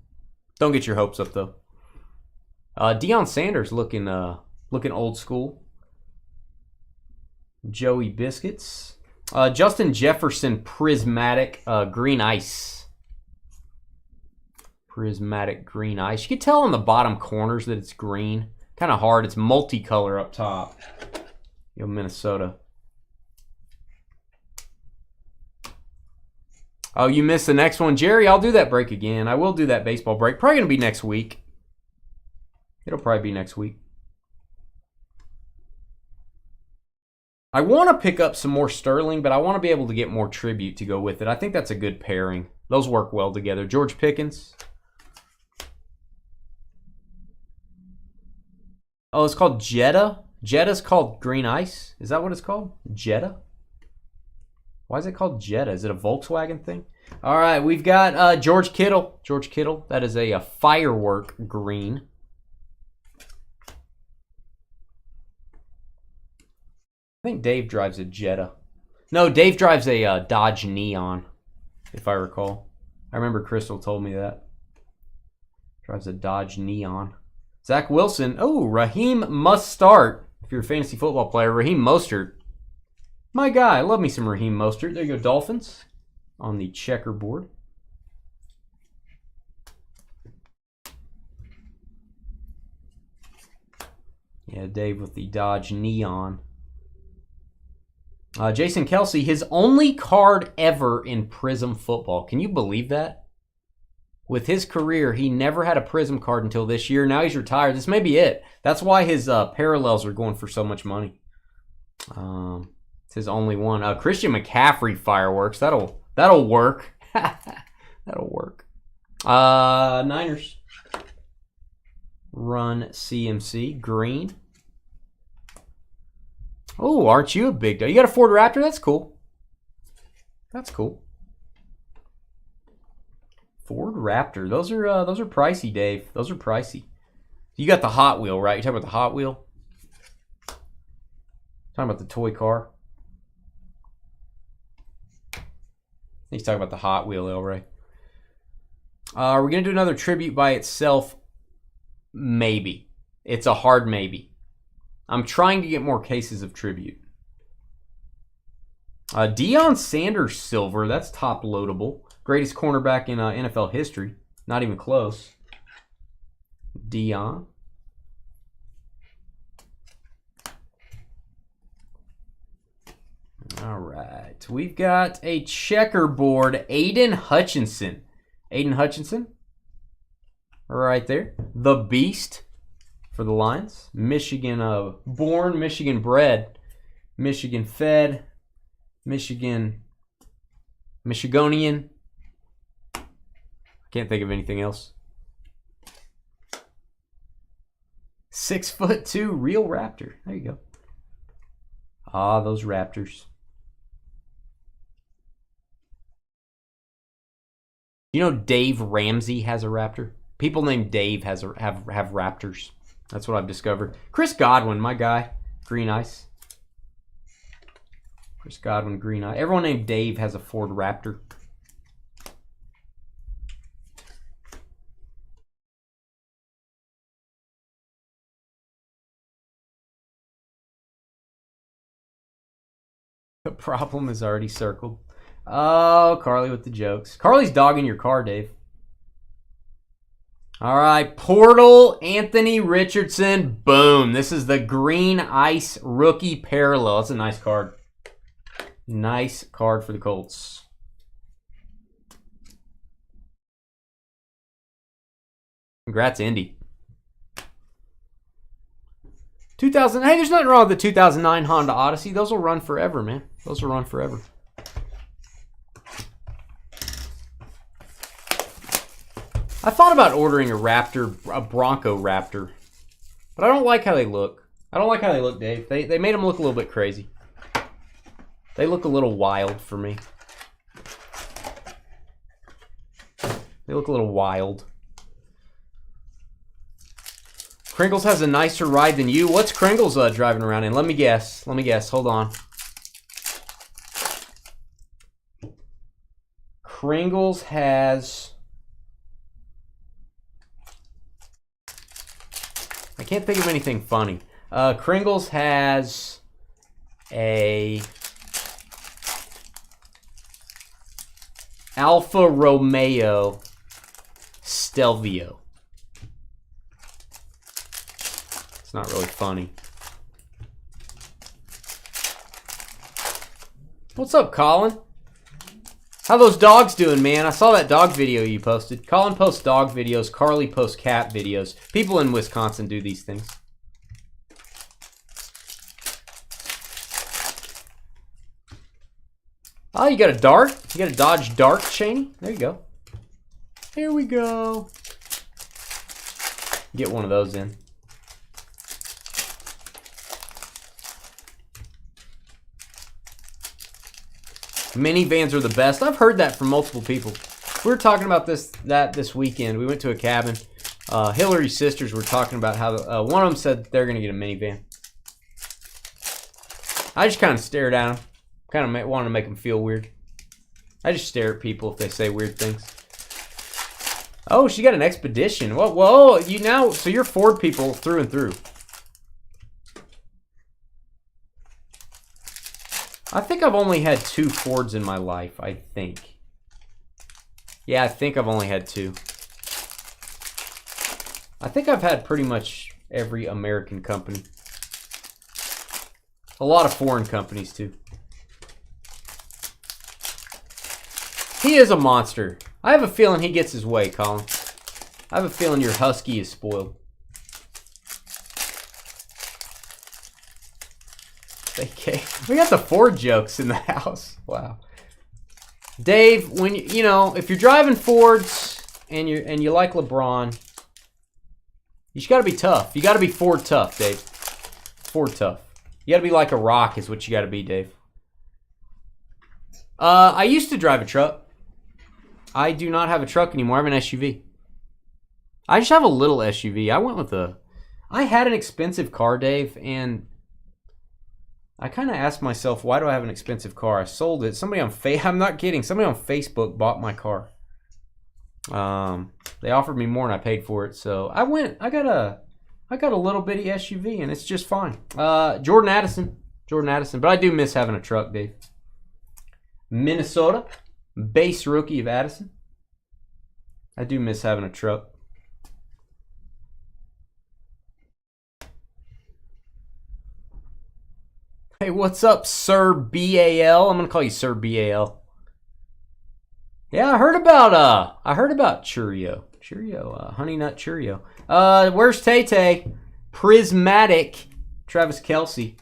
Don't get your hopes up, though. Deion Sanders looking old school. Joey Biscuits. Justin Jefferson Prismatic Green Ice. Prismatic Green Ice. You can tell on the bottom corners that it's green. Kind of hard. It's multicolor up top. Yo, Minnesota. Oh, you missed the next one. Jerry, I'll do that break again. I will do that baseball break. Probably going to be next week. It'll probably be next week. I want to pick up some more Sterling, but I want to be able to get more Tribute to go with it. I think that's a good pairing. Those work well together. George Pickens. Oh, it's called Jetta? Jetta's called Green Ice? Is that what it's called? Jetta? Why is it called Jetta? Is it a Volkswagen thing? All right, we've got George Kittle. George Kittle. That is a firework green. I think Dave drives a Jetta. No, Dave drives a Dodge Neon, if I recall. I remember Crystal told me that. Drives a Dodge Neon. Zach Wilson. Oh, Raheem Mostert. If you're a fantasy football player, Raheem Mostert. My guy. I love me some Raheem Mostert. There you go, Dolphins on the checkerboard. Yeah, Dave with the Dodge Neon. Jason Kelsey, his only card ever in Prism football. Can you believe that? With his career, he never had a Prism card until this year. Now he's retired. This may be it. That's why his parallels are going for so much money. It's his only one. Christian McCaffrey fireworks. That'll work. That'll work. Niners. Run CMC. Green. Oh, aren't you a big dog? You got a Ford Raptor? That's cool. That's cool. Ford Raptor. Those are pricey, Dave. Those are pricey. You got the Hot Wheel, right? You're talking about the Hot Wheel? Talking about the toy car? He's talking about the Hot Wheel, El Ray. Are we going to do another Tribute by itself? Maybe. It's a hard maybe. I'm trying to get more cases of Tribute. Deion Sanders Silver. That's top loadable. Greatest cornerback in NFL history. Not even close. Deion. All right. We've got a checkerboard. Aiden Hutchinson. Aiden Hutchinson. Right there. The Beast for the Lions. Michigan born, Michigan bred, Michigan fed, Michigonian. I can't think of anything else. 6'2" real Raptor. There you go. Ah, those Raptors. You know Dave Ramsey has a Raptor? People named Dave have Raptors. That's what I've discovered. Chris Godwin, my guy. Green Ice. Chris Godwin, Green Ice. Everyone named Dave has a Ford Raptor. The problem is already circled. Oh, Carly with the jokes. Carly's dogging your car, Dave. All right, Portal Anthony Richardson. Boom. This is the Green Ice Rookie Parallel. That's a nice card. Nice card for the Colts. Congrats, Indy. 2000. Hey, there's nothing wrong with the 2009 Honda Odyssey. Those will run forever, man. Those will run forever. I thought about ordering a Bronco Raptor, but I don't like how they look. I don't like how they look, Dave. They made them look a little bit crazy. They look a little wild for me. They look a little wild. Kringles has a nicer ride than you. What's Kringles driving around in? Let me guess. Hold on. Kringles has... I can't think of anything funny. Kringles has a Alfa Romeo Stelvio. It's not really funny. What's up, Colin? How those dogs doing, man? I saw that dog video you posted. Colin posts dog videos. Carly posts cat videos. People in Wisconsin do these things. Oh, you got a Dart? You got a Dodge Dart, Cheney? There you go. Here we go. Get one of those in. Minivans are the best. I've heard that from multiple people. We were talking about this weekend. We went to a cabin. Hillary's sisters were talking about how one of them said they're going to get a minivan. I just kind of stared at them. Kind of wanted to make them feel weird. I just stare at people if they say weird things. Oh, she got an Expedition. Whoa, so you're Ford people through and through. I think I've only had 2 Fords in my life, I think. Yeah, I think I've only had 2. I think I've had pretty much every American company. A lot of foreign companies, too. He is a monster. I have a feeling he gets his way, Colin. I have a feeling your husky is spoiled. Okay. We got the Ford jokes in the house. Wow. Dave, when if you're driving Fords and you like LeBron, you just got to be tough. You got to be Ford tough, Dave. Ford tough. You got to be like a rock is what you got to be, Dave. I used to drive a truck. I do not have a truck anymore. I have an SUV. I just have a little SUV. I had an expensive car, Dave, and I kind of asked myself, why do I have an expensive car? I sold it. I'm not kidding. Somebody on Facebook bought my car. They offered me more and I paid for it. So I got a little bitty SUV and it's just fine. Jordan Addison. But I do miss having a truck, Dave. Minnesota. Base rookie of Addison. I do miss having a truck. Hey, what's up, Sir BAL? I'm going to call you Sir BAL. Yeah, I heard about Cheerio. Honey Nut Cheerio. Where's Tay-Tay? Prismatic. Travis Kelce.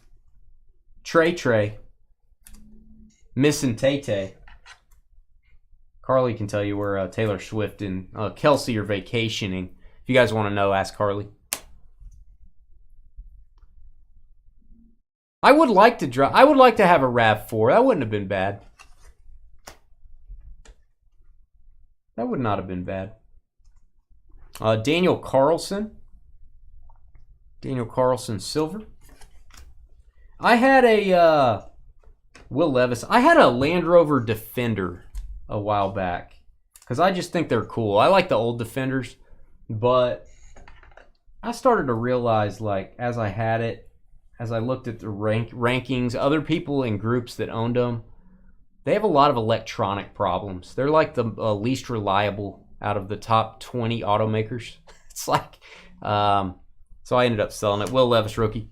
Trey. Missing Tay-Tay. Carly can tell you where Taylor Swift and Kelce are vacationing. If you guys want to know, ask Carly. I would like to have a RAV4. That wouldn't have been bad. That would not have been bad. Daniel Carlson. Daniel Carlson Silver. I had a Will Levis. I had a Land Rover Defender a while back because I just think they're cool. I like the old Defenders, but I started to realize, like, as I had it, as I looked at the rankings, other people in groups that owned them, they have a lot of electronic problems. They're like the least reliable out of the top 20 automakers. It's like, so I ended up selling it. Will Levis rookie.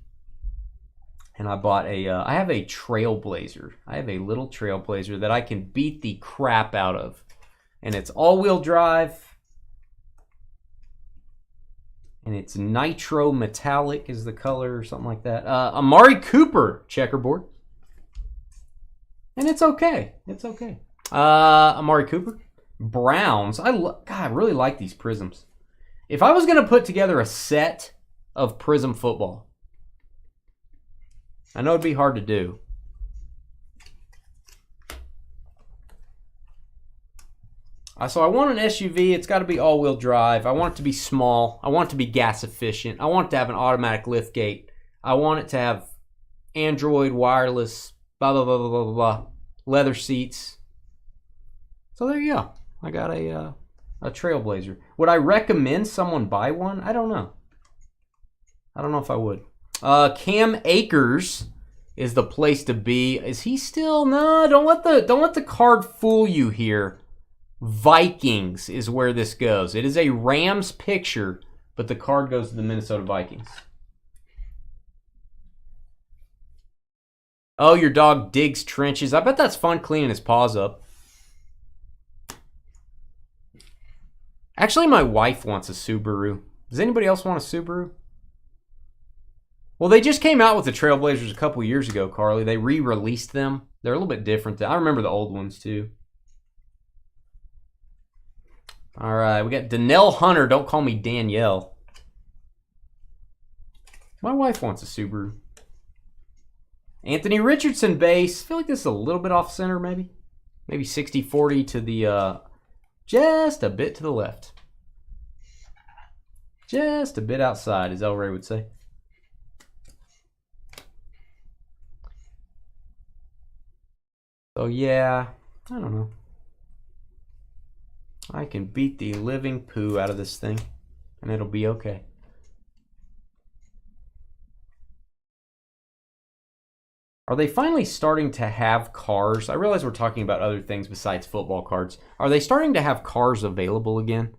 And I bought I have a Trailblazer. I have a little Trailblazer that I can beat the crap out of. And it's all-wheel drive. And it's nitro metallic is the color or something like that. Amari Cooper checkerboard. And it's okay. It's okay. Amari Cooper. Browns. God, I really like these prisms. If I was going to put together a set of prism football, I know it'd be hard to do. So I want an SUV. It's got to be all-wheel drive. I want it to be small. I want it to be gas efficient. I want it to have an automatic lift gate. I want it to have Android, wireless, blah, blah, blah, blah, blah, blah, leather seats. So there you go. I got a Trailblazer. Would I recommend someone buy one? I don't know. I don't know if I would. Cam Akers is the place to be. Is he still? No, don't let the card fool you here. Vikings is where this goes. It is a Rams picture, but the card goes to the Minnesota Vikings. Oh, your dog digs trenches. I bet that's fun cleaning his paws up. Actually, my wife wants a Subaru. Does anybody else want a Subaru? Well, they just came out with the Trailblazers a couple years ago, Carly. They re-released them. They're a little bit different. I remember the old ones, too. All right, we got Danielle Hunter. Don't call me Danielle. My wife wants a Subaru. Anthony Richardson base. I feel like this is a little bit off center, maybe. Maybe 60-40 to the, just a bit to the left. Just a bit outside, as El Rey would say. So, yeah, I don't know. I can beat the living poo out of this thing, and it'll be okay. Are they finally starting to have cars? I realize we're talking about other things besides football cards. Are they starting to have cars available again?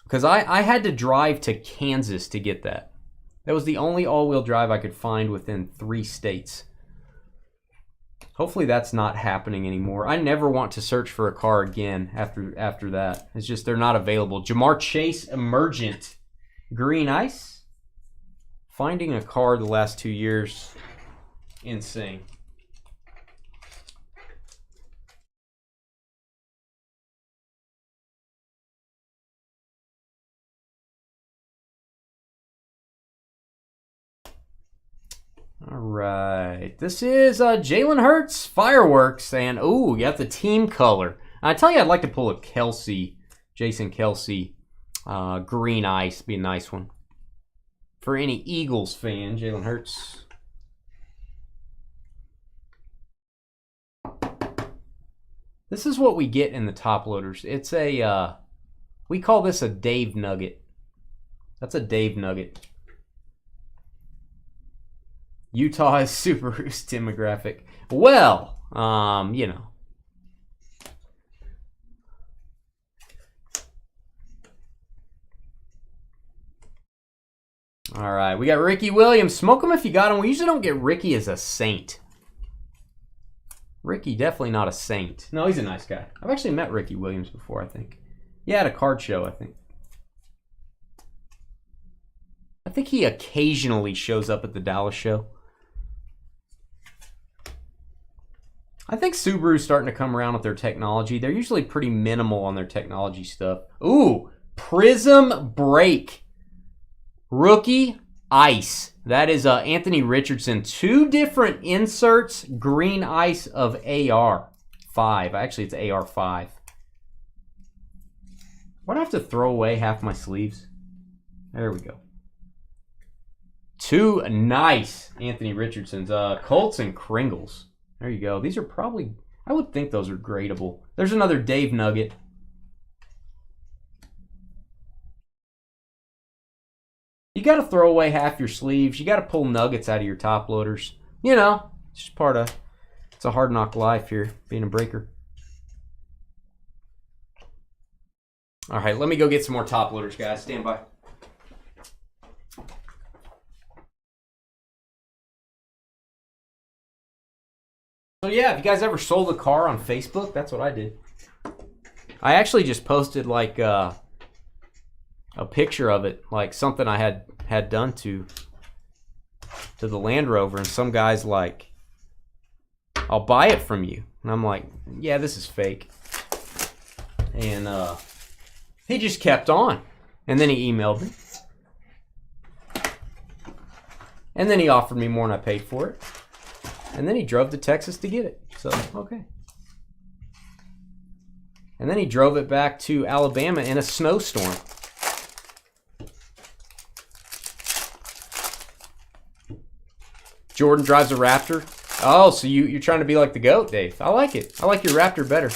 Because I had to drive to Kansas to get that. That was the only all-wheel drive I could find within 3 states. Hopefully that's not happening anymore. I never want to search for a car again after that. It's just they're not available. Jamar Chase Emergent Green Ice. Finding a car the last 2 years, insane. All right, this is Jalen Hurts Fireworks, and oh, you got the team color. I tell you, I'd like to pull a Kelce, Jason Kelce, Green Ice, be a nice one. For any Eagles fan, Jalen Hurts. This is what we get in the top loaders. It's a, we call this a Dave Nugget. That's a Dave Nugget. Utah is Subaru's demographic. Well, you know. All right, we got Ricky Williams. Smoke him if you got him. We usually don't get Ricky as a Saint. Ricky, definitely not a saint. No, he's a nice guy. I've actually met Ricky Williams before, I think. Yeah, at a card show, I think. I think he occasionally shows up at the Dallas show. I think Subaru's starting to come around with their technology. They're usually pretty minimal on their technology stuff. Ooh, Prism Break. Rookie Ice. That is Anthony Richardson. 2 different inserts. Green Ice of AR5. Actually, it's AR5. Why do I have to throw away half my sleeves? There we go. 2 nice Anthony Richardsons. Colts and Kringles. There you go. These are probably, I would think those are gradable. There's another Dave Nugget. You got to throw away half your sleeves. You got to pull nuggets out of your top loaders. You know, it's just part of, it's a hard knock life here, being a breaker. All right, let me go get some more top loaders, guys. Stand by. So yeah, if you guys ever sold a car on Facebook, that's what I did. I actually just posted like a picture of it, like something I had done to the Land Rover, and some guy's like, "I'll buy it from you," and I'm like, "Yeah, this is fake." And he just kept on, and then he emailed me, and then he offered me more than I paid for it. And then he drove to Texas to get it. So, okay. And then he drove it back to Alabama in a snowstorm. Jordan drives a Raptor. Oh, so you're trying to be like the GOAT, Dave. I like it. I like your Raptor better.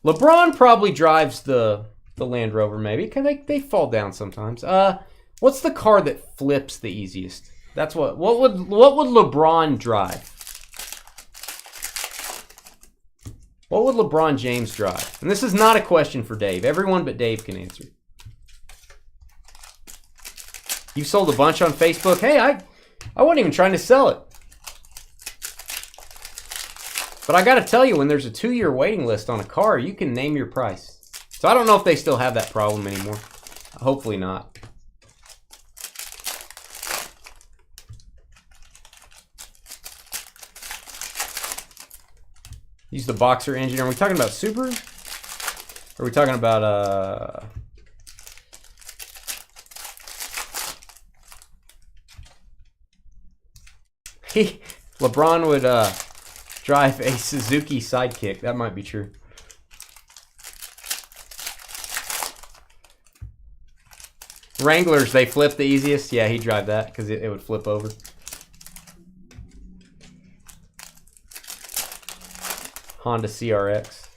LeBron probably drives the Land Rover, maybe, because they fall down sometimes. What's the car that flips the easiest? That's what would LeBron drive? What would LeBron James drive? And this is not a question for Dave. Everyone but Dave can answer. You've sold a bunch on Facebook. Hey, I wasn't even trying to sell it. But I got to tell you, when there's a 2-year waiting list on a car, you can name your price. So I don't know if they still have that problem anymore. Hopefully not. Use the Boxer engine. Are we talking about Subaru? Or are we talking about LeBron would drive a Suzuki Sidekick. That might be true. Wranglers, they flip the easiest. Yeah, he'd drive that because it would flip over. Honda CRX.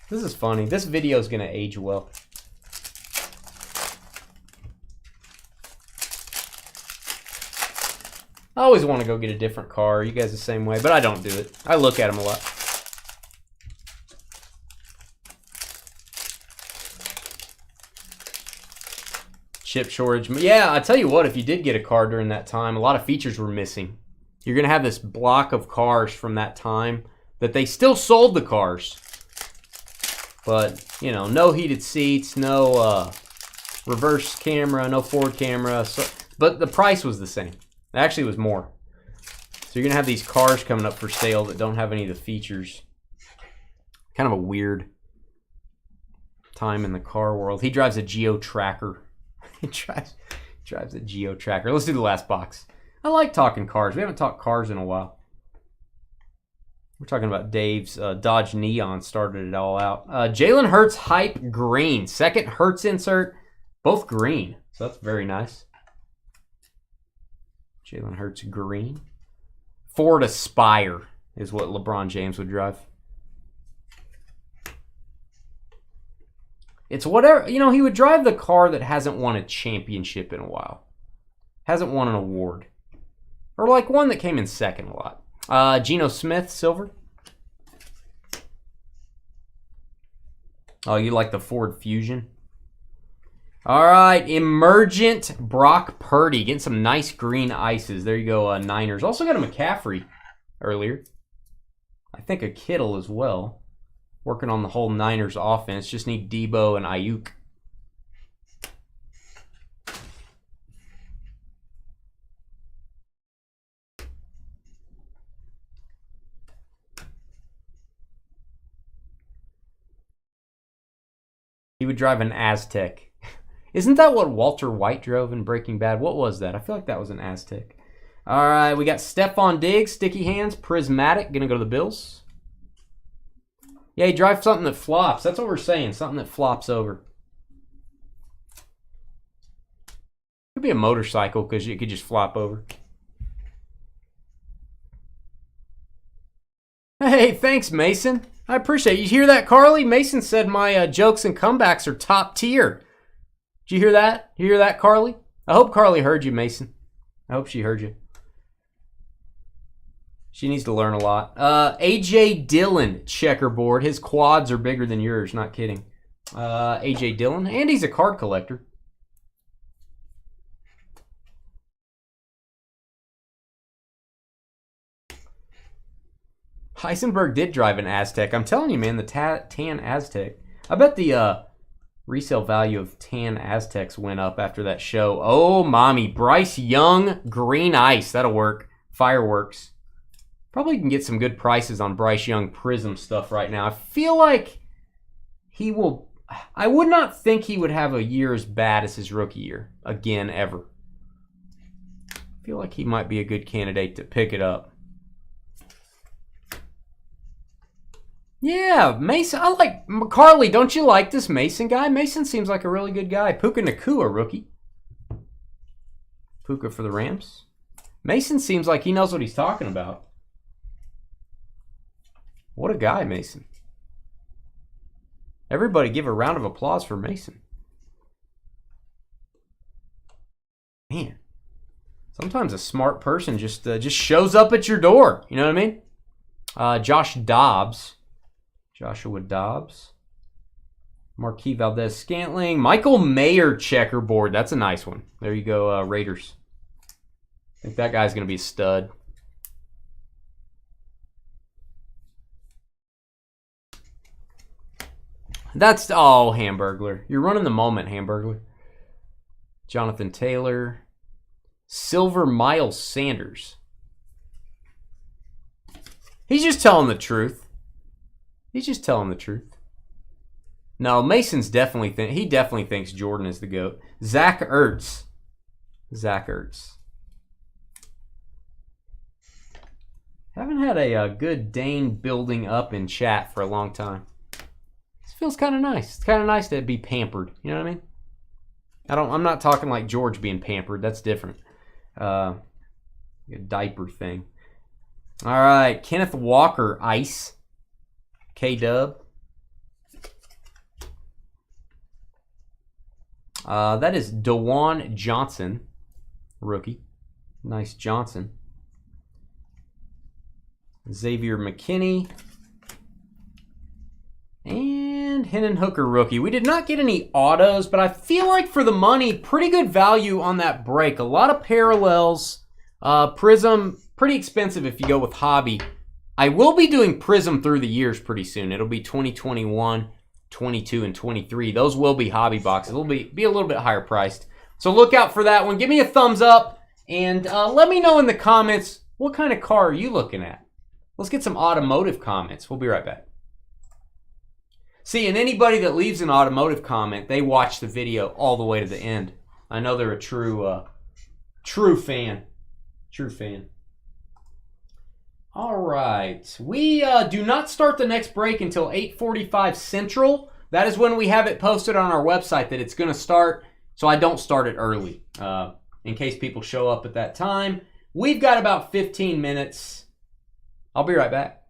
This is funny. This video is going to age well. I always want to go get a different car. You guys the same way, but I don't do it. I look at them a lot. Chip shortage. Yeah, I tell you what, if you did get a car during that time, a lot of features were missing. You're going to have this block of cars from that time that they still sold the cars. But, you know, no heated seats, no reverse camera, no forward camera. But the price was the same. Actually, it was more. So you're going to have these cars coming up for sale that don't have any of the features. Kind of a weird time in the car world. He drives a Geo Tracker. He drives a Geo Tracker. Let's do the last box. I like talking cars. We haven't talked cars in a while. We're talking about Dave's Dodge Neon started it all out. Jalen Hurts Hype Green. Second Hurts insert. Both green. So that's very nice. Jalen Hurts green. Ford Aspire is what LeBron James would drive. It's whatever, you know, he would drive the car that hasn't won a championship in a while. Hasn't won an award. Or like one that came in second a lot. Geno Smith, silver. Oh, you like the Ford Fusion? All right, Emergent Brock Purdy. Getting some nice green ices. There you go, Niners. Also got a McCaffrey earlier. I think a Kittle as well. Working on the whole Niners offense. Just need Debo and Ayuk. He would drive an Aztec. Isn't that what Walter White drove in Breaking Bad? What was that? I feel like that was an Aztec. All right, we got Stephon Diggs, Sticky Hands, Prismatic. Gonna go to the Bills. Yeah, he drives something that flops. That's what we're saying. Something that flops over. Could be a motorcycle because it could just flop over. Hey, thanks, Mason. I appreciate it. You hear that, Carly? Mason said my jokes and comebacks are top tier. Did you hear that? You hear that, Carly? I hope Carly heard you, Mason. I hope she heard you. She needs to learn a lot. A.J. Dillon, checkerboard. His quads are bigger than yours. Not kidding. A.J. Dillon. And he's a card collector. Heisenberg did drive an Aztec. I'm telling you, man, the tan Aztec. I bet the resale value of tan Aztecs went up after that show. Oh, mommy. Bryce Young, green ice. That'll work. Fireworks. Probably can get some good prices on Bryce Young Prism stuff right now. I feel like he will... I would not think he would have a year as bad as his rookie year. Again, ever. I feel like he might be a good candidate to pick it up. Yeah, Mason. I like... Carly, don't you like this Mason guy? Mason seems like a really good guy. Puka Nacua, rookie. Puka for the Rams. Mason seems like he knows what he's talking about. What a guy, Mason. Everybody give a round of applause for Mason. Man. Sometimes a smart person just shows up at your door. You know what I mean? Josh Dobbs. Joshua Dobbs. Marquis Valdez-Scantling. Michael Mayer checkerboard. That's a nice one. There you go, Raiders. I think that guy's going to be a stud. That's... Oh, Hamburglar. You're running the moment, Hamburglar. Jonathan Taylor. Silver Miles Sanders. He's just telling the truth. He's just telling the truth. No, Mason's definitely... he definitely thinks Jordan is the GOAT. Zach Ertz. Zach Ertz. Haven't had a good Dane building up in chat for a long time. This feels kind of nice. It's kind of nice to be pampered. You know what I mean? I'm not talking like George being pampered. That's different. A diaper thing. All right. Kenneth Walker, Ice. K-Dub. That is DeJuan Johnson, rookie. Nice Johnson. Xavier McKinney. And Hendon Hooker, rookie. We did not get any autos, but I feel like for the money, pretty good value on that break. A lot of parallels. Prism, pretty expensive if you go with Hobby. I will be doing Prism through the years pretty soon. It'll be 2021, 22, and 23. Those will be Hobby boxes. It'll be a little bit higher priced. So look out for that one. Give me a thumbs up, and let me know in the comments what kind of car are you looking at. Let's get some automotive comments. We'll be right back. See, and anybody that leaves an automotive comment, they watch the video all the way to the end. I know they're a true fan. True fan. All right. We do not start the next break until 8:45 Central. That is when we have it posted on our website that it's going to start, so I don't start it early in case people show up at that time. We've got about 15 minutes. I'll be right back.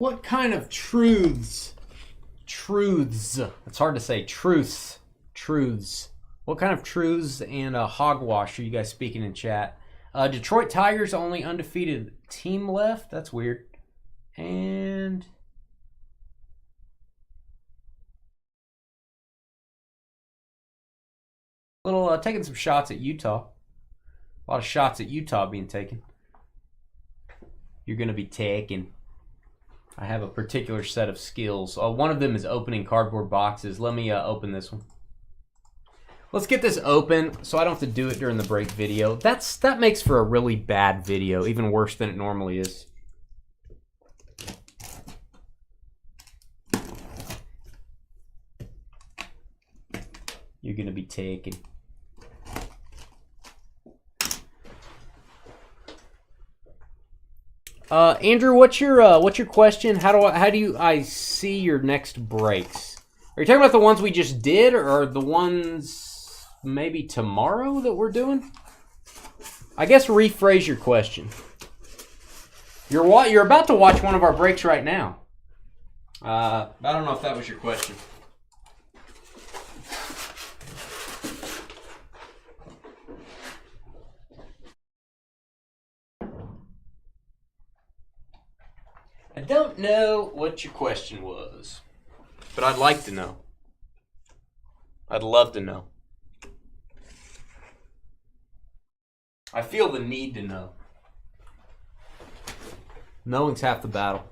What kind of truths? Truths. It's hard to say. Truths. Truths. What kind of truths and hogwash are you guys speaking in chat? Detroit Tigers, only undefeated team left. That's weird. And little taking some shots at Utah. A lot of shots at Utah being taken. You're going to be taken. I have a particular set of skills. One of them is opening cardboard boxes. Let me open this one. Let's get this open so I don't have to do it during the break video. That makes for a really bad video, even worse than it normally is. You're going to be taken. Andrew, what's your question? How do I see your next breaks? Are you talking about the ones we just did, or the ones maybe tomorrow that we're doing? I guess rephrase your question. You're about to watch one of our breaks right now. I don't know if that was your question. I don't know what your question was, but I'd like to know. I'd love to know. I feel the need to know. Knowing's half the battle.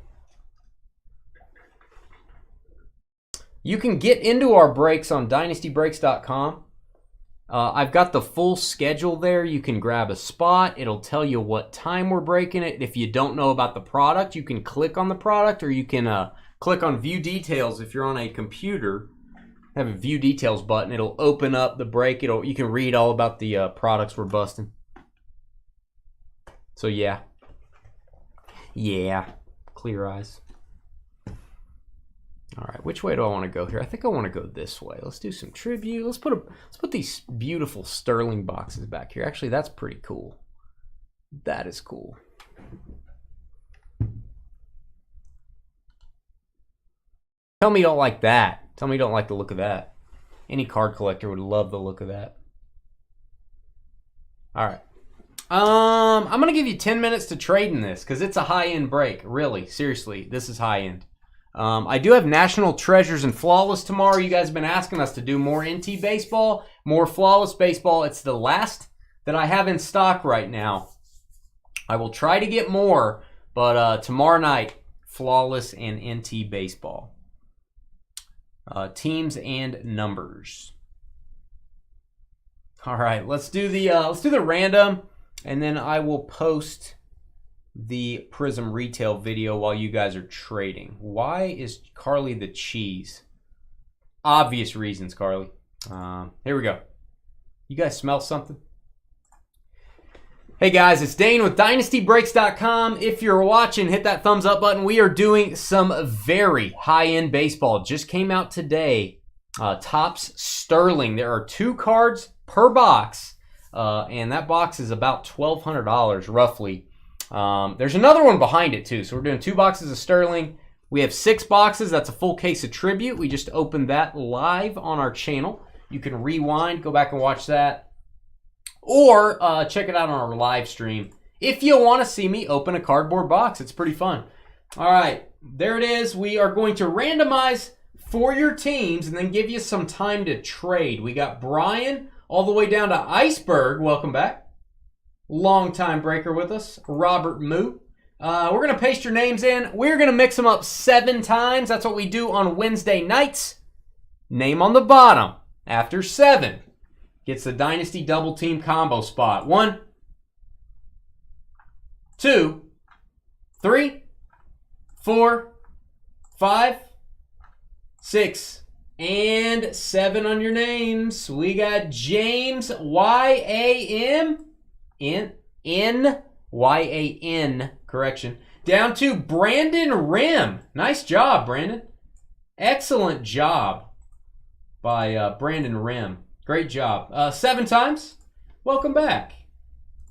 You can get into our breaks on dynastybreaks.com. I've got the full schedule there. You can grab a spot. It'll tell you what time we're breaking it. If you don't know about the product, you can click on the product, or you can click on View Details if you're on a computer. Have a View Details button. It'll open up the break. You can read all about the products we're busting. So yeah. Yeah. Clear eyes. All right, which way do I want to go here? I think I want to go this way. Let's do some tribute. Let's put these beautiful sterling boxes back here. Actually, that's pretty cool. That is cool. Tell me you don't like that. Tell me you don't like the look of that. Any card collector would love the look of that. All right. I'm going to give you 10 minutes to trade in this because it's a high-end break. Really, seriously, this is high-end. I do have National Treasures and Flawless tomorrow. You guys have been asking us to do more NT baseball, more Flawless baseball. It's the last that I have in stock right now. I will try to get more, but tomorrow night, Flawless and NT baseball. Teams and numbers. All right, let's do the random, and then I will post the Prism retail video while you guys are trading. Why is Carly the cheese? Obvious reasons, Carly. Here we go. You guys smell something? Hey guys, it's Dane with DynastyBreaks.com. If you're watching, hit that thumbs up button. We are doing some very high-end baseball. Just came out today. Topps Sterling. There are 2 cards per box, and that box is about $1,200 roughly. There's another one behind it too. So we're doing 2 boxes of Sterling. We have 6 boxes. That's a full case of Tribute. We just opened that live on our channel. You can rewind, go back and watch that. Or check it out on our live stream. If you want to see me open a cardboard box, it's pretty fun. All right, there it is. We are going to randomize for your teams and then give you some time to trade. We got Brian all the way down to Iceberg. Welcome back. Long-time breaker with us, Robert Moo. We're going to paste your names in. We're going to mix them up 7 times. That's what we do on Wednesday nights. Name on the bottom after 7 gets the Dynasty Double Team combo spot. 1, 2, 3, 4, 5, 6, and 7 on your names. We got James Y-A-M. N-Y-A-N, correction. Down to Brandon Rim. Nice job, Brandon. Excellent job by Brandon Rim. Great job. 7 times. Welcome back.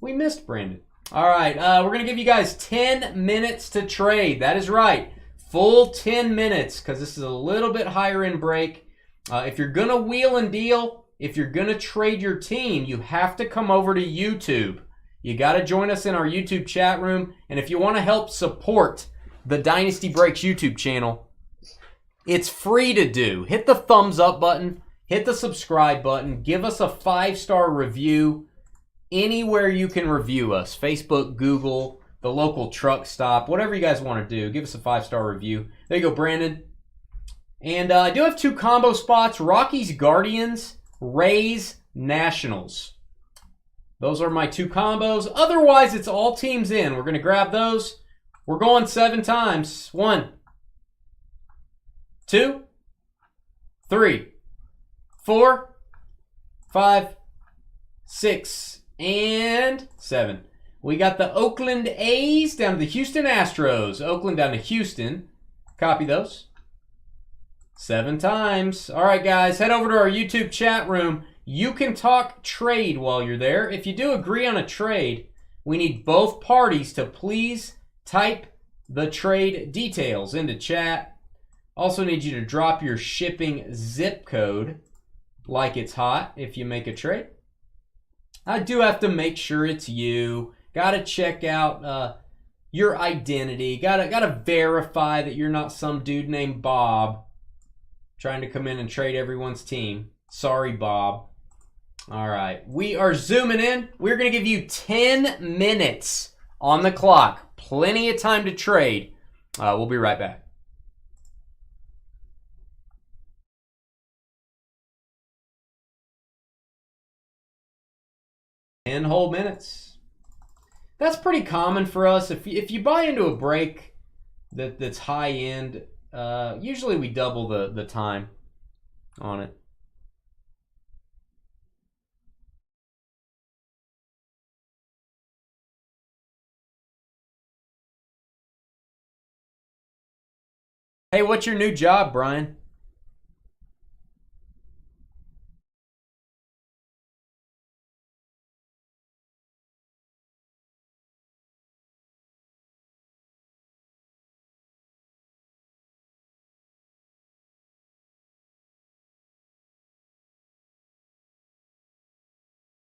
We missed Brandon. All right, we're going to give you guys 10 minutes to trade. That is right. full 10 minutes because this is a little bit higher in break. If you're going to wheel and deal, if you're going to trade your team, you have to come over to YouTube. You got to join us in our YouTube chat room. And if you want to help support the Dynasty Breaks YouTube channel, it's free to do. Hit the thumbs up button. Hit the subscribe button. Give us a 5-star review anywhere you can review us. Facebook, Google, the local truck stop, whatever you guys want to do. Give us a 5-star review. There you go, Brandon. And I do have 2 combo spots. Rockies, Guardians, Rays, Nationals. Those are my 2 combos. Otherwise, it's all teams in. We're going to grab those. We're going 7 times. 1, 2, 3, 4, 5, 6, and 7. We got the Oakland A's down to the Houston Astros. Oakland down to Houston. Copy those. 7 times. All right, guys, head over to our YouTube chat room. You can talk trade while you're there. If you do agree on a trade, we need both parties to please type the trade details into chat. Also need you to drop your shipping zip code like it's hot if you make a trade. I do have to make sure it's you. Got to check out your identity. Got to verify that you're not some dude named Bob trying to come in and trade everyone's team. Sorry, Bob. All right. We are zooming in. We're going to give you 10 minutes on the clock. Plenty of time to trade. We'll be right back. And whole minutes. That's pretty common for us. If you buy into a break that's high end, usually we double the time on it. Hey, what's your new job, Brian?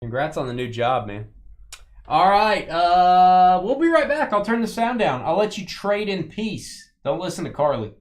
Congrats on the new job, man. All right, we'll be right back. I'll turn the sound down. I'll let you trade in peace. Don't listen to Carly.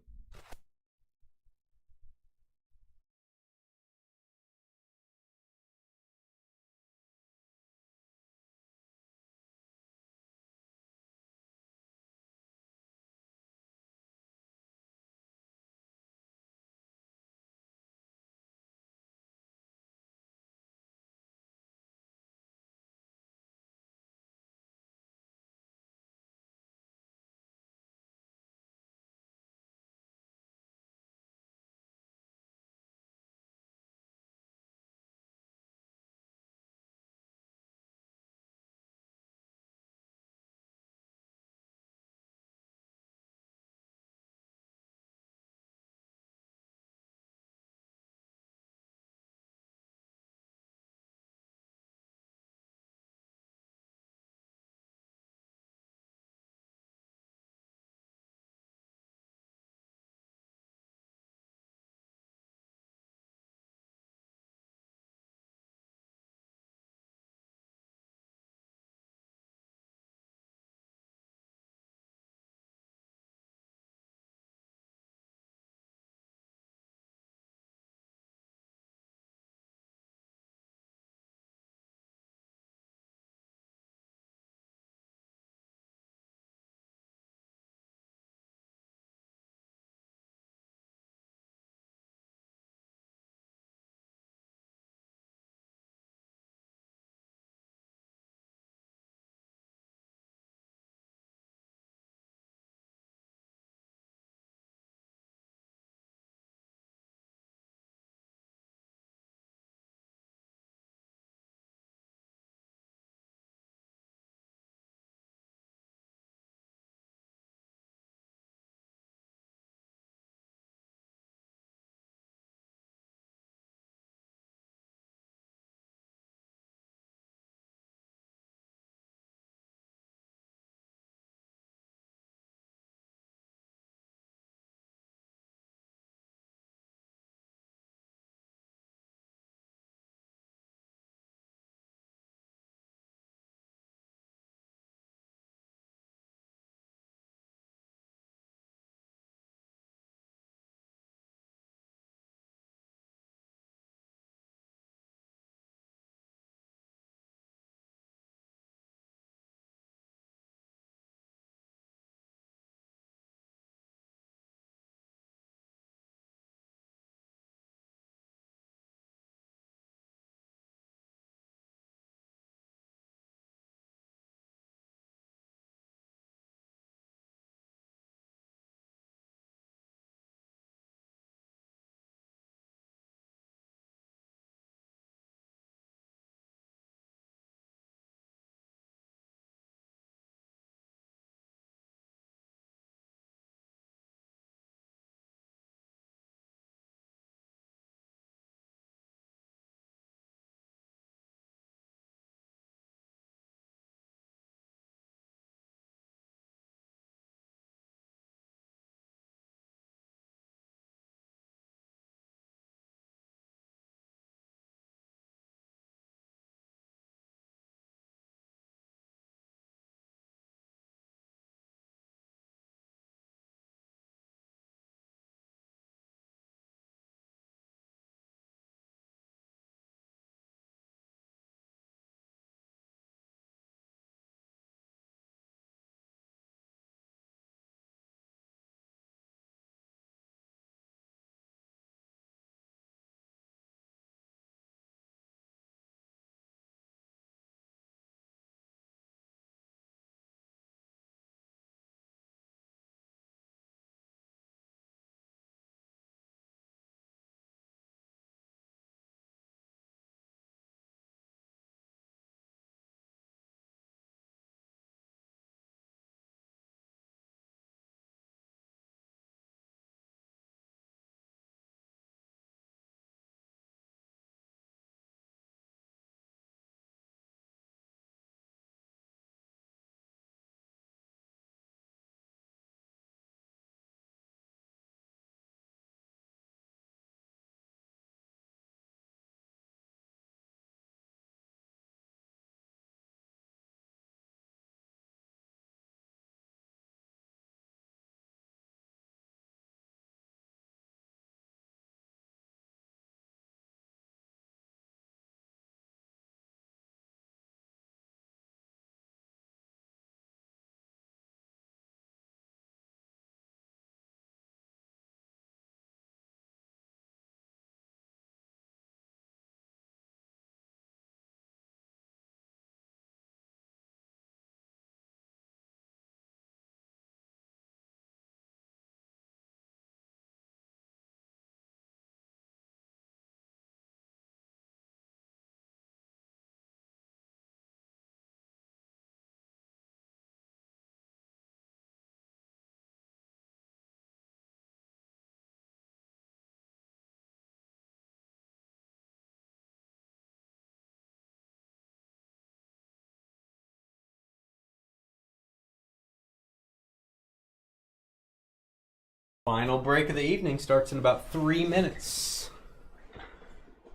Final break of the evening starts in about 3 minutes.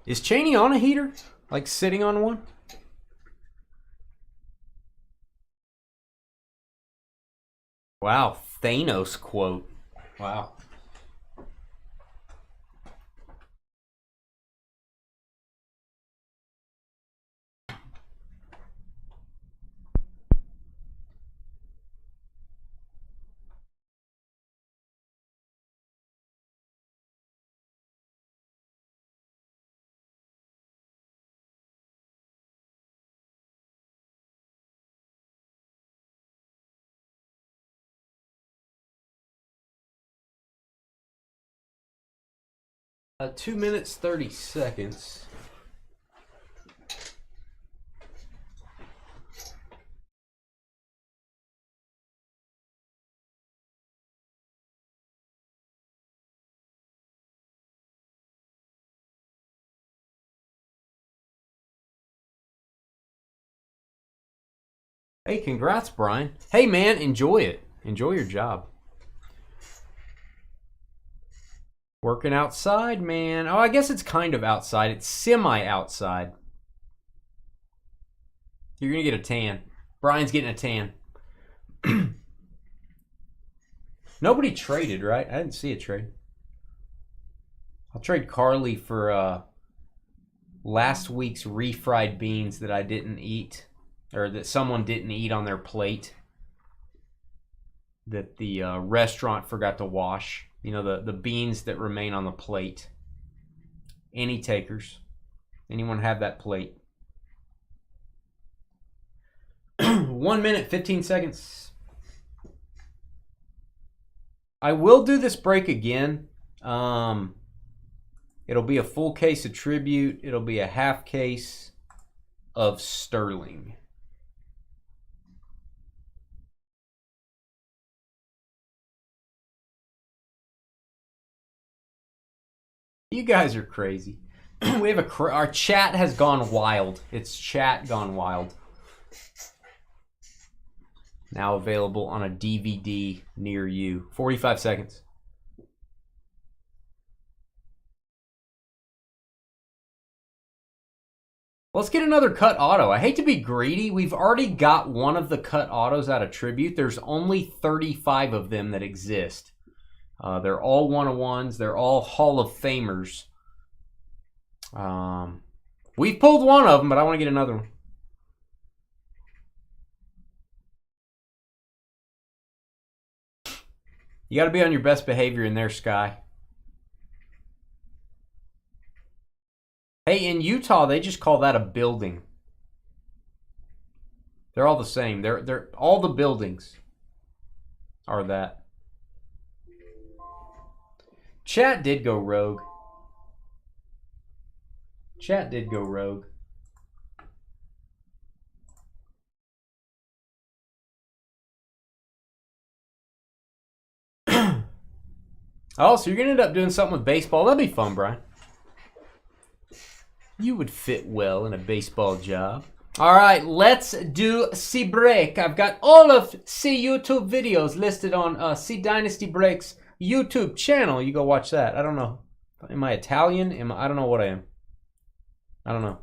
Is Cheney on a heater? Like sitting on one? Wow, Thanos quote. Wow. Two minutes, 30 seconds. Hey, congrats, Brian. Hey, man, enjoy it. Enjoy your job. Working outside, man. Oh, I guess it's kind of outside. It's semi-outside. You're going to get a tan. Brian's getting a tan. Nobody traded, right? I didn't see a trade. I'll trade Carly for last week's refried beans that I didn't eat, or that someone didn't eat on their plate, that the restaurant forgot to wash. You know, the beans that remain on the plate. Any takers? Anyone have that plate? 1 minute, 15 seconds. I will do this break again. It'll be a full case of Tribute. It'll be a half case of Sterling. You guys are crazy. We have our chat has gone wild. It's chat gone wild. Now available on a DVD near you. 45 seconds. Let's get another cut auto. I hate to be greedy. We've already got one of the cut autos out of Tribute. There's only 35 of them that exist. They're all 101s. They're all Hall of Famers. We've pulled one of them, but I want to get another one. You got to be on your best behavior in there, Sky. Hey, in Utah, they just call that a building. They're all the same. They're all the buildings are that. Chat did go rogue. Chat did go rogue. Oh, so you're going to end up doing something with baseball. That'd be fun, Brian. You would fit well in a baseball job. All right, let's do C break. I've got all of C YouTube videos listed on C Dynasty Breaks YouTube channel. You go watch that. I don't know. Am I Italian? I don't know what I am. I don't know.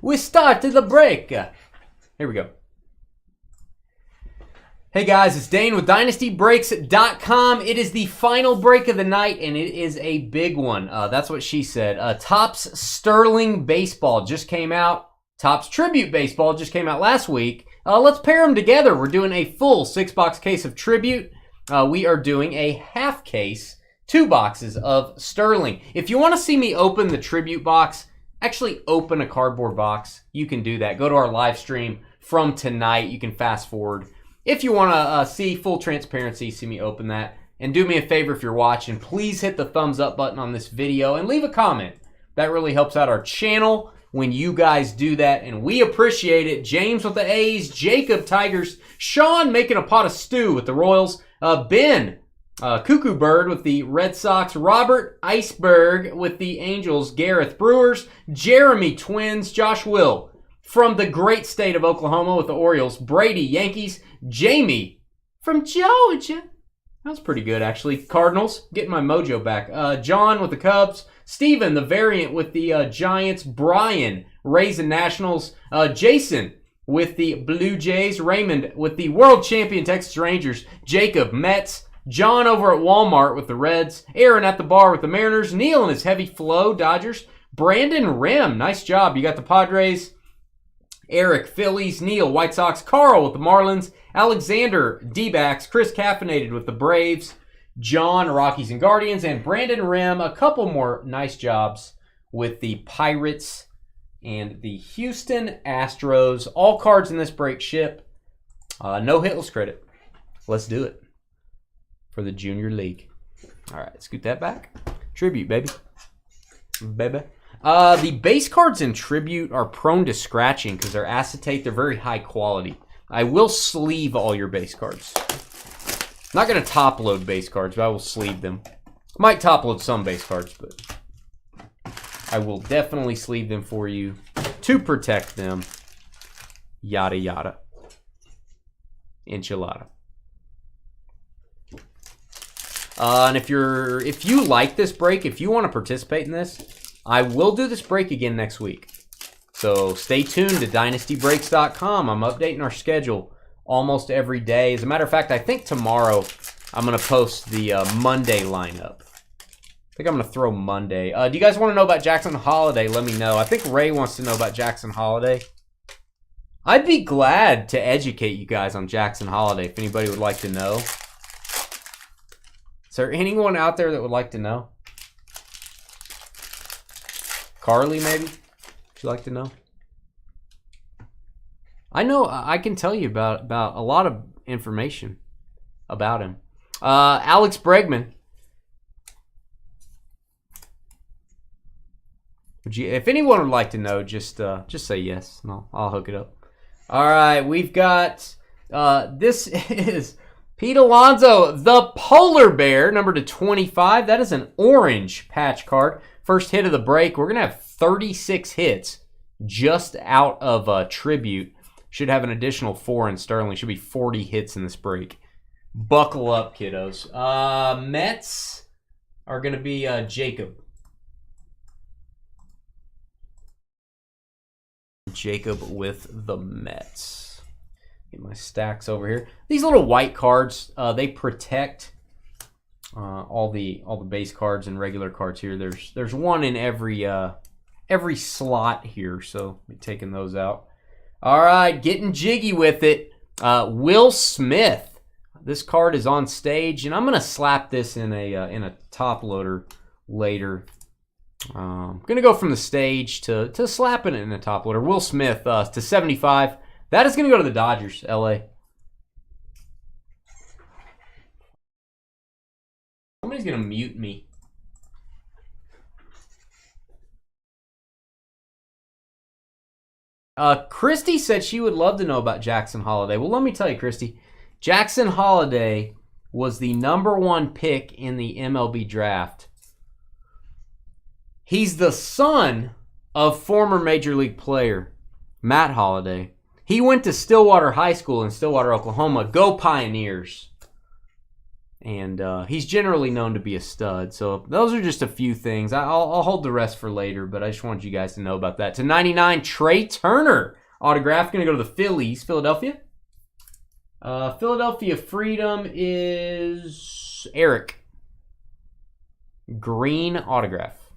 We started the break. Here we go. Hey guys, it's Dane with DynastyBreaks.com. It is the final break of the night, and it is a big one. That's what she said. Topps Sterling Baseball just came out. Topps Tribute Baseball just came out last week. Let's pair them together. We're doing a full 6-box case of Tribute. We are doing a half case, 2 boxes of Sterling. If you want to see me open the Tribute box, actually open a cardboard box, you can do that. Go to our live stream from tonight. You can fast forward. If you want to see full transparency, see me open that. And do me a favor if you're watching, please hit the thumbs up button on this video and leave a comment. That really helps out our channel when you guys do that, and we appreciate it. James with the A's, Jacob Tigers, Sean making a pot of stew with the Royals, Ben Cuckoo Bird with the Red Sox, Robert Iceberg with the Angels, Gareth Brewers, Jeremy Twins, Josh Will from the great state of Oklahoma with the Orioles, Brady Yankees, Jamie from Georgia. That's pretty good, actually. Cardinals, getting my mojo back. John with the Cubs. Steven, the variant with the Giants. Brian, Rays and Nationals. Jason with the Blue Jays. Raymond with the world champion Texas Rangers. Jacob, Mets. John over at Walmart with the Reds. Aaron at the bar with the Mariners. Neil and his heavy flow, Dodgers. Brandon Rim, nice job. You got the Padres. Eric, Phillies. Neil, White Sox. Carl with the Marlins. Alexander, D-backs. Chris, caffeinated with the Braves. John, Rockies and Guardians. And Brandon Rim, a couple more nice jobs with the Pirates and the Houston Astros. All cards in this break ship. No hitless credit. Let's do it for the Junior League. All right, scoot that back. Tribute, baby. Baby. The base cards in Tribute are prone to scratching because they're acetate. They're very high quality. I will sleeve all your base cards. I'm not going to top load base cards, but I will sleeve them. Might top load some base cards, but I will definitely sleeve them for you to protect them. Yada, yada. Enchilada. And if you like this break, if you want to participate in this, I will do this break again next week. So stay tuned to DynastyBreaks.com. I'm updating our schedule almost every day. As a matter of fact, I think tomorrow I'm going to post the Monday lineup. I think I'm going to throw Monday. Do you guys want to know about Jackson Holiday? Let me know. I think Ray wants to know about Jackson Holiday. I'd be glad to educate you guys on Jackson Holiday if anybody would like to know. Is there anyone out there that would like to know? Carly, maybe? Would you like to know? I know, I can tell you about a lot of information about him. Alex Bregman. If anyone would like to know, just say yes, and I'll hook it up. All right, we've got, this is Pete Alonso, the Polar Bear, number to 25. That is an orange patch card. First hit of the break. We're going to have 36 hits just out of Tribute. Should have an additional 4 in Sterling. Should be 40 hits in this break. Buckle up, kiddos. Mets are going to be Jacob. Jacob with the Mets. Get my stacks over here. These little white cards, they protect all the base cards and regular cards here. There's one in every slot here, so we're taking those out. All right, getting jiggy with it. Will Smith. This card is on stage, and I'm gonna slap this in a top loader later. I'm gonna go from the stage to slapping it in a top loader. Will Smith to 75. That is gonna go to the Dodgers, LA. Somebody's gonna mute me. Christy said she would love to know about Jackson Holiday. Well, let me tell you, Christy. Jackson Holiday was the #1 pick in the MLB draft. He's the son of former Major League player Matt Holliday. He went to Stillwater High School in Stillwater, Oklahoma. Go Pioneers. And he's generally known to be a stud. So those are just a few things. I'll hold the rest for later, but I just wanted you guys to know about that. To 99, Trey Turner. Autograph going to go to the Phillies. Philadelphia. Philadelphia Freedom is Eric. Green autograph.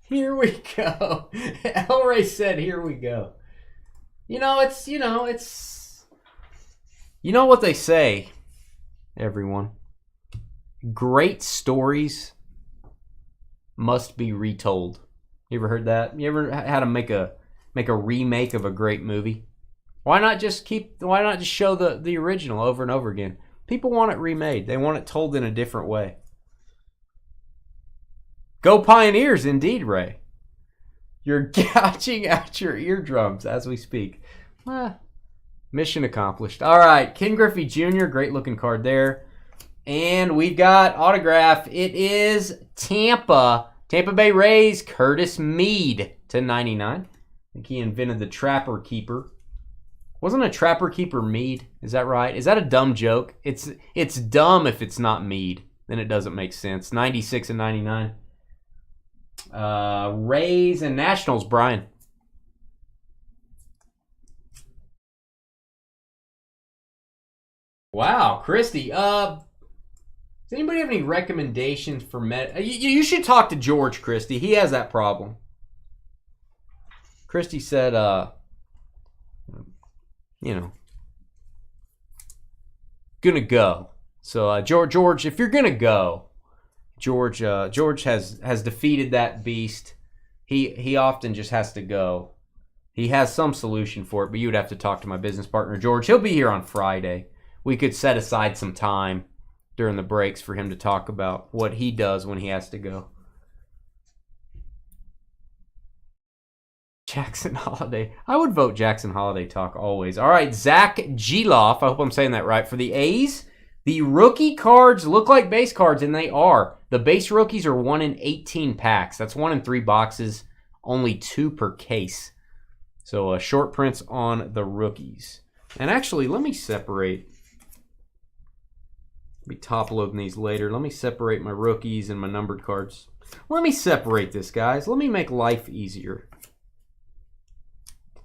Here we go. Elray said, here we go. You know what they say, everyone. Great stories must be retold. You ever heard that? You ever had to make a remake of a great movie? Why not just show the original over and over again? People want it remade. They want it told in a different way. Go Pioneers, indeed, Ray. You're gouging out your eardrums as we speak. Mission accomplished. All right, Ken Griffey Jr., great looking card there. And we've got autograph. It is Tampa Bay Rays, Curtis Mead to 99. I think he invented the Trapper Keeper. Wasn't a Trapper Keeper Mead? Is that right? Is that a dumb joke? It's dumb if it's not Mead. Then it doesn't make sense. 96 and 99. Rays and Nationals, Brian. Wow, Christy. Does anybody have any recommendations for you should talk to George, Christy. He has that problem. Christy said, gonna go. So George, if you're gonna go, George has defeated that beast. He often just has to go. He has some solution for it, but you would have to talk to my business partner, George. He'll be here on Friday. We could set aside some time during the breaks for him to talk about what he does when he has to go. Jackson Holiday. I would vote Jackson Holiday talk always. All right, Zach Geloff. I hope I'm saying that right. For the A's, the rookie cards look like base cards, and they are. The base rookies are 1 in 18 packs. That's 1 in 3 boxes, only 2 per case. So short prints on the rookies. And actually, let me separate. I'll be top loading these later. Let me separate my rookies and my numbered cards. Let me separate this, guys. Let me make life easier.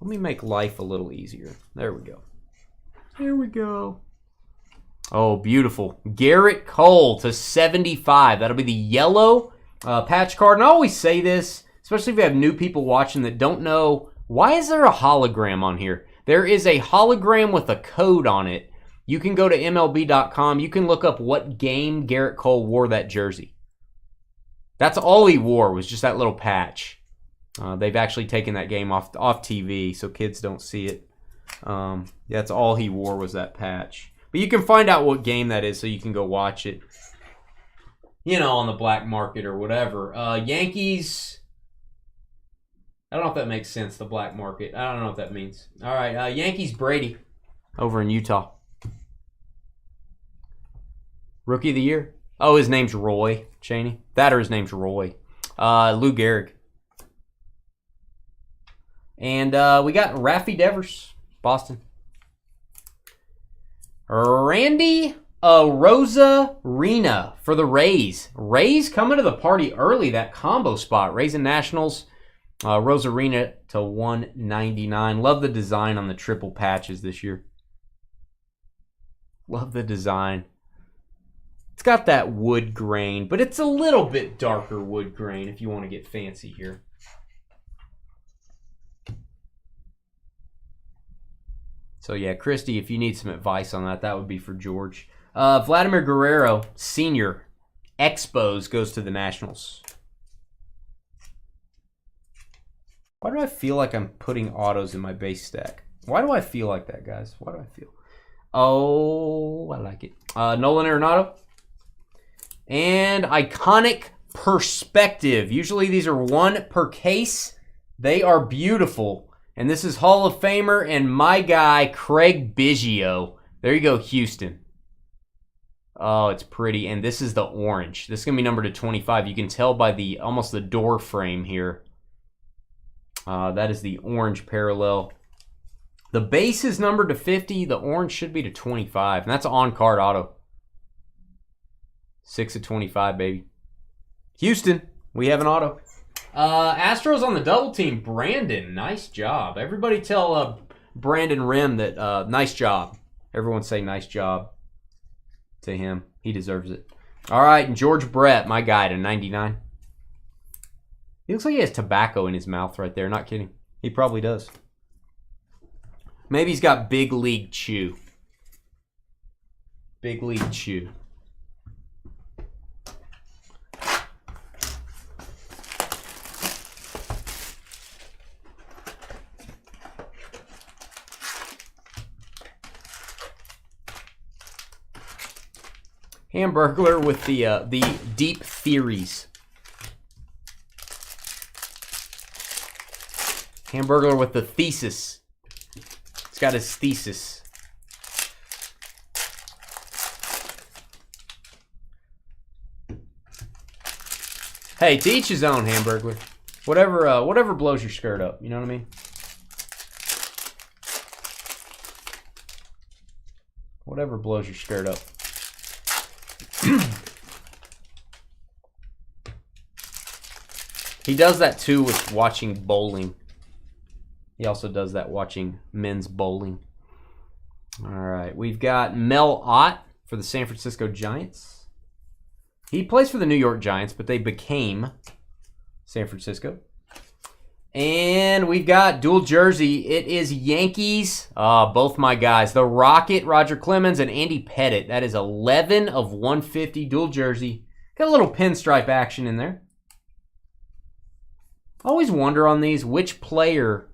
Let me make life a little easier. There we go. There we go. Oh, beautiful. Garrett Cole to 75. That'll be the yellow patch card. And I always say this, especially if you have new people watching that don't know, why is there a hologram on here? There is a hologram with a code on it. You can go to MLB.com. You can look up what game Garrett Cole wore that jersey. That's all he wore was just that little patch. They've actually taken that game off TV so kids don't see it. That's all he wore was that patch. But you can find out what game that is so you can go watch it. On the black market or whatever. Yankees. I don't know if that makes sense, the black market. I don't know what that means. All right, Yankees Brady over in Utah. Rookie of the year. Oh, his name's Roy Chaney. That or his name's Roy. Lou Gehrig. And we got Raffy Devers, Boston. Randy Rosarina for the Rays. Rays coming to the party early, that combo spot. Rays and Nationals. Rosarina to 199. Love the design on the triple patches this year. Love the design. It's got that wood grain, but it's a little bit darker wood grain if you want to get fancy here. So yeah, Christy, if you need some advice on that, that would be for George. Vladimir Guerrero, Sr. Expos goes to the Nationals. Why do I feel like I'm putting autos in my base stack? Why do I feel like that, guys? Why do I feel? Oh, I like it. Nolan Arenado. And Iconic Perspective. Usually these are 1 per case. They are beautiful. And this is Hall of Famer and my guy, Craig Biggio. There you go, Houston. Oh, it's pretty. And this is the orange. This is going to be numbered to 25. You can tell by almost the door frame here. That is the orange parallel. The base is numbered to 50. The orange should be to 25. And that's an on-card auto. 6 of 25, baby. Houston, we have an auto. Astros on the double team. Brandon, nice job. Everybody tell Brandon Rim that nice job. Everyone say nice job to him. He deserves it. All right, and George Brett, my guy, to 99. He looks like he has tobacco in his mouth right there. Not kidding. He probably does. Maybe he's got Big League Chew. Big League Chew. Hamburglar with the deep theories. Hamburglar with the thesis. It's got his thesis. Hey, to each his own, Hamburglar. Whatever blows your skirt up. You know what I mean? Whatever blows your skirt up. He does that too with watching bowling. He also does that watching men's bowling. All right, we've got Mel Ott for the San Francisco Giants. He plays for the New York Giants, but they became San Francisco. And we've got dual jersey. It is Yankees. Both my guys. The Rocket, Roger Clemens, and Andy Pettitte. That is 11 of 150 dual jersey. Got a little pinstripe action in there. I always wonder on these which player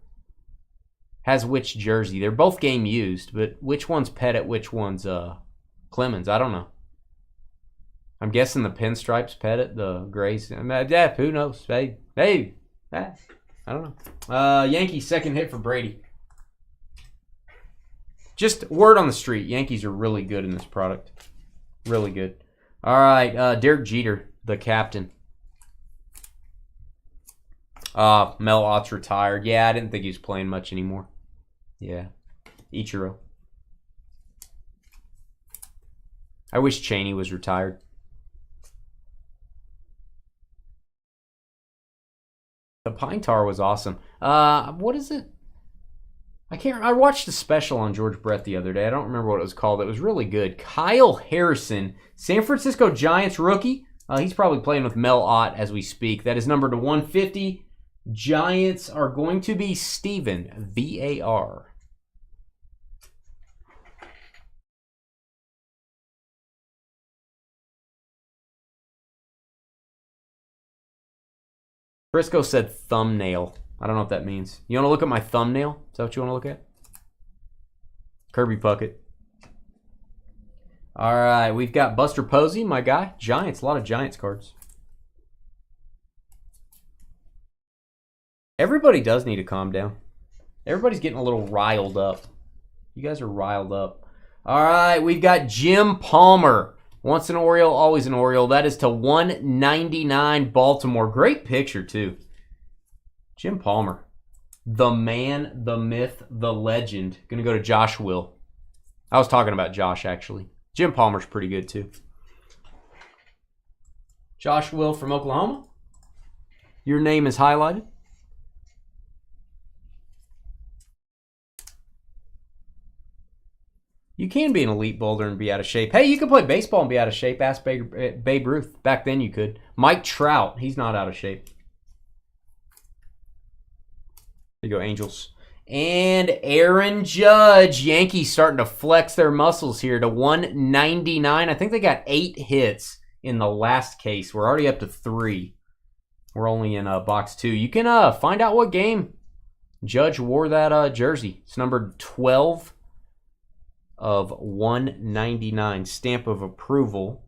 has which jersey. They're both game used, but which one's Pettitte, which one's Clemens? I don't know. I'm guessing the pinstripes Pettitte, the grays. Yeah, who knows? Hey, I don't know. Yankees second hit for Brady. Just word on the street. Yankees are really good in this product. Really good. All right, Derek Jeter, the captain. Mel Ott's retired. Yeah, I didn't think he was playing much anymore. Yeah. Ichiro. I wish Cheney was retired. The Pine Tar was awesome. What is it? I watched a special on George Brett the other day. I don't remember what it was called. It was really good. Kyle Harrison, San Francisco Giants rookie. He's probably playing with Mel Ott as we speak. That is numbered to 150. Giants are going to be Steven, VAR. Frisco said thumbnail. I don't know what that means. You want to look at my thumbnail? Is that what you want to look at? Kirby Puckett. All right, we've got Buster Posey, my guy. Giants, a lot of Giants cards. Everybody does need to calm down. Everybody's getting a little riled up. You guys are riled up. All right, we've got Jim Palmer. Once an Oriole, always an Oriole. That is to 199 Baltimore. Great picture, too. Jim Palmer. The man, the myth, the legend. Going to go to Josh Will. I was talking about Josh, actually. Jim Palmer's pretty good, too. Josh Will from Oklahoma. Your name is highlighted. You can be an elite bowler and be out of shape. Hey, you can play baseball and be out of shape. Ask Babe Ruth. Back then you could. Mike Trout, he's not out of shape. There you go, Angels. And Aaron Judge. Yankees starting to flex their muscles here to 199. I think they got 8 hits in the last case. We're already up to 3. We're only in box 2. You can find out what game Judge wore that jersey. It's numbered 12 of 199. Stamp of approval.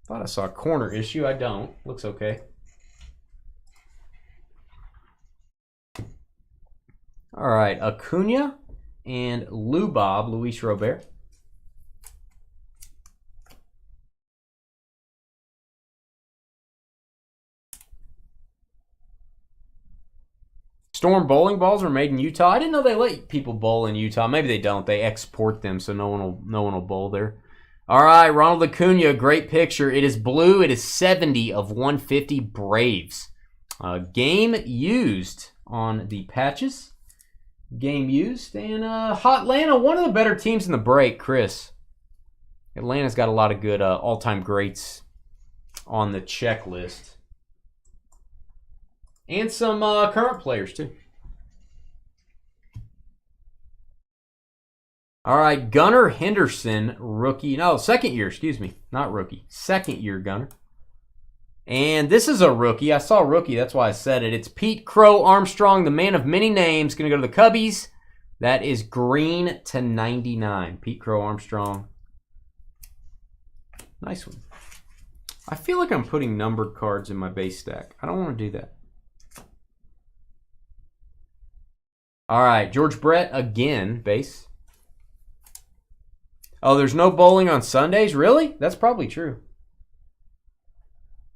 Thought I saw a corner issue. I don't. Looks okay. All right. Acuna and Lubob, Luis Robert. Storm bowling balls are made in Utah. I didn't know they let people bowl in Utah. Maybe they don't. They export them, so no one will bowl there. All right, Ronald Acuna, great picture. It is blue. It is 70 of 150 Braves. Game used on the patches. Game used. And Atlanta, one of the better teams in the break, Chris. Atlanta's got a lot of good all-time greats on the checklist. And some current players, too. All right, Gunnar Henderson, rookie. No, second year, excuse me. Not rookie. Second year Gunnar. And this is a rookie. I saw rookie, that's why I said it. It's Pete Crow Armstrong, the man of many names. Going to go to the Cubbies. That is green to 99. Pete Crow Armstrong. Nice one. I feel like I'm putting numbered cards in my base stack. I don't want to do that. All right, George Brett again, base. Oh, there's no bowling on Sundays? Really? That's probably true.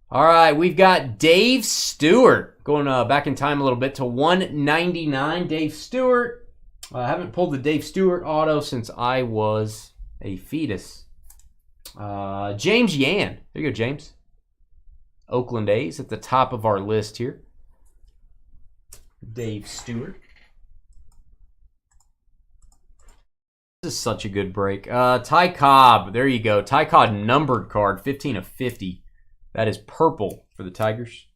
All right, we've got Dave Stewart. Going back in time a little bit to 199. Dave Stewart. I haven't pulled the Dave Stewart auto since I was A fetus. James Yan. There you go, James. Oakland A's at the top of our list here. Dave Stewart. This is such a good break. Ty Cobb. There you go. Ty Cobb numbered card. 15 of 50. That is purple for the Tigers.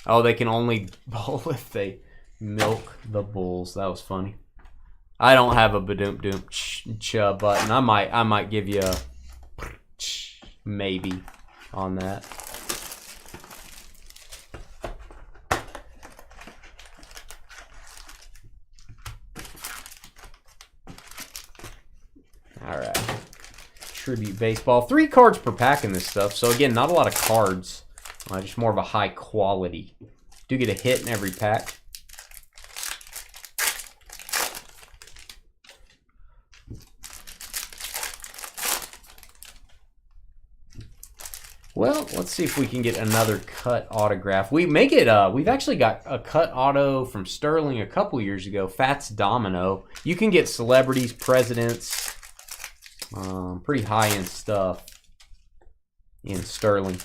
Oh, they can only bowl if they milk the Bulls. That was funny. I don't have a badoom-doom button. I might give you a maybe on that. All right. Tribute Baseball. 3 cards per pack in this stuff. So, again, not a lot of cards. Just more of a high quality. Do get a hit in every pack. Well, let's see if we can get another cut autograph. We make it. We've actually got a cut auto from Sterling a couple years ago. Fats Domino. You can get celebrities, presidents, pretty high-end stuff in Sterling.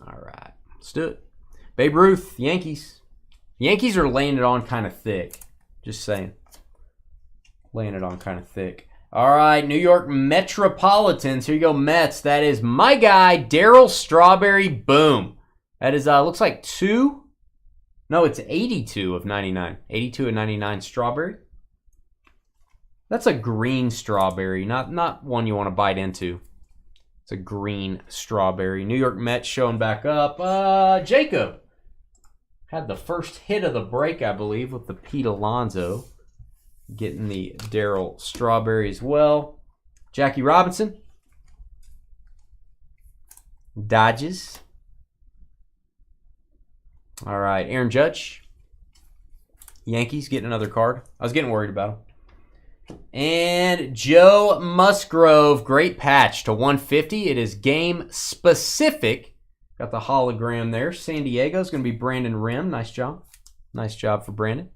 All right, let's do it. Babe Ruth, Yankees. Yankees are laying it on kind of thick. Just saying, laying it on kind of thick. All right, New York Metropolitans. Here you go, Mets. That is my guy, Darryl Strawberry. Boom. That is, looks like 2. No, it's 82 of 99. 82 of 99 Strawberry. That's a green strawberry, not one you want to bite into. It's a green strawberry. New York Mets showing back up. Jacob had the first hit of the break, I believe, with the Pete Alonso. Getting the Darryl Strawberry as well. Jackie Robinson. Dodges. All right, Aaron Judge. Yankees getting another card. I was getting worried about him. And Joe Musgrove. Great patch to 150. It is game specific. Got the hologram there. San Diego's going to be Brandon Rim. Nice job. Nice job for Brandon.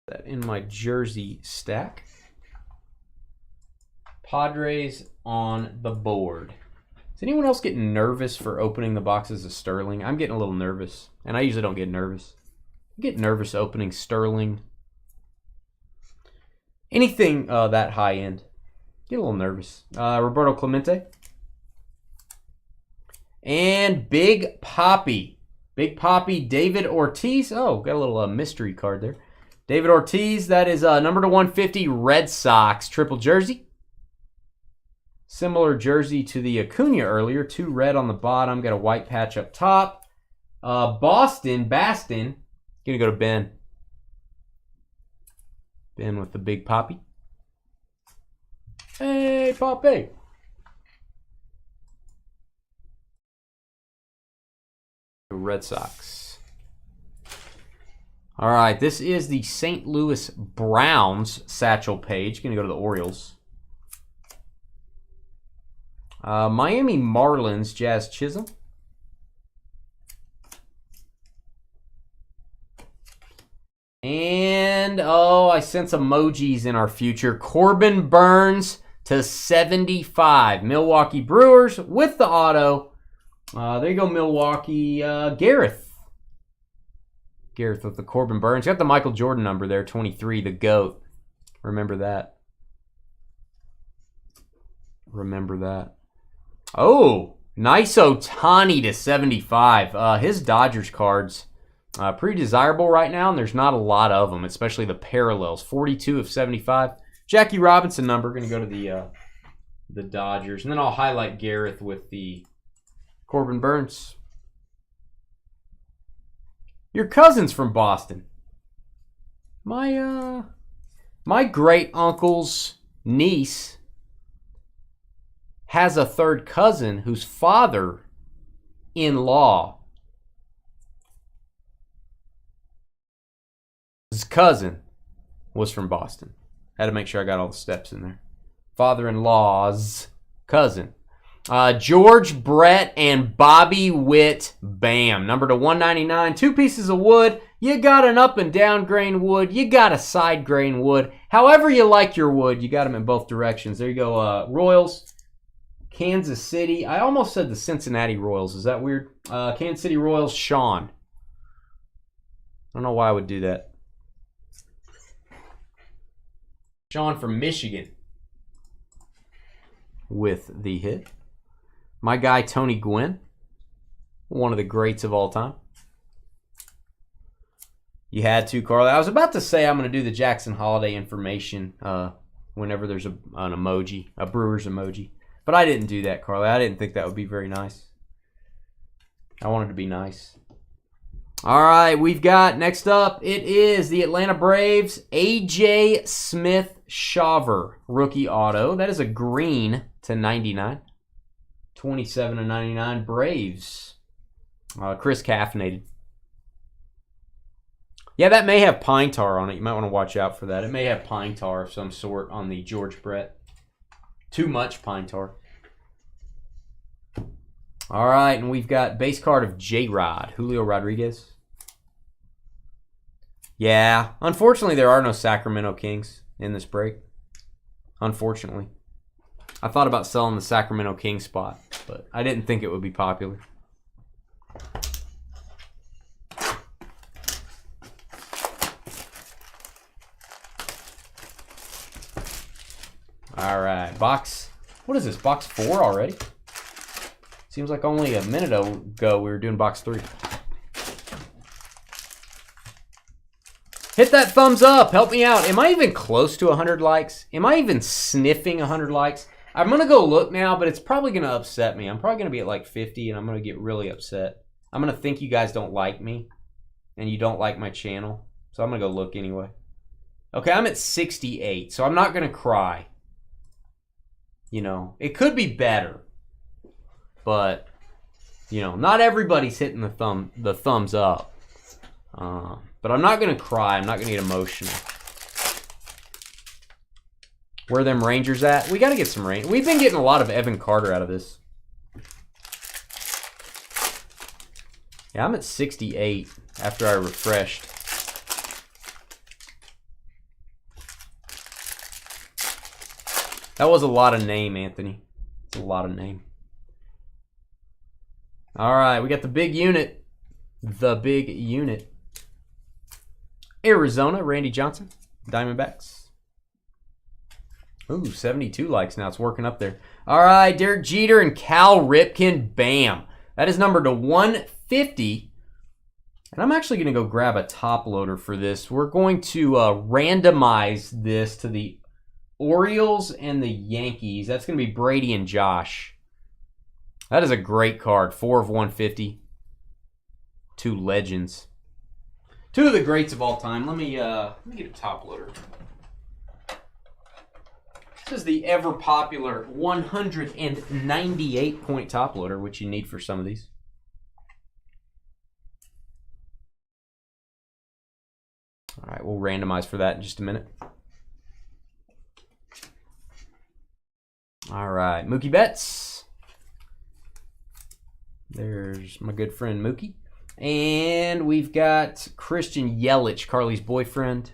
That in my jersey stack. Padres on the board. Is anyone else getting nervous for opening the boxes of Sterling? I'm getting a little nervous, and I usually don't get nervous. I get nervous opening Sterling. Anything that high end. Get a little nervous. Roberto Clemente. And Big Papi. Big Papi, David Ortiz. Oh, got a little mystery card there. David Ortiz, that is number to 150 Red Sox triple jersey. Similar jersey to the Acuna earlier. 2 red on the bottom. Got a white patch up top. Bastin. Going to go to Ben. Ben with the Big Papi. Hey, Papi. Red Sox. All right, this is the St. Louis Browns satchel page. Going to go to the Orioles. Miami Marlins, Jazz Chisholm. And, oh, I sense emojis in our future. Corbin Burns to 75. Milwaukee Brewers with the auto. There you go, Milwaukee. Gareth. Gareth with the Corbin Burns. Got the Michael Jordan number there, 23, the GOAT. Remember that. Remember that. Oh, nice Ohtani to 75. His Dodgers cards, pretty desirable right now, and there's not a lot of them, especially the parallels. 42 of 75. Jackie Robinson number, going to go to the Dodgers. And then I'll highlight Gareth with the Corbin Burns. Your cousin's from Boston. My great uncle's niece has a third cousin whose father-in-law, his cousin, was from Boston. Had to make sure I got all the steps in there. Father-in-law's cousin. George Brett and Bobby Witt, bam. Number to 199. 2 pieces of wood. You got an up and down grain wood. You got a side grain wood. However you like your wood, you got them in both directions. There you go. Royals, Kansas City. I almost said the Cincinnati Royals. Is that weird? Kansas City Royals, Sean. I don't know why I would do that. Sean from Michigan with the hit. My guy, Tony Gwynn, one of the greats of all time. You had to, Carl. I was about to say I'm going to do the Jackson Holiday information whenever there's an emoji, a Brewers emoji. But I didn't do that, Carly. I didn't think that would be very nice. I wanted to be nice. All right, we've got, next up, it is the Atlanta Braves, A.J. Smith-Shawver, rookie auto. That is a green to 99. 27 to 99 Braves. Chris caffeinated. Yeah, that may have pine tar on it. You might want to watch out for that. It may have pine tar of some sort on the George Brett. Too much pine tar. All right, and we've got base card of J-Rod, Julio Rodriguez. Yeah, unfortunately there are no Sacramento Kings in this break. Unfortunately. I thought about selling the Sacramento Kings spot, but I didn't think it would be popular. All right, box, what is this, box 4 already? Seems like only a minute ago we were doing box 3. Hit that thumbs up, help me out. Am I even close to 100 likes? Am I even sniffing 100 likes? I'm going to go look now, but it's probably going to upset me. I'm probably going to be at like 50, and I'm going to get really upset. I'm going to think you guys don't like me, and you don't like my channel. So I'm going to go look anyway. Okay, I'm at 68, so I'm not going to cry. You know, it could be better. But, you know, not everybody's hitting the thumbs up. But I'm not going to cry. I'm not going to get emotional. Where are them Rangers at? We got to get some Rangers. We've been getting a lot of Evan Carter out of this. Yeah, I'm at 68 after I refreshed. That was a lot of name, Anthony. It's a lot of name. All right, we got the big unit. The big unit. Arizona, Randy Johnson, Diamondbacks. Ooh, 72 likes now. It's working up there. All right, Derek Jeter and Cal Ripken, bam. That is numbered to 150. And I'm actually going to go grab a top loader for this. We're going to randomize this to the Orioles and the Yankees. That's going to be Brady and Josh. That is a great card. 4 of 150. 2 legends. 2 of the greats of all time. Let me get a top loader. This is the ever popular 198 point top loader, which you need for some of these. All right, we'll randomize for that in just a minute. All right, Mookie Betts. There's my good friend Mookie. And we've got Christian Yelich, Carly's boyfriend.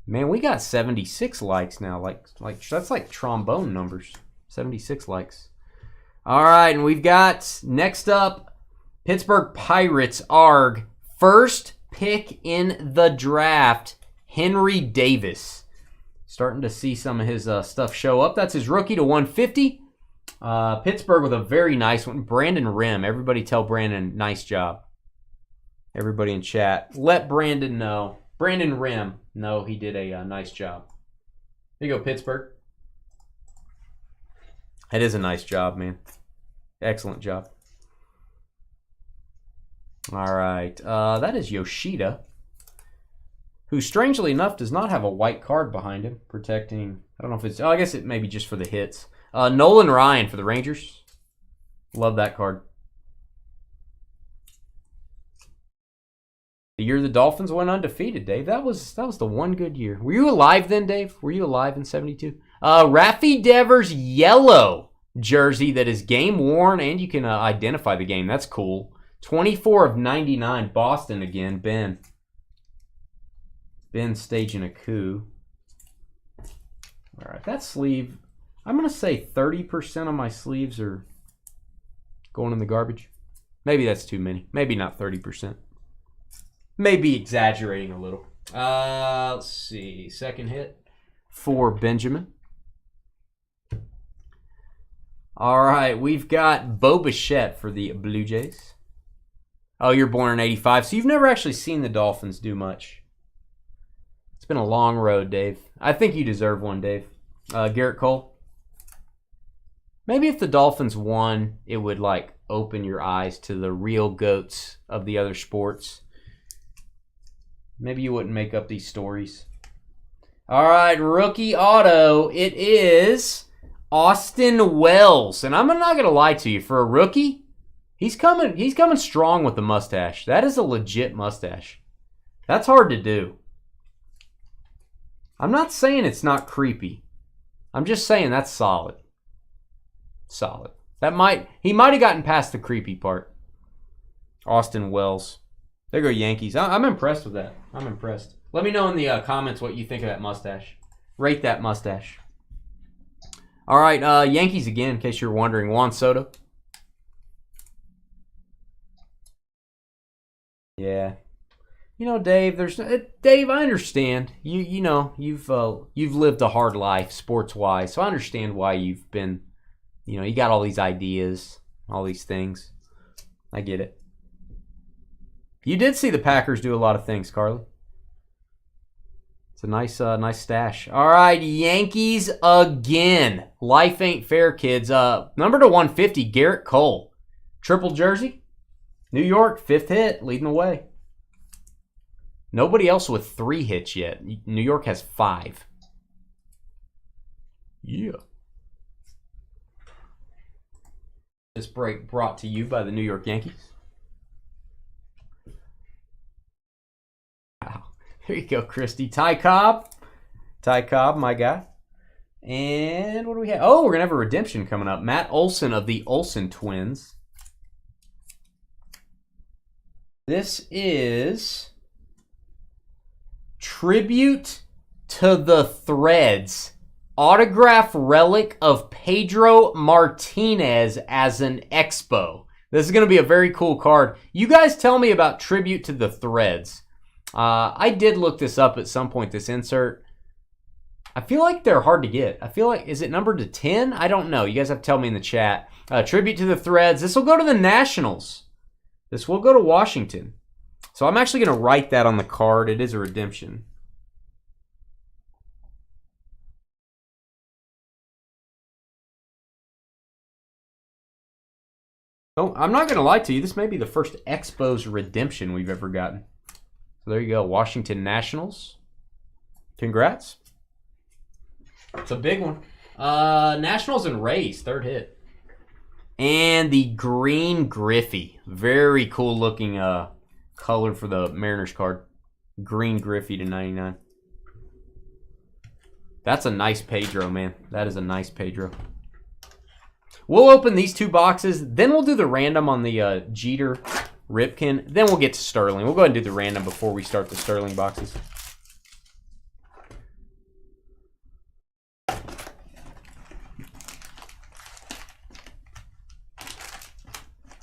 Man, we got 76 likes now. Like that's like trombone numbers. 76 likes. All right, and we've got, next up, Pittsburgh Pirates, ARG. First pick in the draft, Henry Davis. Starting to see some of his stuff show up. That's his rookie to 150. Pittsburgh with a very nice one. Brandon Rim. Everybody tell Brandon, nice job. Everybody in chat, let Brandon know. Brandon Rim, no, he did a nice job. There you go, Pittsburgh. It is a nice job, man. Excellent job. All right. That is Yoshida, who strangely enough does not have a white card behind him protecting. I don't know if it's, I guess it may be just for the hits. Nolan Ryan for the Rangers. Love that card. The year the Dolphins went undefeated, Dave. That was the one good year. Were you alive then, Dave? Were you alive in 72? Raffy Devers yellow jersey that is game worn, and you can identify the game. That's cool. 24 of 99. Boston again. Ben. Ben staging a coup. All right, that sleeve. I'm going to say 30% of my sleeves are going in the garbage. Maybe that's too many. Maybe not 30%. Maybe exaggerating a little. Let's see. Second hit for Benjamin. All right, we've got Bo Bichette for the Blue Jays. Oh, you're born in 85, so you've never actually seen the Dolphins do much. It's been a long road, Dave. I think you deserve one, Dave. Garrett Cole. Maybe if the Dolphins won, it would like open your eyes to the real goats of the other sports. Maybe you wouldn't make up these stories. All right, rookie auto. It is Austin Wells. And I'm not going to lie to you. For a rookie, he's coming strong with the mustache. That is a legit mustache. That's hard to do. I'm not saying it's not creepy. I'm just saying that's solid. Solid. He might have gotten past the creepy part. Austin Wells. There go Yankees. I'm impressed with that. I'm impressed. Let me know in the comments what you think of that mustache. Rate that mustache. All right, Yankees again, in case you're wondering. Juan Soto. Yeah. You know, Dave, Dave, I understand. You know, you've lived a hard life sports-wise, so I understand why you've been, you know, you got all these ideas, all these things. I get it. You did see the Packers do a lot of things, Carly. It's a nice stash. All right, Yankees again. Life ain't fair, kids. Number to 150, Garrett Cole. Triple jersey. New York, 5th hit, leading the way. Nobody else with 3 hits yet. New York has 5. Yeah. This break brought to you by the New York Yankees. Wow. There you go, Christy. Ty Cobb. Ty Cobb, my guy. And what do we have? Oh, we're going to have a redemption coming up. Matt Olson of the Olsen Twins. This is Tribute to the Threads. Autograph relic of Pedro Martinez as an Expo. This is going to be a very cool card. You guys tell me about Tribute to the Threads. I did look this up at some point, this insert. I feel like they're hard to get. I feel like, is it numbered to 10? I don't know. You guys have to tell me in the chat. Tribute to the Threads. This will go to the Nationals. This will go to Washington. So I'm actually going to write that on the card. It is a redemption. Oh, I'm not going to lie to you. This may be the first Expos redemption we've ever gotten. So there you go. Washington Nationals. Congrats. It's a big one. Nationals and Rays, 3rd hit. And the green Griffey. Very cool looking color for the Mariners card. Green Griffey to 99. That's a nice Pedro, man. That is a nice Pedro. We'll open these 2 boxes. Then we'll do the random on the Jeter Ripken. Then we'll get to Sterling. We'll go ahead and do the random before we start the Sterling boxes.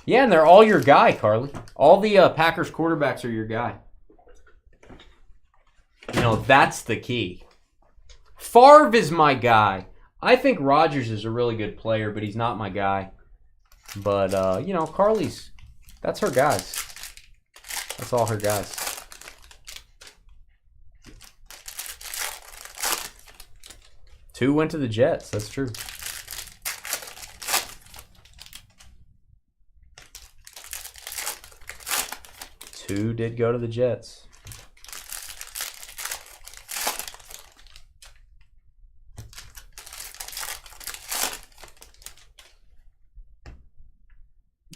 Yeah, and they're all your guy, Carly. All the Packers quarterbacks are your guy. You know, that's the key. Favre is my guy. I think Rodgers is a really good player, but he's not my guy. But, you know, Carly's, that's her guys. That's all her guys. Two went to the Jets. That's true. Two did go to the Jets.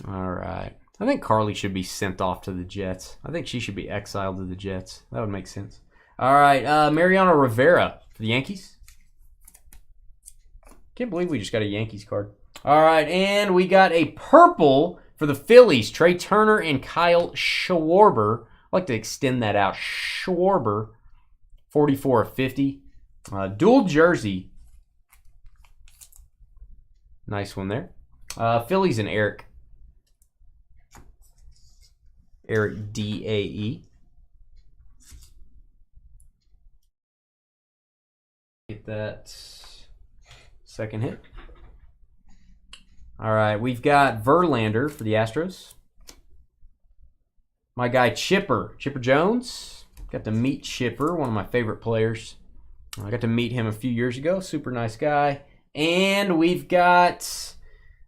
All right. I think Carly should be sent off to the Jets. I think she should be exiled to the Jets. That would make sense. All right. Mariano Rivera for the Yankees. Can't believe we just got a Yankees card. All right, and we got a purple for the Phillies. Trey Turner and Kyle Schwarber. I like to extend that out. Schwarber, 44 of 50. Dual jersey. Nice one there. Phillies and Eric. Eric D-A-E. Get that second hit. All right, we've got Verlander for the Astros. My guy Chipper Jones. Got to meet Chipper, one of my favorite players. I got to meet him a few years ago. Super nice guy. And we've got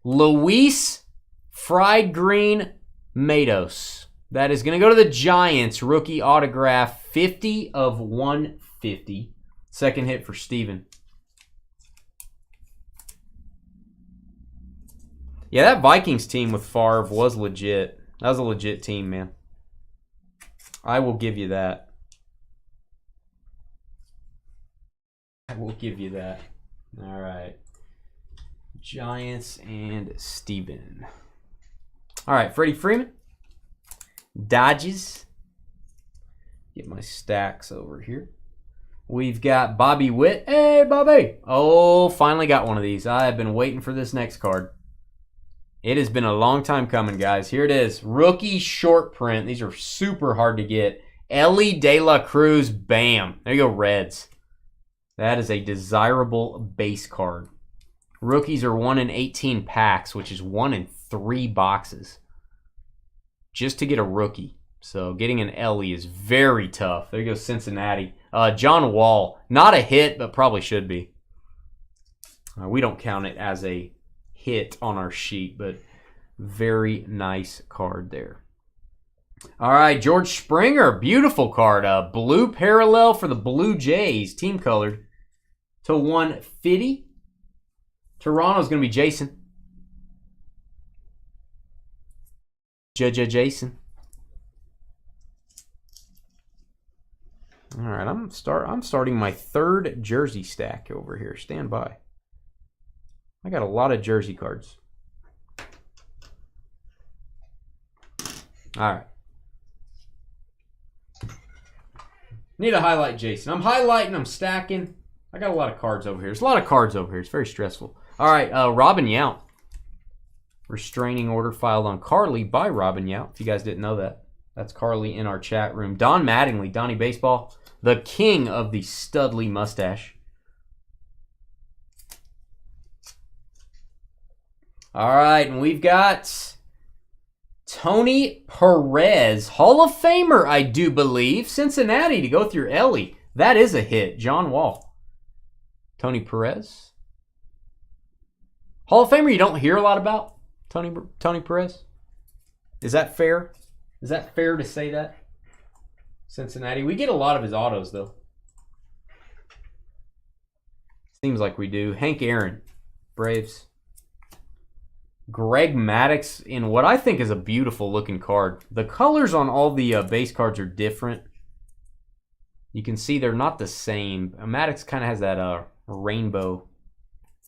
Luis Fried Green Matos. That is going to go to the Giants. Rookie autograph, 50 of 150. Second hit for Steven. Yeah, that Vikings team with Favre was legit. That was a legit team, man. I will give you that. I will give you that. All right. Giants and Steven. All right, Freddie Freeman. Dodgers. Get my stacks over here. We've got Bobby Witt. Hey, Bobby. Oh, finally got one of these. I have been waiting for this next card. It has been a long time coming, guys. Here it is. Rookie short print. These are super hard to get. Ellie De La Cruz. Bam. There you go, Reds. That is a desirable base card. Rookies are 1 in 18 packs, which is 1 in 3 boxes. Just to get a rookie. So getting an Ellie is very tough. There you go, Cincinnati. John Wall. Not a hit, but probably should be. We don't count it as a hit on our sheet, but very nice card there. All right, George Springer. Beautiful card. Blue parallel for the Blue Jays. Team colored. To 150. Toronto's going to be Jason. Jason. All right, I'm starting my third jersey stack over here. Stand by. I got a lot of jersey cards. All right. Need to highlight Jason. I'm highlighting, I'm stacking. I got a lot of cards over here. There's a lot of cards over here. It's very stressful. All right, Robin Yount. Restraining order filed on Carly by Robin Yount. If you guys didn't know that. That's Carly in our chat room. Don Mattingly, Donnie Baseball. The king of the Studley mustache. All right, and we've got Tony Perez. Hall of Famer, I do believe. Cincinnati to go with your Ellie. That is a hit. John Wall. Tony Perez. Hall of Famer you don't hear a lot about? Tony Perez? Is that fair? Is that fair to say that? Cincinnati. We get a lot of his autos, though. Seems like we do. Hank Aaron. Braves. Greg Maddux in what I think is a beautiful looking card. The colors on all the base cards are different. You can see they're not the same. Maddux kind of has that rainbow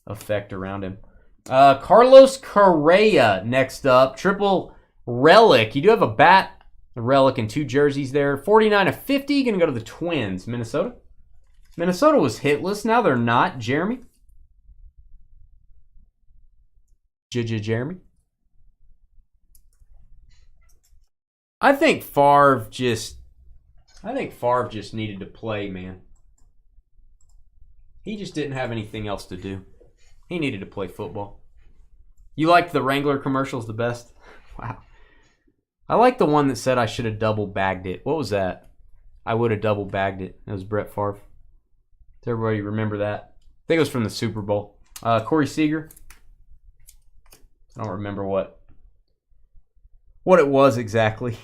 effect around him. Carlos Correa next up. Triple relic. You do have a bat, a relic, and 2 jerseys there. 49 of 50. Going to go to the Twins. Minnesota. Minnesota was hitless. Now they're not. Jeremy. Jeremy. I think Favre just needed to play, man. He just didn't have anything else to do. He needed to play football. You liked the Wrangler commercials the best? Wow. I like the one that said I should have double bagged it. What was that? I would have double bagged it. It was Brett Favre. Does everybody remember that? I think it was from the Super Bowl. Corey Seager. I don't remember what it was exactly.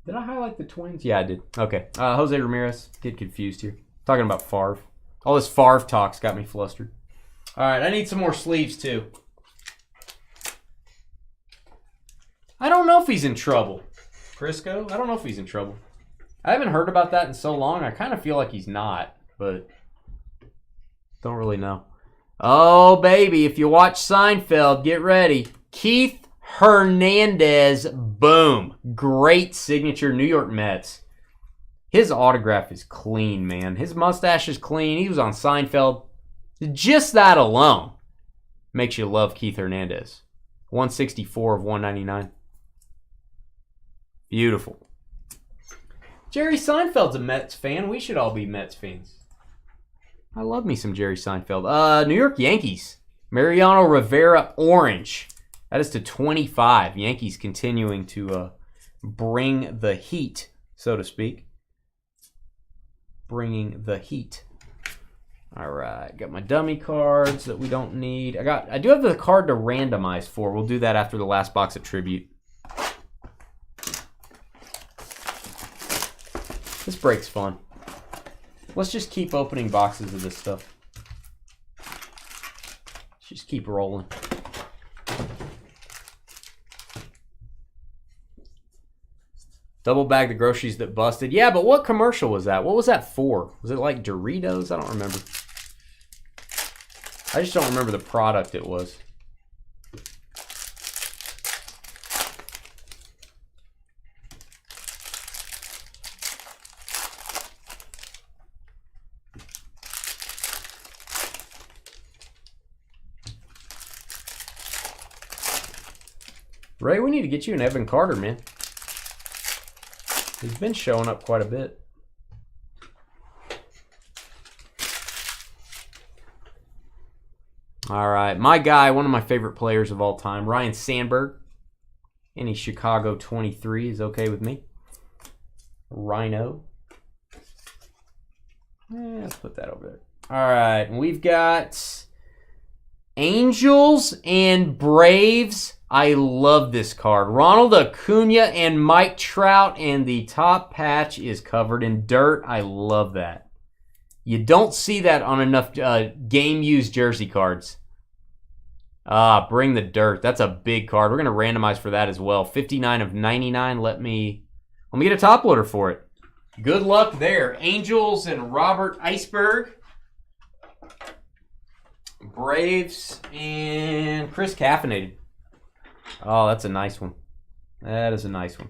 Did I highlight the Twins? Yeah, I did. Okay. Jose Ramirez. Get confused here. Talking about Favre. All this Favre talk's got me flustered. All right, I need some more sleeves too. I don't know if he's in trouble. Crisco? I don't know if he's in trouble. I haven't heard about that in so long. I kind of feel like he's not, but Don't really know. Oh, baby, if you watch Seinfeld, get ready. Keith Hernandez, boom. Great signature, New York Mets. His autograph is clean, man. His mustache is clean. He was on Seinfeld. Just that alone makes you love Keith Hernandez. 164 of 199. Beautiful. Jerry Seinfeld's a Mets fan. We should all be Mets fans. I love me some Jerry Seinfeld. New York Yankees. Mariano Rivera, orange. That is to 25. Yankees continuing to bring the heat, so to speak. Bringing the heat. All right, got my dummy cards that we don't need. I do have the card to randomize for. We'll do that after the last box of Tribute. This break's fun. Let's just keep opening boxes of this stuff. Let's just keep rolling. Double bag the groceries that busted. Yeah, but what commercial was that? What was that for? Was it like Doritos? I don't remember. I just don't remember the product it was. Ray, we need to get you an Evan Carter, man. He's been showing up quite a bit. All right, my guy, one of my favorite players of all time, Ryan Sandberg. Any Chicago 23 is okay with me. Rhino. Let's put that over there. All right, and we've got Angels and Braves. I love this card. Ronald Acuna and Mike Trout, and the top patch is covered in dirt. I love that. You don't see that on enough game-used jersey cards. Bring the dirt. That's a big card. We're going to randomize for that as well. 59 of 99. Let me get a top loader for it. Good luck there. Angels and Robert Iceberg. Braves and Chris Caffeinated. Oh, that's a nice one. That is a nice one.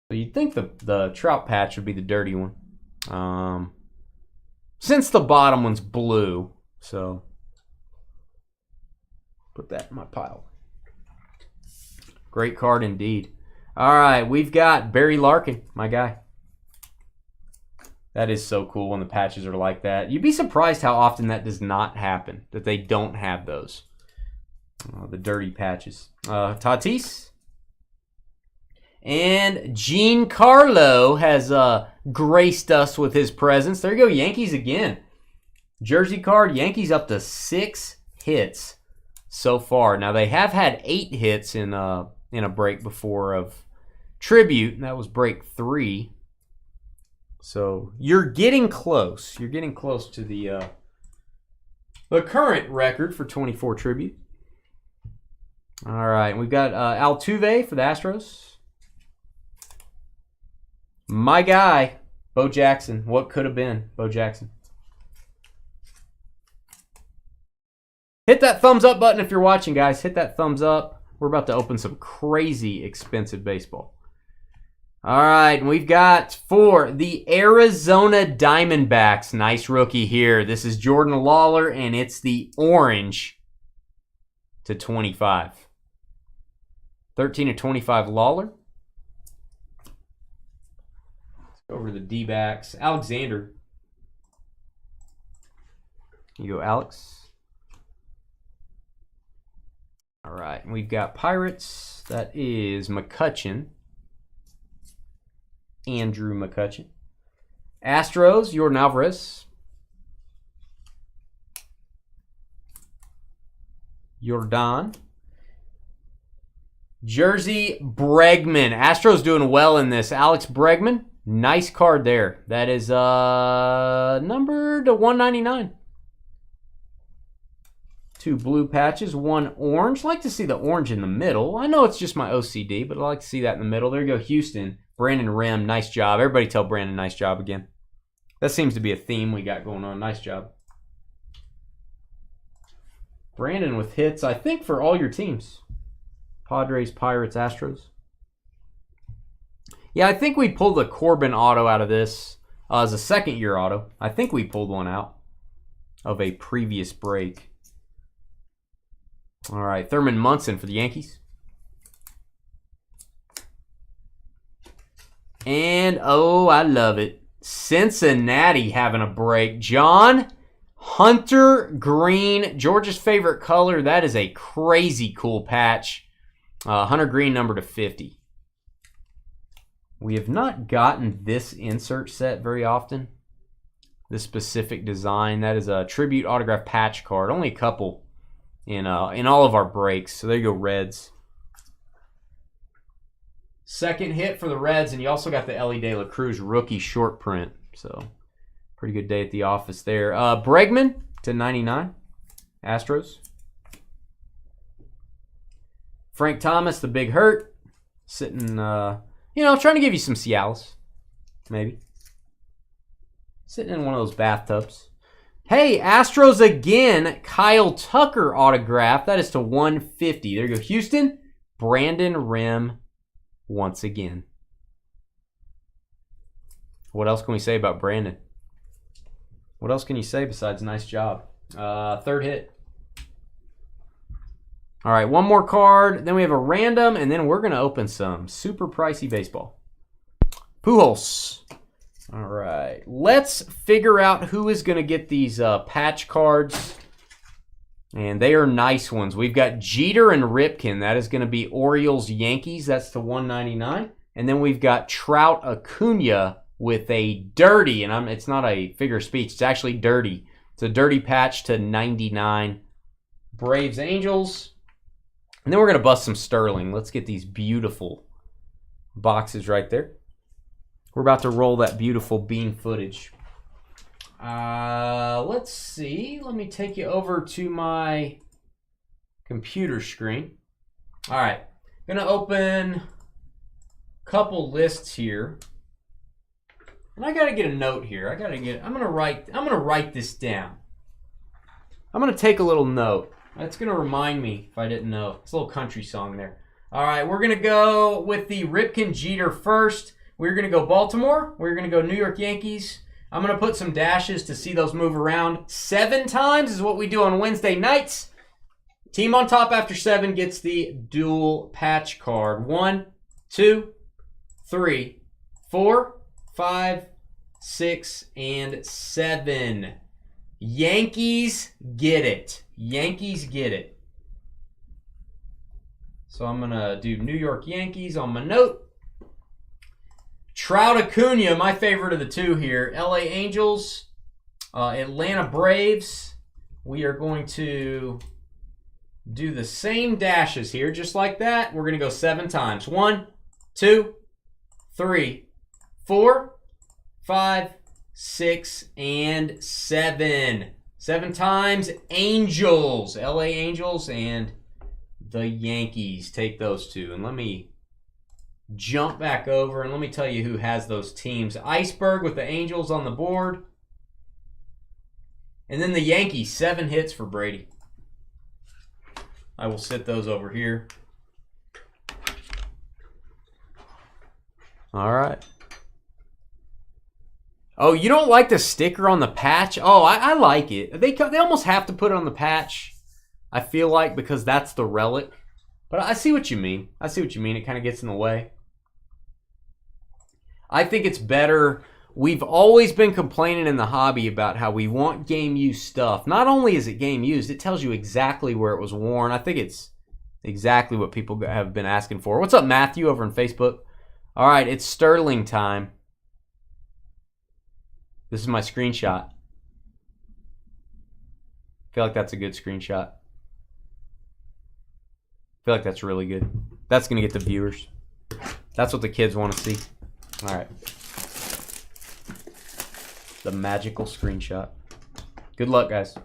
So you'd think the Trout patch would be the dirty one. Since the bottom one's blue, so put that in my pile. Great card indeed. All right, we've got Barry Larkin, my guy. That is so cool when the patches are like that. You'd be surprised how often that does not happen, that they don't have those. The dirty patches. Tatis. And Giancarlo has graced us with his presence. There you go, Yankees again. Jersey card, Yankees up to 6 hits so far. Now, they have had 8 hits in a break before of Tribute, and that was break 3. So you're getting close. You're getting close to the current record for 24 Tribute. All right, we've got Altuve for the Astros. My guy, Bo Jackson. What could have been Bo Jackson? Hit that thumbs up button if you're watching, guys. Hit that thumbs up. We're about to open some crazy expensive baseball. All right, and we've got for the Arizona Diamondbacks. Nice rookie here. This is Jordan Lawler, and it's the orange to 25. 13 to 25 Lawler. Let's go over to the D-backs. Alexander. You go, Alex. All right, and we've got Pirates. That is McCutchen. Andrew McCutchen. Astros, Jordan Alvarez. Jordan. Jersey Bregman. Astros doing well in this. Alex Bregman. Nice card there. That is numbered to 199. 2 blue patches, 1 orange. Like to see the orange in the middle. I know it's just my OCD, but I like to see that in the middle. There you go, Houston. Brandon Rim, nice job. Everybody tell Brandon nice job again. That seems to be a theme we got going on. Nice job. Brandon with hits, I think, for all your teams. Padres, Pirates, Astros. Yeah, I think we pulled a Corbin auto out of this as a second-year auto. I think we pulled one out of a previous break. All right, Thurman Munson for the Yankees. And, oh, I love it. Cincinnati having a break. John Hunter Green, Georgia's favorite color. That is a crazy cool patch. Hunter Green number to 50. We have not gotten this insert set very often. This specific design. That is a tribute autograph patch card. Only a couple in all of our breaks. So there you go, Reds. Second hit for the Reds, and you also got the Ellie De La Cruz rookie short print. So pretty good day at the office there. Bregman to 99. Astros. Frank Thomas, the big hurt. Sitting, trying to give you some Cialis. Maybe. Sitting in one of those bathtubs. Hey, Astros again. Kyle Tucker autograph. That is to 150. There you go. Houston. Brandon Rim once again. What else can we say about Brandon? What else can you say besides nice job? Third hit. All right, one more card. Then we have a random, and then we're going to open some super pricey baseball. Pujols. All right, let's figure out who is going to get these patch cards. And they are nice ones. We've got Jeter and Ripken. That is going to be Orioles, Yankees. That's to 199. And then we've got Trout, Acuna with a dirty, and it's not a figure of speech. It's actually dirty. It's a dirty patch to 99. Braves, Angels. And then we're going to bust some Sterling. Let's get these beautiful boxes right there. We're about to roll that beautiful bean footage. Let's see. Let me take you over to my computer screen. All right. I'm going to open a couple lists here. And I got to get a note here. I'm going to write this down. I'm going to take a little note. That's going to remind me if I didn't know. It's a little country song there. All right, we're going to go with the Ripken Jeter first. We're going to go Baltimore. We're going to go New York Yankees. I'm going to put some dashes to see those move around. 7 times is what we do on Wednesday nights. Team on top after 7 gets the dual patch card. 1, 2, 3, 4, 5, 6, and 7. Yankees get it. Yankees get it. So I'm going to do New York Yankees on my note. Trout, Acuna, my favorite of the two here. LA Angels, Atlanta Braves. We are going to do the same dashes here, just like that. We're going to go 7 times. 1, 2, 3, 4, 5, 6, and 7. 7 times. Angels, LA Angels, and the Yankees. Take those two. And let me jump back over and let me tell you who has those teams. Iceberg with the Angels on the board. And then the Yankees, 7 hits for Brady. I will sit those over here. All right. Oh, you don't like the sticker on the patch? Oh, I like it. They almost have to put it on the patch, I feel like, because that's the relic. But I see what you mean. I see what you mean. It kind of gets in the way. I think it's better. We've always been complaining in the hobby about how we want game used stuff. Not only is it game used, it tells you exactly where it was worn. I think it's exactly what people have been asking for. What's up, Matthew, over on Facebook? All right, it's Sterling time. This is my screenshot. I feel like that's a good screenshot. I feel like that's really good. That's going to get the viewers. That's what the kids want to see. All right. The magical screenshot. Good luck, guys.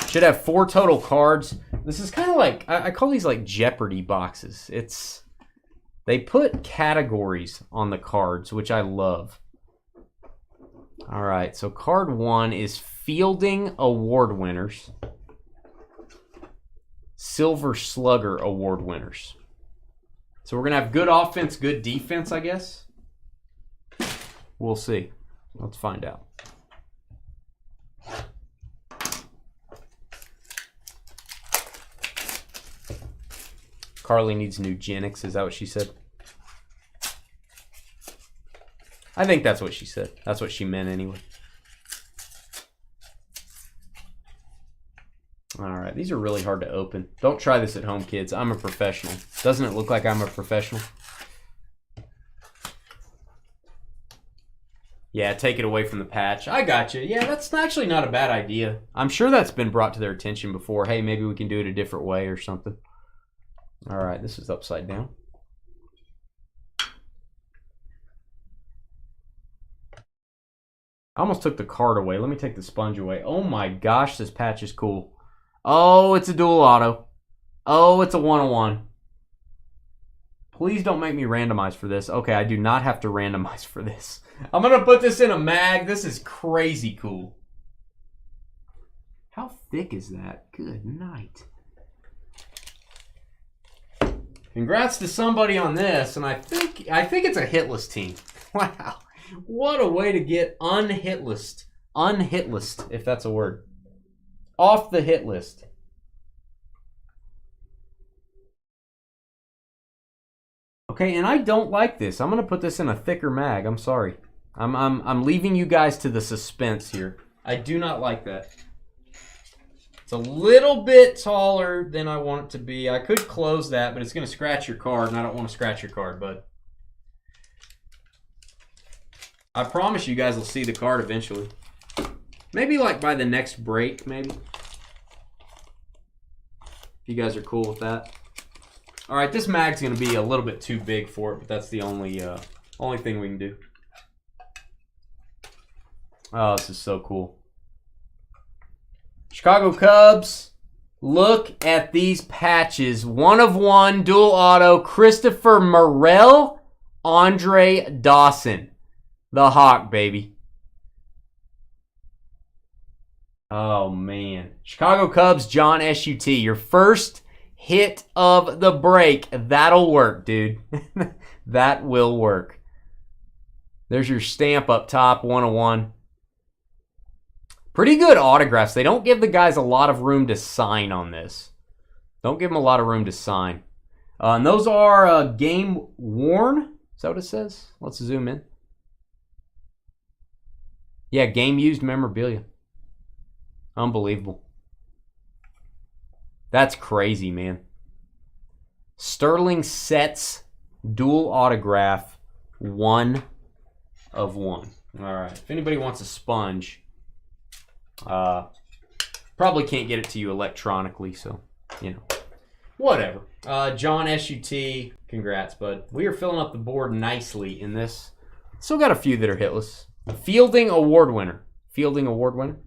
Should have 4 total cards. This is kind of like, I call these like Jeopardy boxes. They put categories on the cards, which I love. All right, so card 1 is Fielding Award winners. Silver Slugger Award winners. So we're going to have good offense, good defense, I guess. We'll see. Let's find out. Carly needs new Genix. Is that what she said? I think that's what she said. That's what she meant anyway. All right, these are really hard to open. Don't try this at home, kids. I'm a professional. Doesn't it look like I'm a professional? Yeah, take it away from the patch. I got you. Yeah, that's actually not a bad idea. I'm sure that's been brought to their attention before. Hey, maybe we can do it a different way or something. All right, this is upside down. I almost took the card away. Let me take the sponge away. Oh my gosh, this patch is cool. Oh, it's a dual auto. Oh, it's a 1-on-1. Please don't make me randomize for this. Okay, I do not have to randomize for this. I'm going to put this in a mag. This is crazy cool. How thick is that? Good night. Congrats to somebody on this, and I think it's a hitless team. Wow. What a way to get unhitlist. Unhitlist, if that's a word. Off the hit list. Okay, and I don't like this. I'm gonna put this in a thicker mag. I'm sorry. I'm leaving you guys to the suspense here. I do not like that. It's a little bit taller than I want it to be. I could close that, but it's gonna scratch your card, and I don't want to scratch your card, bud. I promise you guys will see the card eventually. Maybe like by the next break, maybe. If you guys are cool with that. All right, this mag's going to be a little bit too big for it, but that's the only thing we can do. Oh, this is so cool. Chicago Cubs, look at these patches. 1-of-1 dual auto, Christopher Morel, Andre Dawson. The Hawk, baby. Oh, man. Chicago Cubs, John S.U.T. Your first hit of the break. That'll work, dude. That will work. There's your stamp up top, 1-of-1. Pretty good autographs. They don't give the guys a lot of room to sign on this. Don't give them a lot of room to sign. And those are game worn. Is that what it says? Let's zoom in. Yeah, game used memorabilia. Unbelievable. That's crazy, man. Sterling Sets dual autograph, 1-of-1. All right. If anybody wants a sponge, probably can't get it to you electronically, so, you know, whatever. John S.U.T., congrats, bud. We are filling up the board nicely in this. Still got a few that are hitless. Fielding Award winner. Fielding Award winner.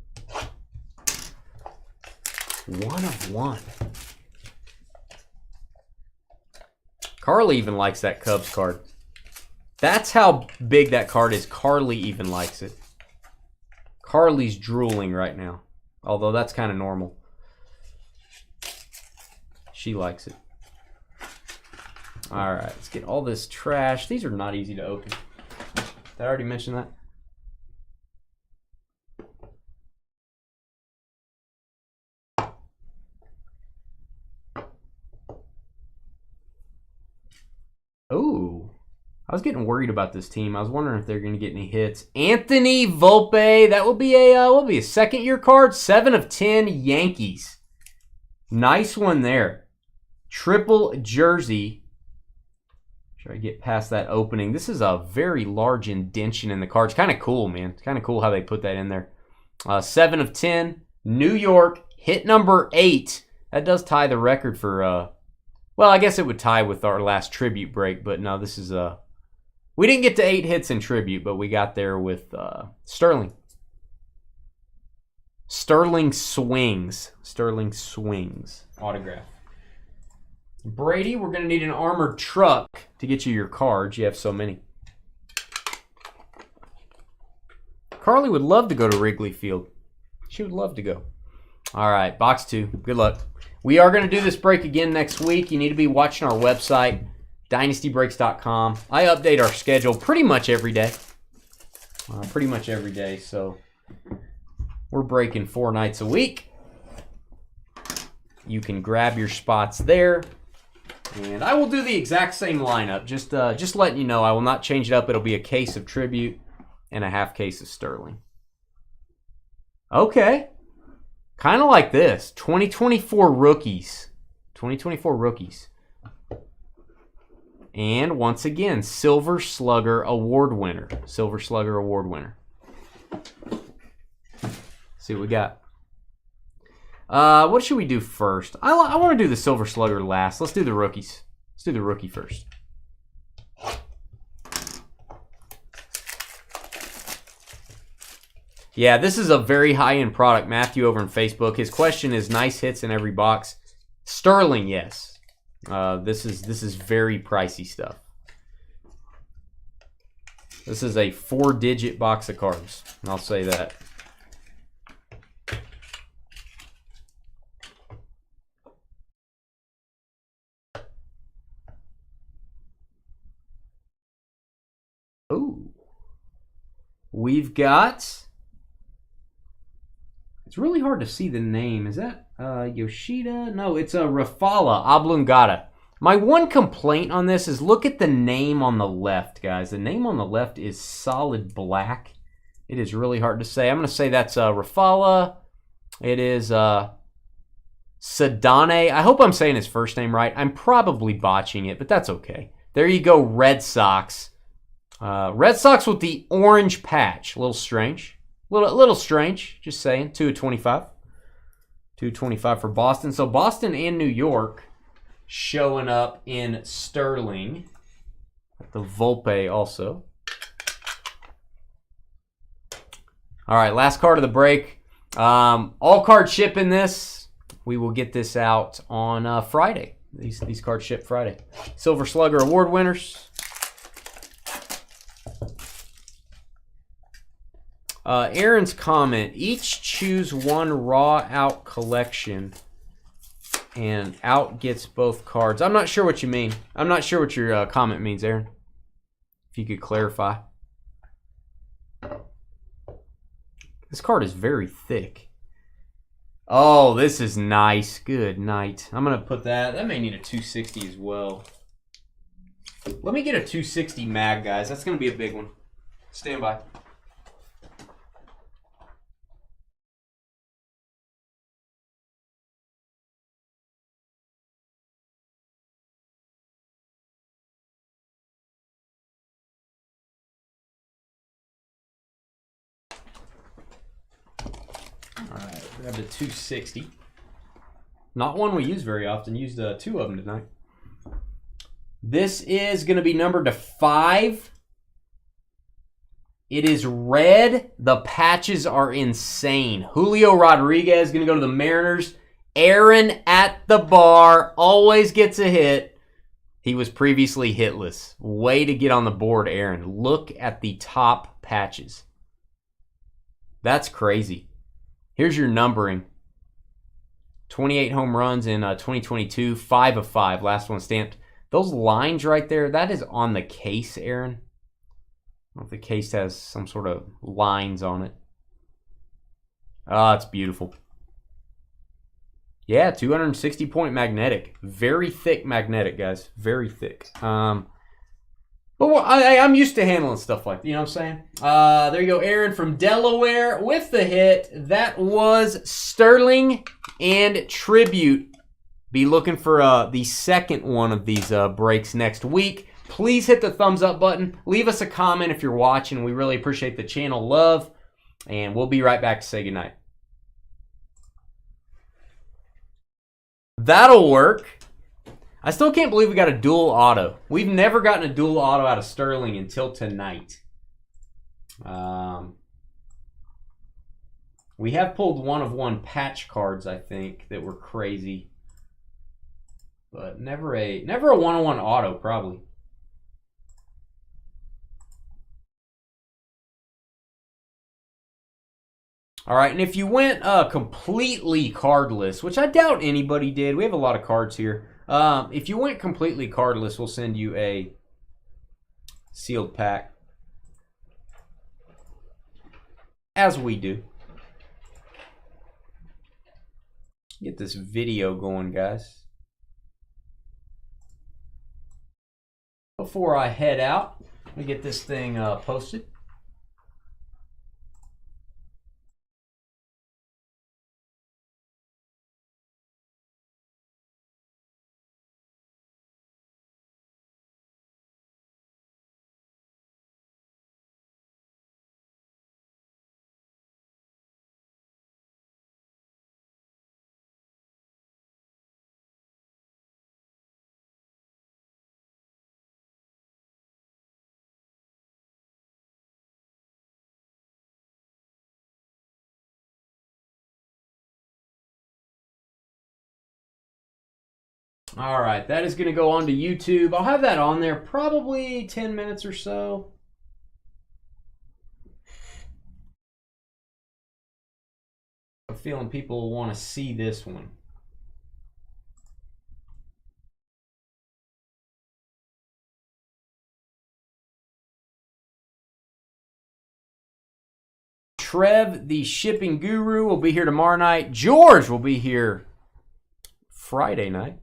1-of-1. Carly even likes that Cubs card. That's how big that card is. Carly even likes it. Carly's drooling right now. Although that's kind of normal. She likes it. Alright, let's get all this trash. These are not easy to open. Did I already mention that? Oh, I was getting worried about this team. I was wondering if they're going to get any hits. Anthony Volpe, that will be a second-year card. 7-of-10 Yankees. Nice one there. Triple jersey. Try to get past that opening. This is a very large indention in the card. It's kind of cool, man. It's kind of cool how they put that in there. 7-of-10. New York, hit number 8. That does tie the record for... well, I guess it would tie with our last tribute break, but no, this is we didn't get to 8 hits in tribute, but we got there with Sterling. Sterling Swings. Sterling Swings autograph. Brady, we're going to need an armored truck to get you your cards. You have so many. Carly would love to go to Wrigley Field. She would love to go. All right, box 2. Good luck. We are going to do this break again next week. You need to be watching our website, dynastybreaks.com. I update our schedule pretty much every day. So we're breaking 4 nights a week. You can grab your spots there. And I will do the exact same lineup. Just letting you know, I will not change it up. It'll be a case of Tribute and a half case of Sterling. Okay. Kind of like this. 2024 rookies. 2024 rookies. And once again, Silver Slugger Award winner. Silver Slugger Award winner. See what we got. What should we do first? I want to do the Silver Slugger last. Let's do the rookies. Let's do the rookie first. Yeah, this is a very high-end product. Matthew over on Facebook. His question is nice hits in every box. Sterling, yes. This is very pricey stuff. This is a 4-digit box of cards. I'll say that. Ooh. We've got... It's really hard to see the name. Is that Yoshida? No, it's a Rafala Oblongata. My one complaint on this is look at the name on the left, guys. The name on the left is solid black. It is really hard to say. I'm going to say that's Rafala. It is Sadane. I hope I'm saying his first name right. I'm probably botching it, but that's okay. There you go, Red Sox. Red Sox with the orange patch. A little strange. Little strange, just saying. 2/25. 2/25 for Boston. So Boston and New York showing up in Sterling. The Volpe also. All right, last card of the break. All card shipping this. We will get this out on Friday. These cards ship Friday. Silver Slugger Award winners. Aaron's comment, each choose one raw out collection and out gets both cards. I'm not sure what you mean. I'm not sure what your comment means, Aaron. If you could clarify. This card is very thick. Oh, this is nice. Good night. I'm going to put that. That may need a 260 as well. Let me get a 260 mag, guys. That's going to be a big one. Stand by. Alright, grab the 260. Not one we use very often. Used 2 of them tonight. This is going to be numbered to 5. It is red. The patches are insane. Julio Rodriguez going to go to the Mariners. Aaron at the bar. Always gets a hit. He was previously hitless. Way to get on the board, Aaron. Look at the top patches. That's crazy. Here's your numbering. 28 home runs in 2022. 5 of 5. Last one stamped. Those lines right there, that is on the case, Aaron. I don't know if the case has some sort of lines on it. Ah, it's beautiful. Yeah, 260 point magnetic. Very thick magnetic, guys. Very thick. But I'm used to handling stuff like that. You know what I'm saying? There you go, Aaron from Delaware with the hit. That was Sterling and Tribute. Be looking for the second one of these breaks next week. Please hit the thumbs up button. Leave us a comment if you're watching. We really appreciate the channel love. And we'll be right back to say goodnight. That'll work. I still can't believe we got a dual auto. We've never gotten a dual auto out of Sterling until tonight. We have pulled 1 of 1 patch cards, I think, that were crazy. But never a 1-on-1 auto, probably. All right, and if you went completely cardless, which I doubt anybody did, we have a lot of cards here. If you went completely cardless, we'll send you a sealed pack, as we do. Get this video going, guys. Before I head out, let me get this thing posted. All right, that is going to go on to YouTube. I'll have that on there probably 10 minutes or so. I'm feeling people will want to see this one. Trev, the shipping guru, will be here tomorrow night. George will be here Friday night.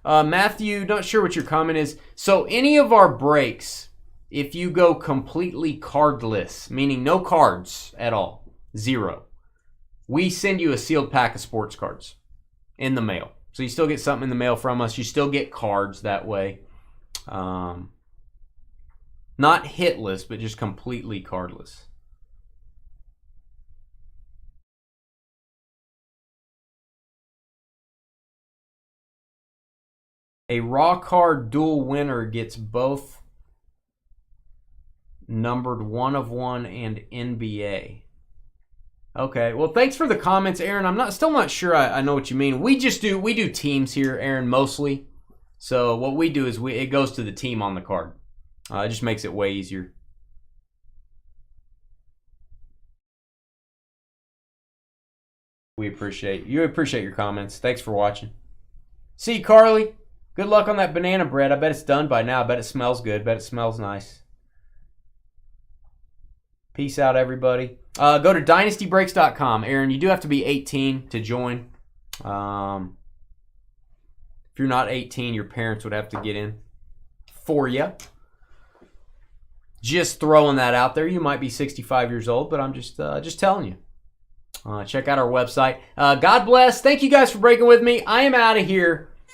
Matthew, not sure what your comment is. So any of our breaks, if you go completely cardless, meaning no cards at all, zero, we send you a sealed pack of sports cards in the mail. So you still get something in the mail from us. You still get cards that way. Not hitless, but just completely cardless. A raw card dual winner gets both numbered 1 of 1 and NBA. Okay, well, thanks for the comments, Aaron. I'm still not sure I know what you mean. We do teams here, Aaron, mostly. So what we do is it goes to the team on the card. It just makes it way easier. We appreciate your comments. Thanks for watching. See you, Carly. Good luck on that banana bread. I bet it's done by now. I bet it smells good. I bet it smells nice. Peace out, everybody. Go to dynastybreaks.com. Aaron, you do have to be 18 to join. If you're not 18, your parents would have to get in for you. Just throwing that out there. You might be 65 years old, but I'm just telling you. Check out our website. God bless. Thank you guys for breaking with me. I am out of here.